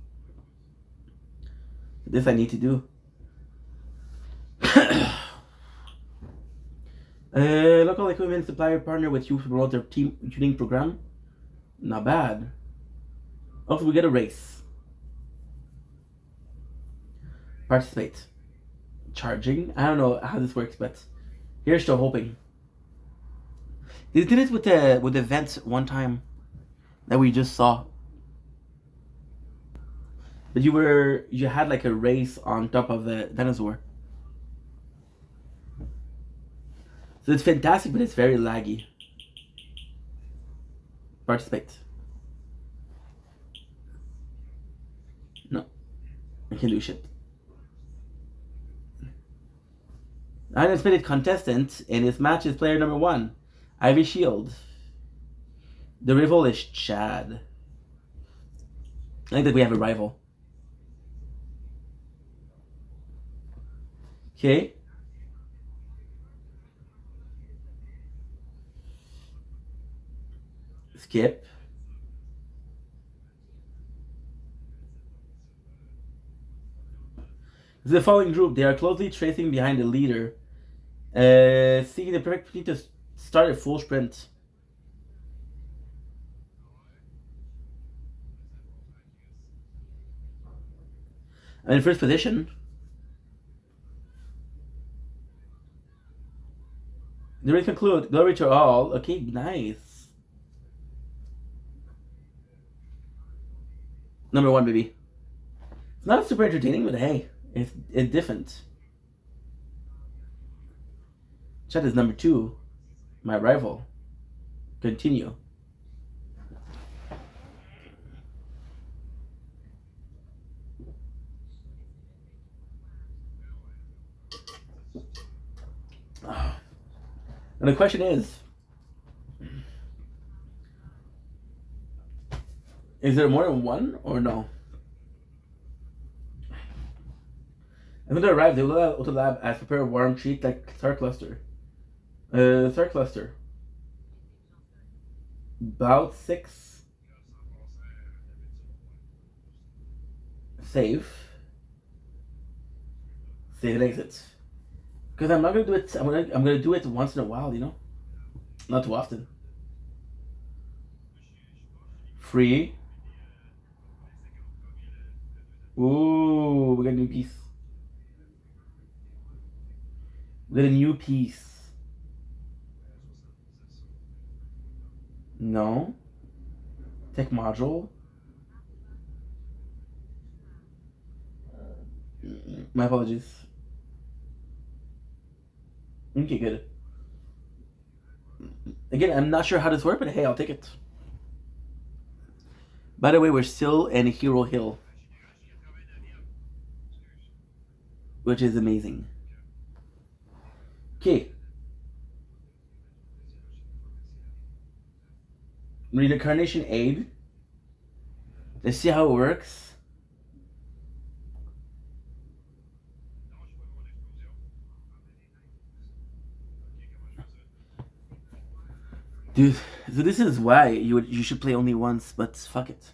This I need to do. Local equipment supplier partner with you to promote their team tuning program. Not bad. Also, we get a race. Participate. Charging. I don't know how this works, but here's to hoping. They did it with the event one time that we just saw. But you had like a race on top of the dinosaur. So it's fantastic, but it's very laggy. Participate. No. I can't do shit. Unexpected contestant in this match is player number 1, Ivy Shield. The rival is Chad. I think that we have a rival. Okay. Skip. The following group, they are closely tracing behind the leader, seeking the perfect opportunity to start a full sprint. I'm in first position. The race concludes. Glory to all. Okay, nice. Number 1, baby. It's not super entertaining, but hey, it's different. Chad is number 2. My rival. Continue. And the question is there more than one or no? And when they arrive, they will allow Auto Lab as prepare a warm treat like Star Cluster. Star Cluster. About 6. Save. Save and exit. Because I'm not gonna do it. I'm gonna do it once in a while, you know, not too often. Free. Ooh, we got a new piece. We got a new piece. No. Tech module. My apologies. Okay, good. Again, I'm not sure how this works, but hey, I'll take it. By the way, we're still in Hero Hill, which is amazing. Okay. Reincarnation aid. Let's see how it works. Dude, so this is why you should play only once, but fuck it.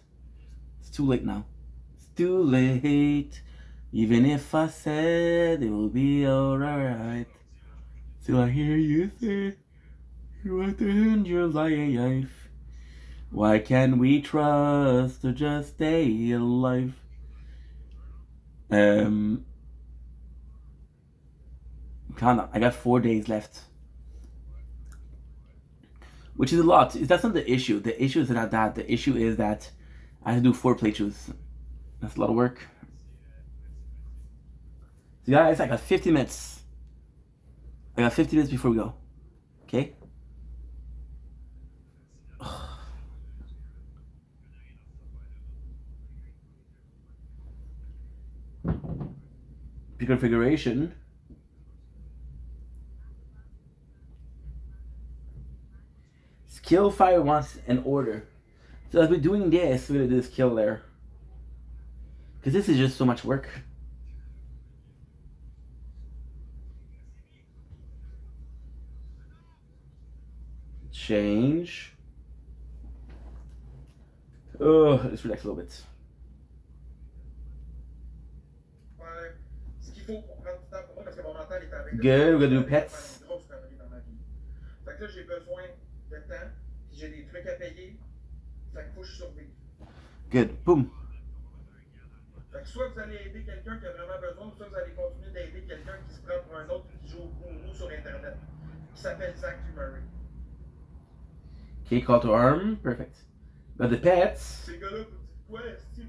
It's too late now. It's too late. Even if I said it will be alright. Till I hear you say you want to end your life. Why can't we trust to just stay alive? Kinda. I got 4 days left. Which is a lot. That's not the issue. The issue is not that. The issue is that I have to do 4 playthroughs. That's a lot of work. So guys, I got 50 minutes. I got 50 minutes before we go. Okay? Configuration. Skill fire wants an order. So as we're doing this, we're gonna do this kill there. Because this is just so much work. Change. Oh, let's relax a little bit. Ouais. Ce qu'il faut pour prendre du temps pour moi, parce que mon mental est avec. Good, we're gonna do pets. Une grosse connerie dans ma vie. Fait que là, j'ai besoin de temps, puis j'ai des trucs à payer. Fait qu'il faut que je survive. Good, boom. Fait que soit vous allez aider quelqu'un qui a vraiment besoin, soit vous allez continuer d'aider quelqu'un qui se prend pour un autre qui joue au gourou sur Internet, qui s'appelle Zach Murray. Okay, call to arm, perfect. Got the pets. Ces gars-là, vous dites quoi, est-ce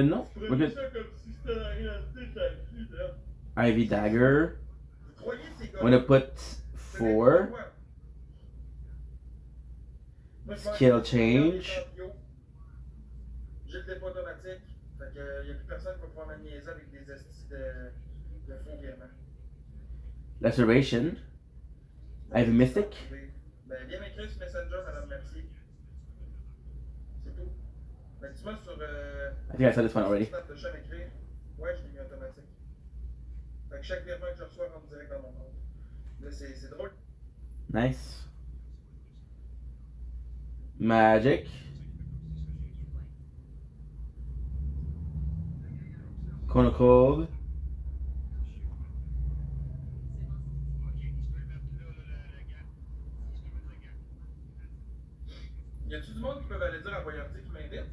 No, we're good. ça comme si c'était la réalité, ça existe, hein? Ivy dagger. Vous croyez ces gars-là? I'm gonna put 4. Skill change. J'ai le dépôt automatique. Fait que y a plus personne qui va pouvoir me niaiser avec des estis de faux virements. Laceration. I have a mystic. Ben, viens m'écrire sur Messenger, Madame Mercier. C'est tout. Ben, tu vas sur. I think I said this one already. Snap de chat m'écrire. Ouais, je l'ai mis automatique. Fait que chaque virement que je reçois rentre direct dans mon compte. Là, c'est drôle. Nice. Magic. Corner cold. Y a-tu du monde qui peuvent aller dire à Voyarty qui m'invite?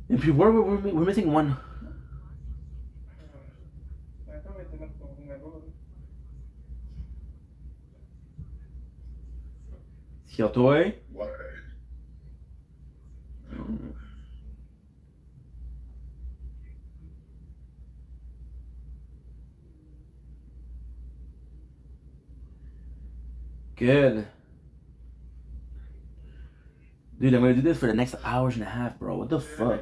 And we're missing one. Attends, mais t'es mettre ton là-bas. Skill toy. Ouais. Good. Dude, I'm gonna do this for the next hours and a half, bro. What the fuck?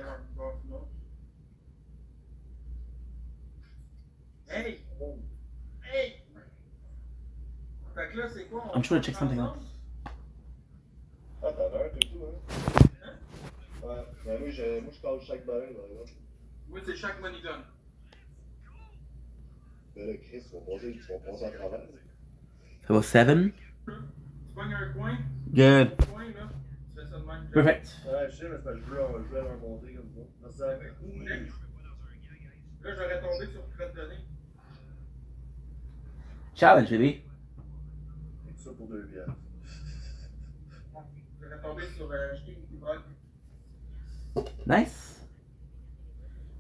Hey! Hey! Fait que là, c'est quoi? I'm trying to check something else. Ah, t'en as un, tout, hein? Ouais. Ben, moi, je parle chaque baril, par exemple. Moi, c'est chaque money gun. Ben là, Chris, tu vas passer à travers. Level 7. Tu pognes un coin, Good. coin, là, tu fais ça de même. Perfect. Ouais, je sais, mais c'est parce que je veux leur monter comme ça. Merci à Là, j'aurais tombé sur frais de données. Challenge, baby. tout ça pour 2 piastres. J'aurais tombé sur acheter une bug. Nice.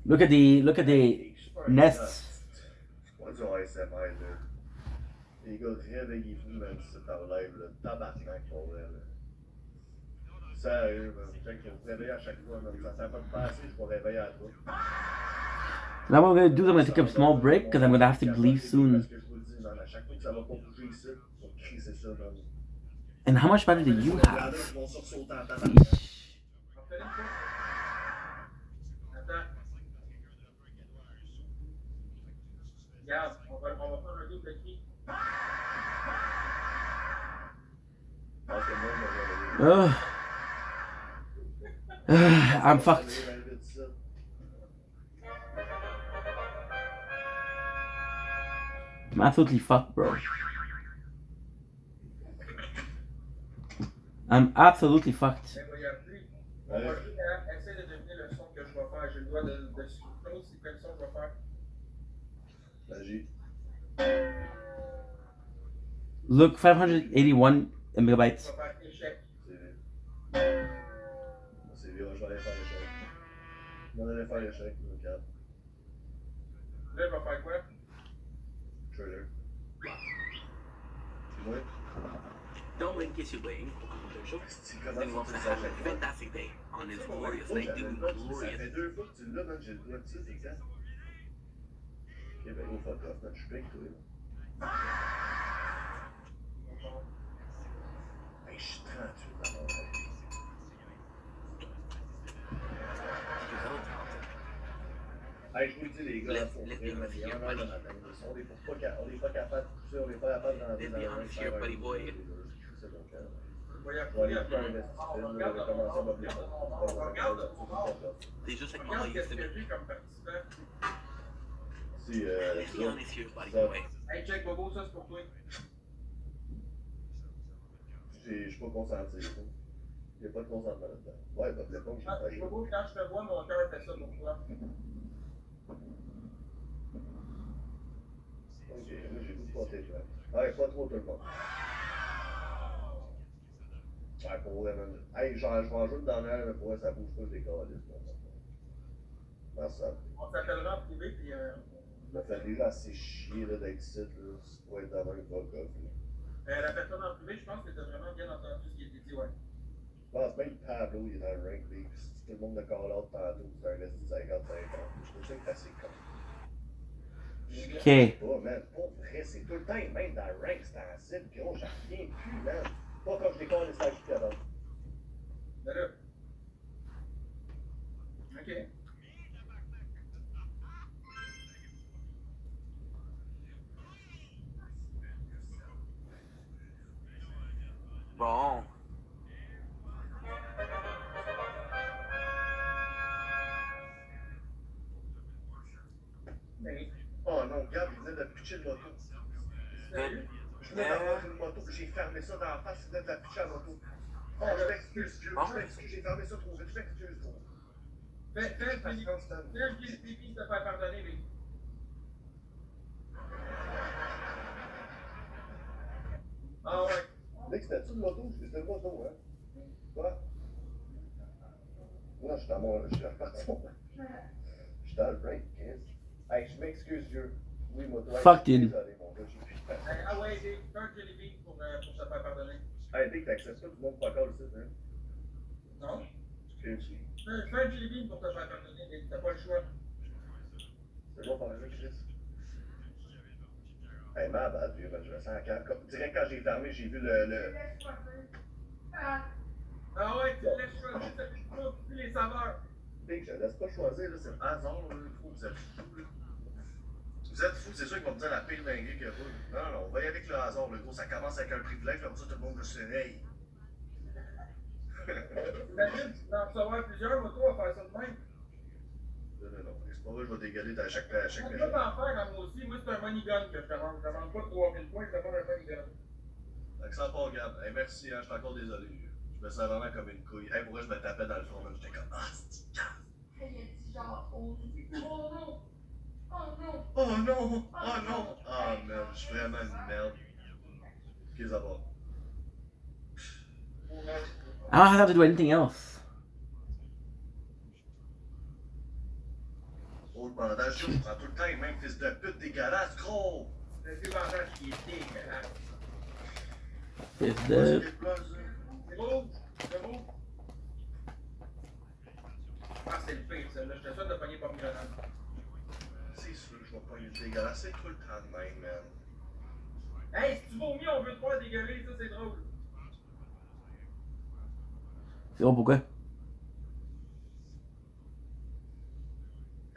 Look at the nests. C'est pas du ASMR, là. Les gars, réveillez-vous, même si c'est en live, là. Tabarnak, pour vrai, là. Sérieux, man. Check, je vous réveille à chaque fois, man. Ça fait pas de passer, je vous réveille à toi. Now what I'm gonna do is I'm gonna take a small break because I'm gonna have to leave soon. Parce que je vous le dis, man, à chaque fois que ça va pas bouger ici, on crie, c'est ça, man. And how much battery do you Il y en a have? qui vont sursauter en tabarnak. On fait une fois. Attends. Regarde, on va faire un double cri. Parce que moi, I'm fucked. I'm absolutely fucked, bro. I'm absolutely fucked. On va y appeler. On va jouer à essayer de deviner le son que je vais faire. J'ai le droit de suivre. C'est quel son je vais faire? Magie. Look, 581 megabytes. Je vais faire échec. C'est vieux, je vais aller faire l'échec. Je vais aller faire l'échec, regarde. Là, je vais faire quoi? Trailer. Tu vois? Don't in case you're waiting. Show. C'est comment Then we'll tu have sais a fantastic day on this glorious night, dude. Ça Glorious. fait 2 fois que tu l'as, man, j'ai le doigt dessus, c'est quand? Ok, ben go fuck off, man, je suis pique, toi, là. Hey, je suis 38 dans mon rêve. Hey, je vous le dis, les gars, faut ouvrir, man, il y a 1 heure le matin. On est pas capable de pousser, on est pas capable de rentrer dans le ring, faire un c'est bon, quand même. On va y Je vais appeler. aller faire un investissement, je vais commencer à m'oublier. They just like Regarde all qu'est-ce used to que be. j'ai comme participant. Si, Let's be honest here, buddy boy. Hey, check, Bobo, ça c'est pour toi. je suis pas concentré. Il n'y a pas de consentement là-dedans. Ouais, bah, le fond, je Ah, suis Bobo, quand je te vois, mon cœur fait ça pour toi. Ok, moi j'ai goût de porter plein. Ouais, pas trop tout le monde. Ouais, pour vrai, man. Hey, genre, je vais en jouer une dernière, mais pour vrai, ça bouge pas, je décolle. Merci. On s'appellera en privé, puis Je me fais déjà assez chier là, d'être ici, là. C'est pour être dans un fuck off. la personne en privé, je pense que t'as vraiment bien entendu ce qui était dit, ouais. Je pense même Pablo, il est dans le rank, puis tout le monde de call out tantôt, c'est un reste de 55 ans. Je sais que c'est assez con. Okay. Oh man, pour vrai, c'est tout le temps les mêmes dans le rank, c'est en cible, gros, j'en reviens plus, man. Pas comme je décolle les stages qui avant. Ben là. Ok. Bon. Mais, Oh non, regarde, il venait de pitcher le moto. sérieux? Je venais d'avoir une moto, j'ai fermé ça dans la face, il venait de la pitcher à la moto. Oh, je m'excuse, je m'excuse, j'ai fermé ça trop vite, je m'excuse, gros. Fais un JCP de te faire pardonner, lui. Ah ouais. Mec, c'était-tu une moto? C'était une moto, hein? Quoi? Non, je suis dans mon. Je suis reparti. Je suis dans le break, Chris. Hey, je m'excuse, vieux. Oui, moto. Fuck, dude. Désolé, mon gars, j'ai plus de temps. Ah ouais, Dave, fais un jelly bean pour te faire pardonner. Hey, Dick, t'acceptes pas tout le monde pas encore ici, hein? Non? Fais Fais un jelly bean pour te faire pardonner, Dave, t'as pas le choix. C'est bon par là, Chris. Hey, ma bad, vieux, ben, je me sens comme. Direct quand j'ai fermé, j'ai vu le. Ah ouais, tu laisses choisir, ça fait plus les saveurs. Dick, je laisse pas choisir, là, c'est le hasard, là. Vous êtes fous, là. Vous êtes fous, c'est sûr qu'ils vont me dire la pire dinguerie qu'il y a pas. Non, non, on va y aller avec le hasard, le gros. Ça commence avec un privilège, puis après ça, tout le monde se réveille. Imagine, tu peux en recevoir plusieurs motos à faire ça de même. Non, c'est pas vrai, je vais dégaler à chaque On peut pas en faire à moi aussi. Moi, c'est un money gun que je demande. Je demande pas 3000 points, je demande un money gun. Accent pas, Gab. Hey, merci, hein, je suis encore désolé. Je me sens vraiment comme une couille. Hey, pourquoi je me tapais dans le fond, là? J'étais comme, ah, c'est Il a dit genre, oh non, oh non. oh non, oh non. Ah, merde, je suis vraiment une merde. Qu'est-ce que ça va? I don't have to do anything else. Autre bandage, je prends tout le temps les mêmes fils de pute dégueulasses, gros. Le vieux bandage qui est dégueulasse. Fils de. C'est beau? C'est beau? Ah, c'est le pire, ça. Là, je te souhaite de pogner pomme grenade. C'est sûr que je vais pas le dégueulasse. C'est tout le temps de même, man. Hey, si tu vomis, on veut te voir dégueuler, ça, c'est drôle. C'est bon, pourquoi?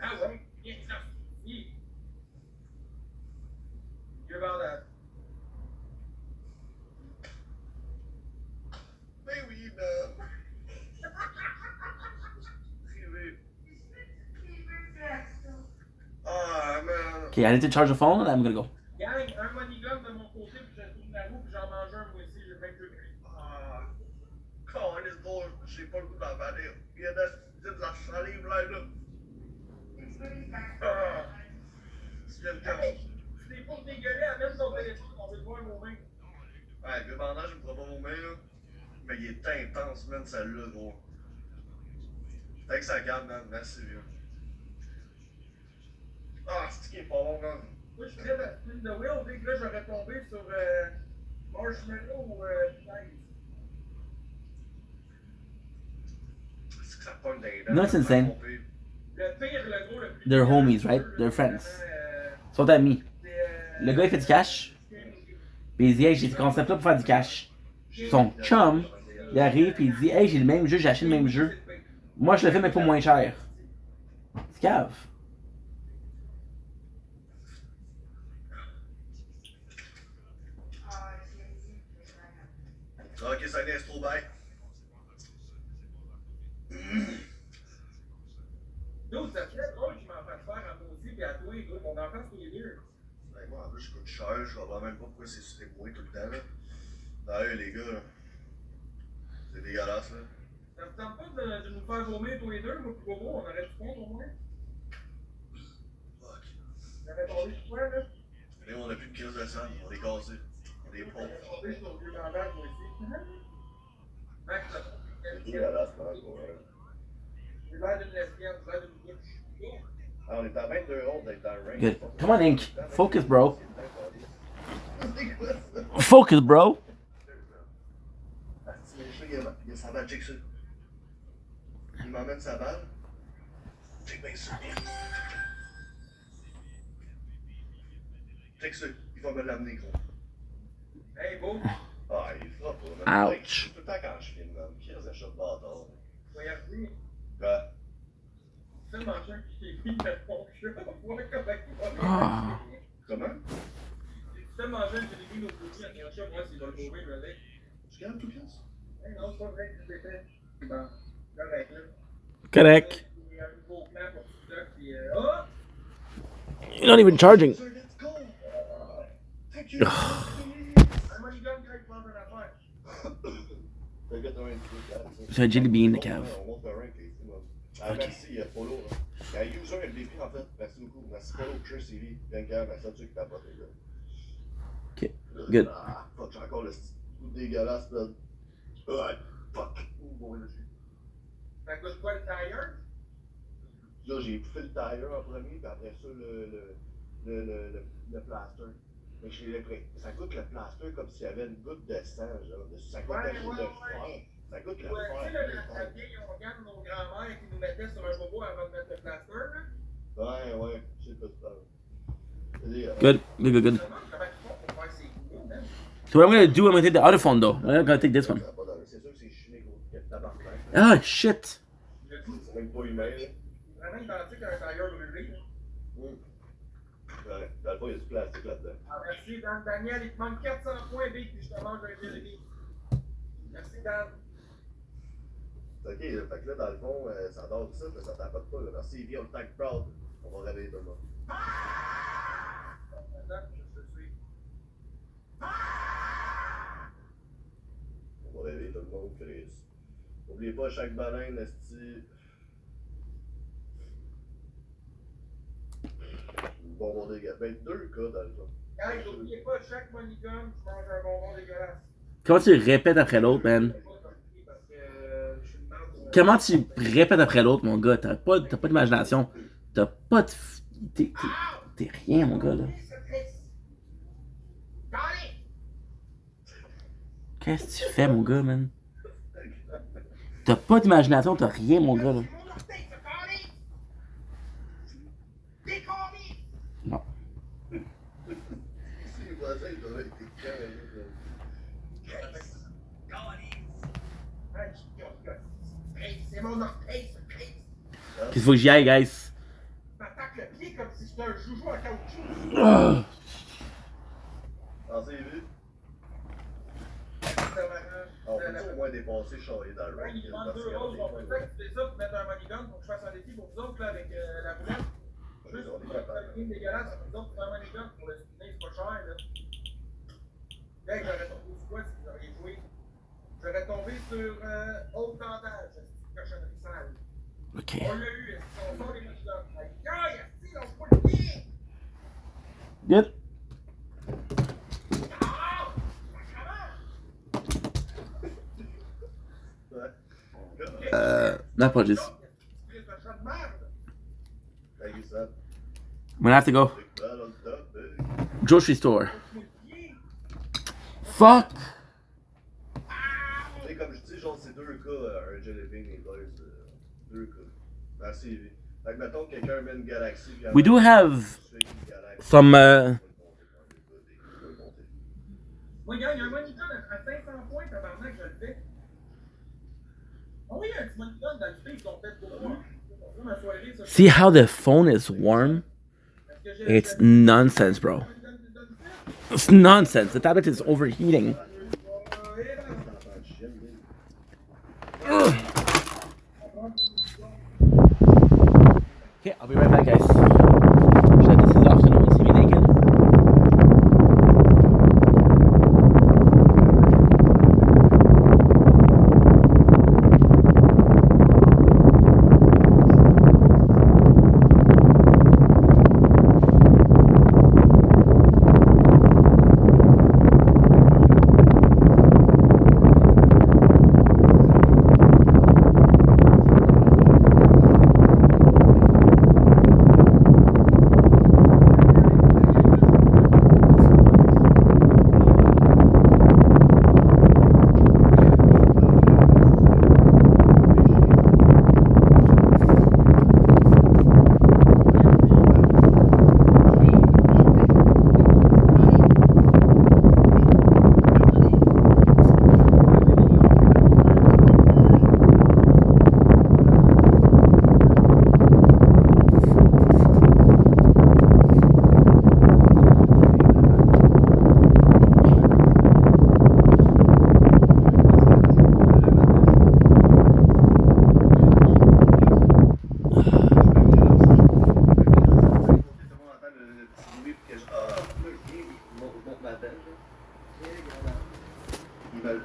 Ah ouais? Viens, ça. Viens. Vieux bandage. Ben oui, man. Privé. Ah, man. Okay, I need to charge the phone and I'm gonna go. Gang, un money gun de mon côté, puis je tourne la roue, puis j'en mange un, moi aussi, j'ai 22 gris. Ah. Calisse drôle, j'ai pas le goût d'avaler. Il y a de la salive là. Ah. Tu viens de casser. Tu t'es pour dégueuler, amène ton téléphone, on veut te voir vomir. Ouais, le bandage, il me fera pas vomir, là. Mais il est intense, man, celle-là, gros. Fait que ça garde, man. Merci, vieux. Ah, c'est qui est pas bon, man. Moi, je ferais la spin de wheel, dès que là, j'aurais tombé sur Marshmallow ou Nice. C'est que ça pogne des dents. No, it's insane. Le pire, le gros, le plus. They're homies, right? They're friends. Ils sont amis. Le gars, il fait du cash. Puis il dit, hey, j'ai ce concept-là pour faire du cash. Son chum, il arrive puis il dit, hey, j'ai le même jeu, j'ai acheté le même jeu. Moi, je le fais, mais pour moins cher. C'est cave. Ok, ça vient trop bête. Nous, ça serait drôle qu'il m'en fasse faire à moi aussi, puis à toi, gros, qu'on en fasse tous les deux. Ben, moi, en plus, je coûte cher, je comprends même pas pourquoi c'est moi tout le temps, là. D'ailleurs, les gars, là, c'est dégueulasse, là. Ça me tente pas de nous faire vomir tous les deux, moi, puis Bobo, on aurait du compte au moins. Fuck. J'aurais tombé sur toi, là. Mais on a plus de crise de sang, on est cassés. On est pauvres. J'aurais tombé sur le vieux bandage, moi aussi. Max, ça C'est dégueulasse, man, pour vrai. j'ai l'air d'une lesbienne, j'ai l'air d'une bouche. Ah, on est à 22 autres d'être dans le range. Good. Come on, Ink. Focus, bro. C'est quoi ça? Focus, bro. Ah, tu mets ça, il y a sa balle, check ça. Il m'emmène sa balle. Check bien ça. Check ça, il va me l'amener, gros. Hey, beau, Ah, il fera pas, man. Ouch. Tout le temps quand je filme, man. Qui a shot bâtard? regardez. Quoi? C'est tellement cher que j'ai mis le bon jeu. Voir comment il va Ah. Comment? C'est tellement cher que j'ai mis nos produits à mon chat, moi, s'il va le sauver, je l'ai. Tu gardes tout casse? Hey, non, c'est pas vrai que je l'ai fait. Bon, correct, là. Correct. Il y a un nouveau plan pour tout ça, puis oh! You're not even charging. Sir, let's go! Thank you! Un money gun, Greg, prendre une affaire. C'est un jelly bean, le cave. On monte le rank, ah, merci, Polo. Il y a un user MVP en fait. Merci beaucoup. Merci Polo, Chris, Sylvie, Bianca, merci à ceux qui t'apportent, les gars. Ok, good. Ah, fuck, j'ai encore le coup dégueulasse, là. Ouais, fuck. Bon, là, Ça coûte quoi le tire? là, j'ai fait le tire en premier, puis après ça, le plaster. Mais ça goûte le plaster comme s'il y avait une goutte de sang, genre. Ça goûte le fer. Ça goûte le Ouais, tu sais, fer. la vieille organe de nos grands-mères qui nous mettaient sur un bobo avant de mettre le plaster, là. Ouais, je sais pas ce que Good, good, good, good. Je me demande comment ils font pour faire ces coups, man. So what I'm gonna do, I'm gonna take the other phone though. I'm gonna take this one. c'est sûr que c'est chimique au tabarnak. Ah, shit. C'est même pas humain, là. Vraiment identique à un tire brûlé, là. Ouais, dans le fond, il y a du plastique là-dedans. Ah, merci, Dan. Daniel, il te manque 400 points, Big, puis je te mange un Jérémy. Merci, Dan. Ok, fait que là, dans le fond, ça dort tout ça, mais ça tapote pas, là. Merci, Evie, on le tag proud. On va réveiller tout le monde. Attends, je te suis. On va réveiller tout le monde, Chris. N'oubliez pas, chaque baleine, esti. Bonbon dégueulasse. Ben, 2 cas dans le fond. Guys, n'oubliez pas, chaque money gun, tu manges un bonbon dégueulasse. Comment tu répètes après l'autre, man? Parce que je suis une merde. Comment tu répètes après l'autre, mon gars? T'as pas d'imagination. T'as pas de. T'es rien, mon gars, là. Qu'est-ce que tu fais, mon gars, man? T'as pas d'imagination, t'as rien, mon gars, là. Non. C'est mon orteil, ce Chris. Qu'est-ce qu'il faut que j'y aille, guys? M'attaque le pied comme si c'était un joujou en caoutchouc. Ah. Pensez-vous? On peut au moins dépasser Charlie dans le Ouais, il demande 2 roses. On peut peut-être que tu fais ça pour mettre un money gun pour que je fasse un défi pour vous autres là, avec la roulette. Juste pour faire une game dégueulasse pour vous autres, pour faire un money gun pour le spinner, c'est pas cher là. Hey, j'aurais tombé sur quoi si vous auriez joué? J'aurais tombé sur haute tentage, cette cochonnerie sale. Ok. On l'a eu, on sort les money guns. Aïe, si, lance pas le pied! Good. My apologies. Thank you, son. I'm gonna have to go. Big bad on top, big. Grocery store. Fuck! Tu sais, comme je dis, genre, c'est 2 cas, un jelly bean, les boys. 2 cas. Merci, Evie. Fait que mettons que quelqu'un met une galaxie. We do have some. Moi, gars, il y a un money gun à 500 points, tabarnak, je le fais. Oh oui, un petit money gun dans le space, ils ont fait pour moi. See how the phone is warm? It's nonsense, bro. It's nonsense. The tablet is overheating. Ugh. Okay, I'll be right back, guys. Shut this is off so no one see me naked.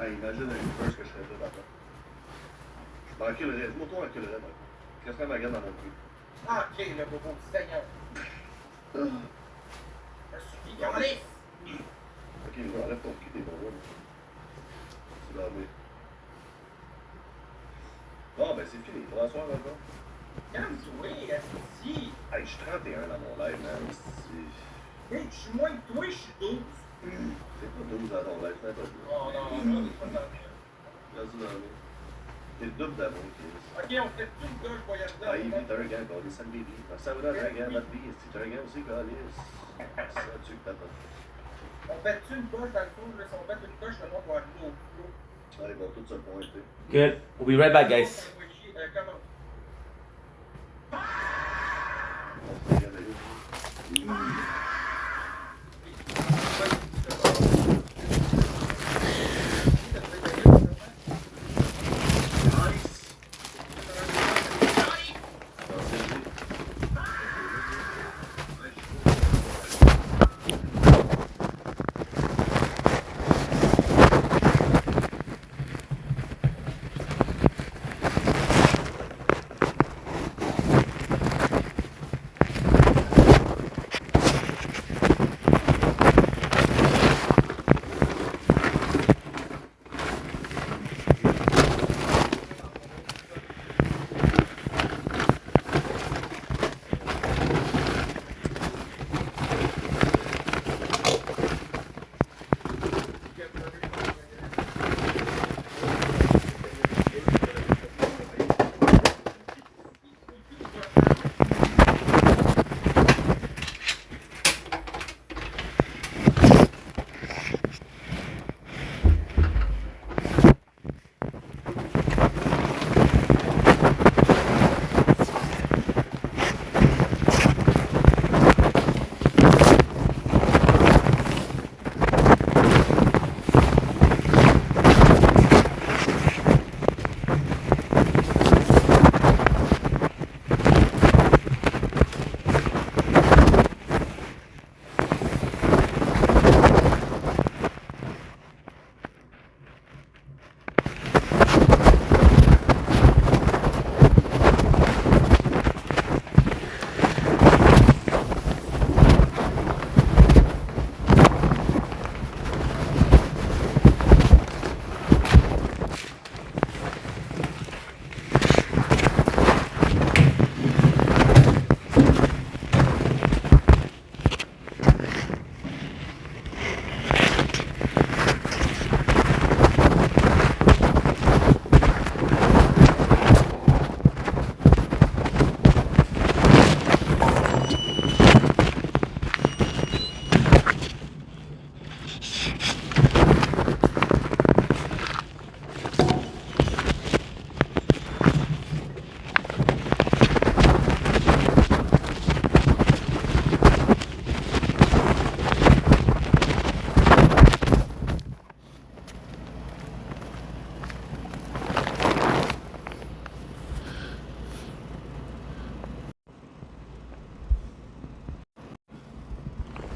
Imagine une first que je ferais tout maintenant. Je m'enculerais, je m'auto-enculerais, moi. Je resterais ma graine dans mon cul. Ah, ok, le bobo du Seigneur. Je suis violiste. Ok, enlève ton cul des bobos. C'est lavé. Bon, ben c'est fini. Pour la soirée, encore. Calme-toi, assis. Hey, je suis 31 dans mon live, man. Hey, je suis moins que toi, je suis 12. C'est pas 12 dans ton live, c'est pas 12. Oh non, non, c'est pas ça. Vas-y, dans le. C'est le double d'amour, Chris. Ok, on fait tout le gars, je vais y aller. Ah, Yves, t'es un gars, quoi. Descends le baby. Ça va dans un gars, votre vie. T'es un gars aussi, quoi. Ça, tu que t'as pas. On fait-tu une coche dans le fond, là, si on fait une coche, le monde va aller au flot. Ah, ils vont tous se pointer. Good. We'll be right back, guys. Comment?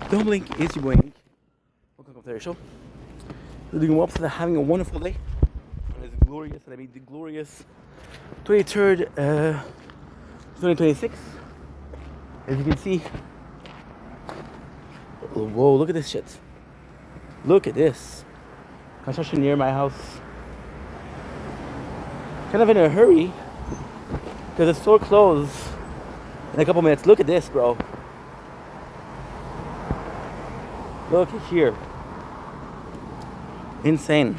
Don't blink, it's your boy Ink. Welcome to the show. We're doing well, so having a wonderful day. And it's glorious, and I mean the glorious 23rd, 2026. As you can see, whoa, look at this shit. Look at this. Construction near my house. Kind of in a hurry, because the store closed in a couple minutes. Look at this, bro. Look here. Insane.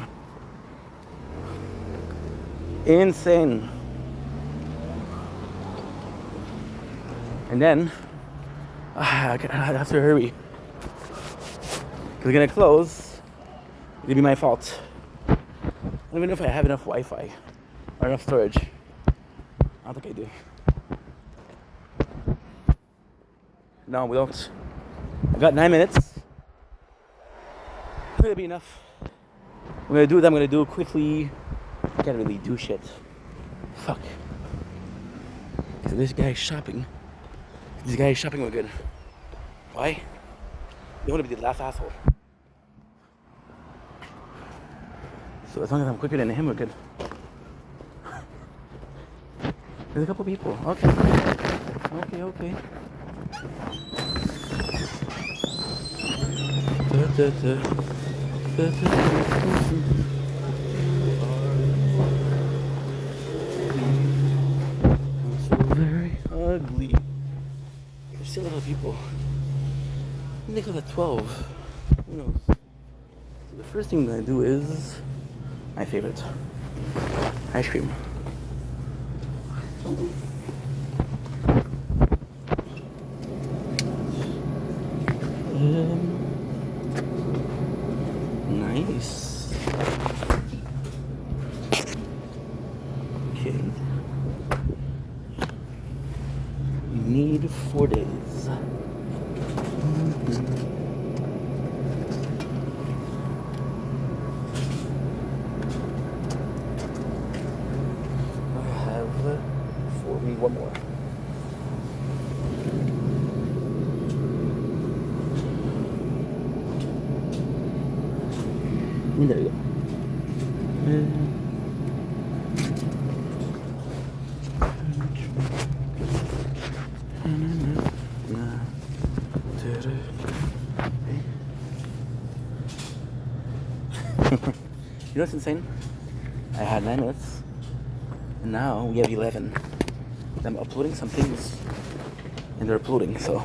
Insane. And then I have to hurry, because we're gonna close. It'll be my fault. I don't even know if I have enough Wi-Fi or enough storage. I don't think I do. No, we don't. I got 9 minutes. It's gonna be enough. I'm gonna do what I'm gonna do quickly. I can't really do shit. Fuck. So this guy is shopping. This guy is shopping with good. Why? You want to be the last asshole. So as long as I'm quicker than him, we're good. There's a couple people. Okay. Okay. I'm so very ugly. There's still a lot of people. I think I got 12. Who knows? So the first thing I'm gonna do is my favorite. Ice cream. Nice. Okay. You need 4 days. I have for me one more. And there you go. You know what's insane? I had 9 minutes, and now we have 11. I'm uploading some things, and they're uploading, so.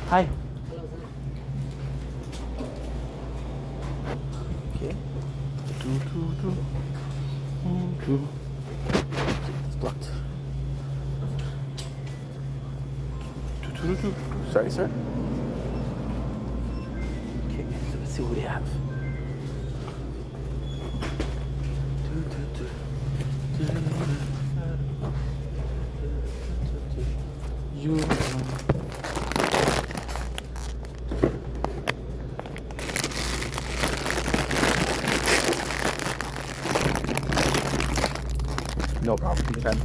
Hi. Okay. It's blocked. Sorry, sir. Okay, so let's see what we have. No problem. You can.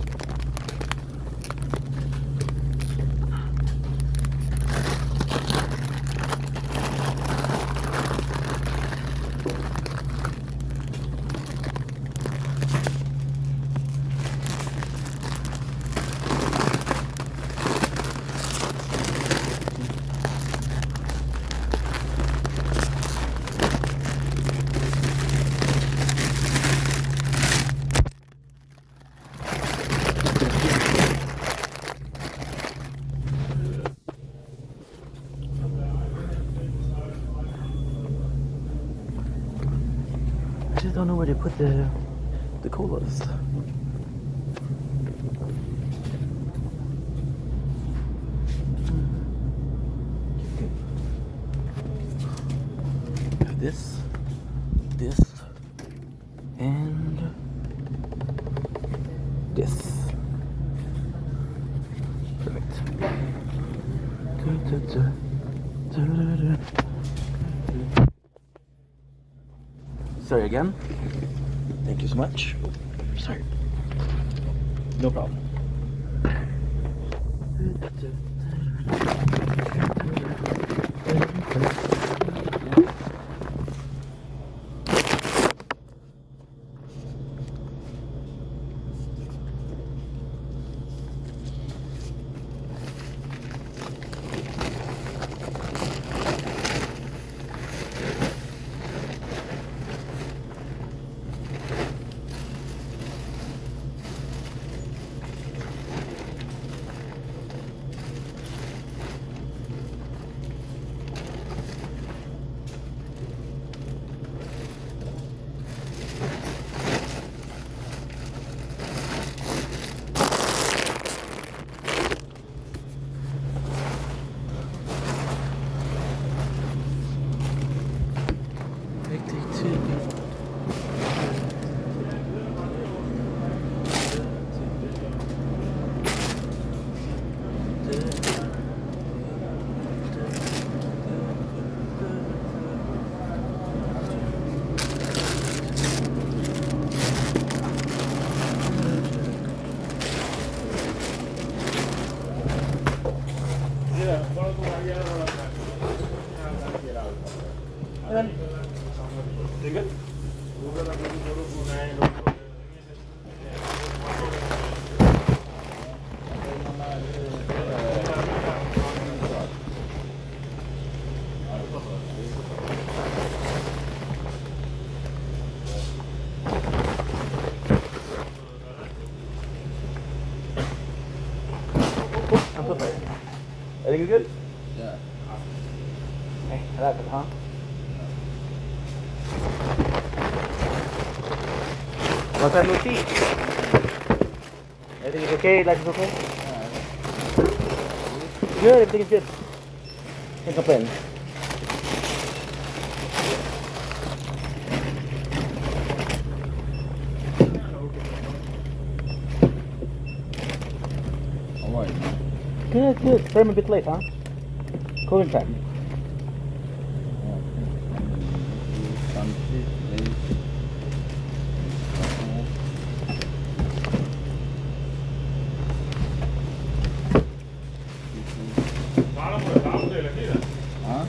I just don't know where to put the colas. This, and this. Perfect. Sorry again. Thank you so much. Sorry. No problem. Evan? You good? I'm prepared. Everything good? Yeah. Hey, I like it, huh? Long time no see. Everything is okay? Life is okay? Good, everything is good. Can't complain. Alright. Good, good. Sorry I'm a bit late, huh? Closing time. Huh?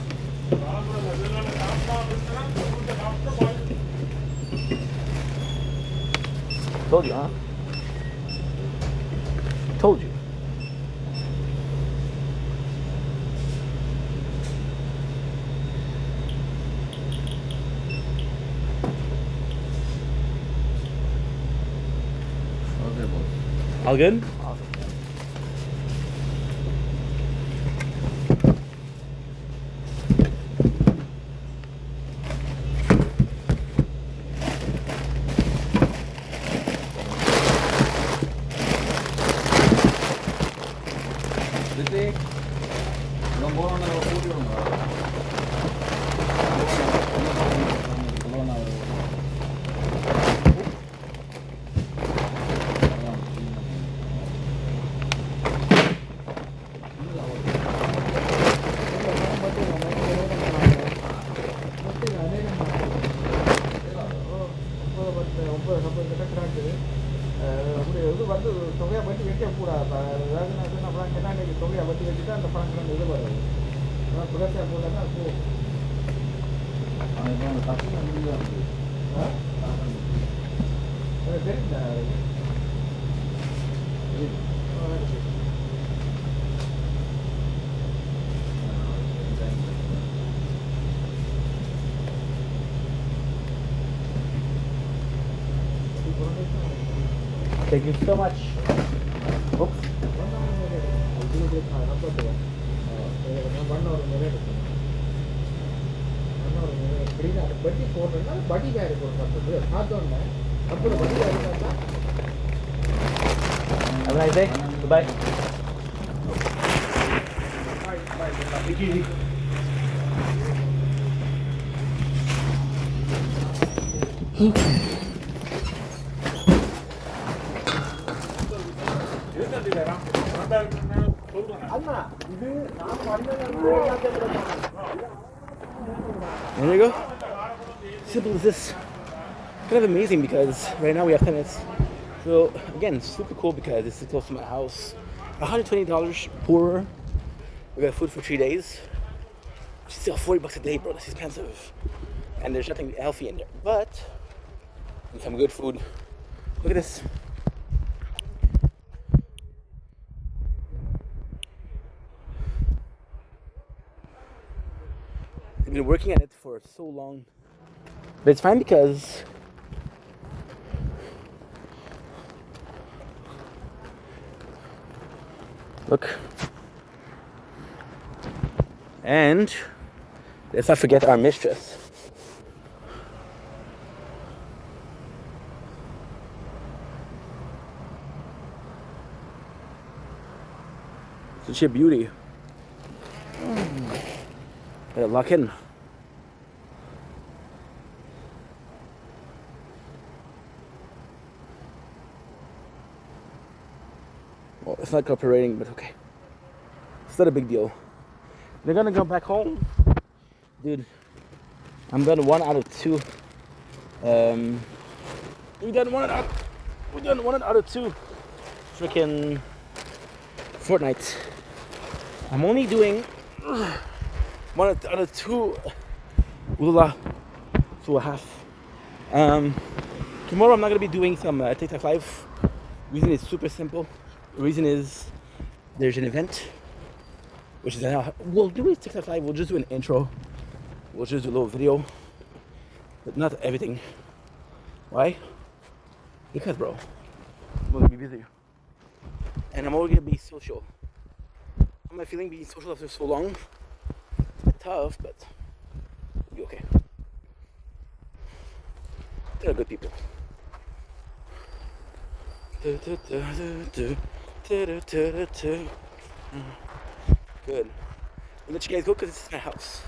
Told you, huh? Told you. Okay, boss. All good? Ritik, belum boron atau putih dong? Thank you so much. Oops. Have a nice day. Goodbye. Take it easy. There you go. Simple as this. Kind of amazing because right now we have 10 minutes. So again, super cool because this is close to my house. $120 poorer. We got food for 3 days. Still $40 a day, bro. That's expensive. And there's nothing healthy in there, but some good food. Look at this. I've been working on it for so long, but it's fine because look, and let's not forget our mistress. Such a beauty. Gotta lock in. Well, it's not cooperating, but okay. It's not a big deal. We're gonna go back home. Dude, I'm done 1 out of 2. We done one out of 2 freaking fortnights. I'm only doing 1 out of 2 Ulala. 2.5. Tomorrow I'm not gonna be doing some TikTok live. Reason is super simple. The reason is there's an event, which is we'll do a TikTok live. We'll just do an intro. We'll just do a little video, but not everything. Why? Because, bro, I'm gonna be busy, and I'm always gonna be social. How am I feeling being social after so long? It's a bit tough, but it'll be okay. They're good people. Good. I'll let you guys go because this is my house.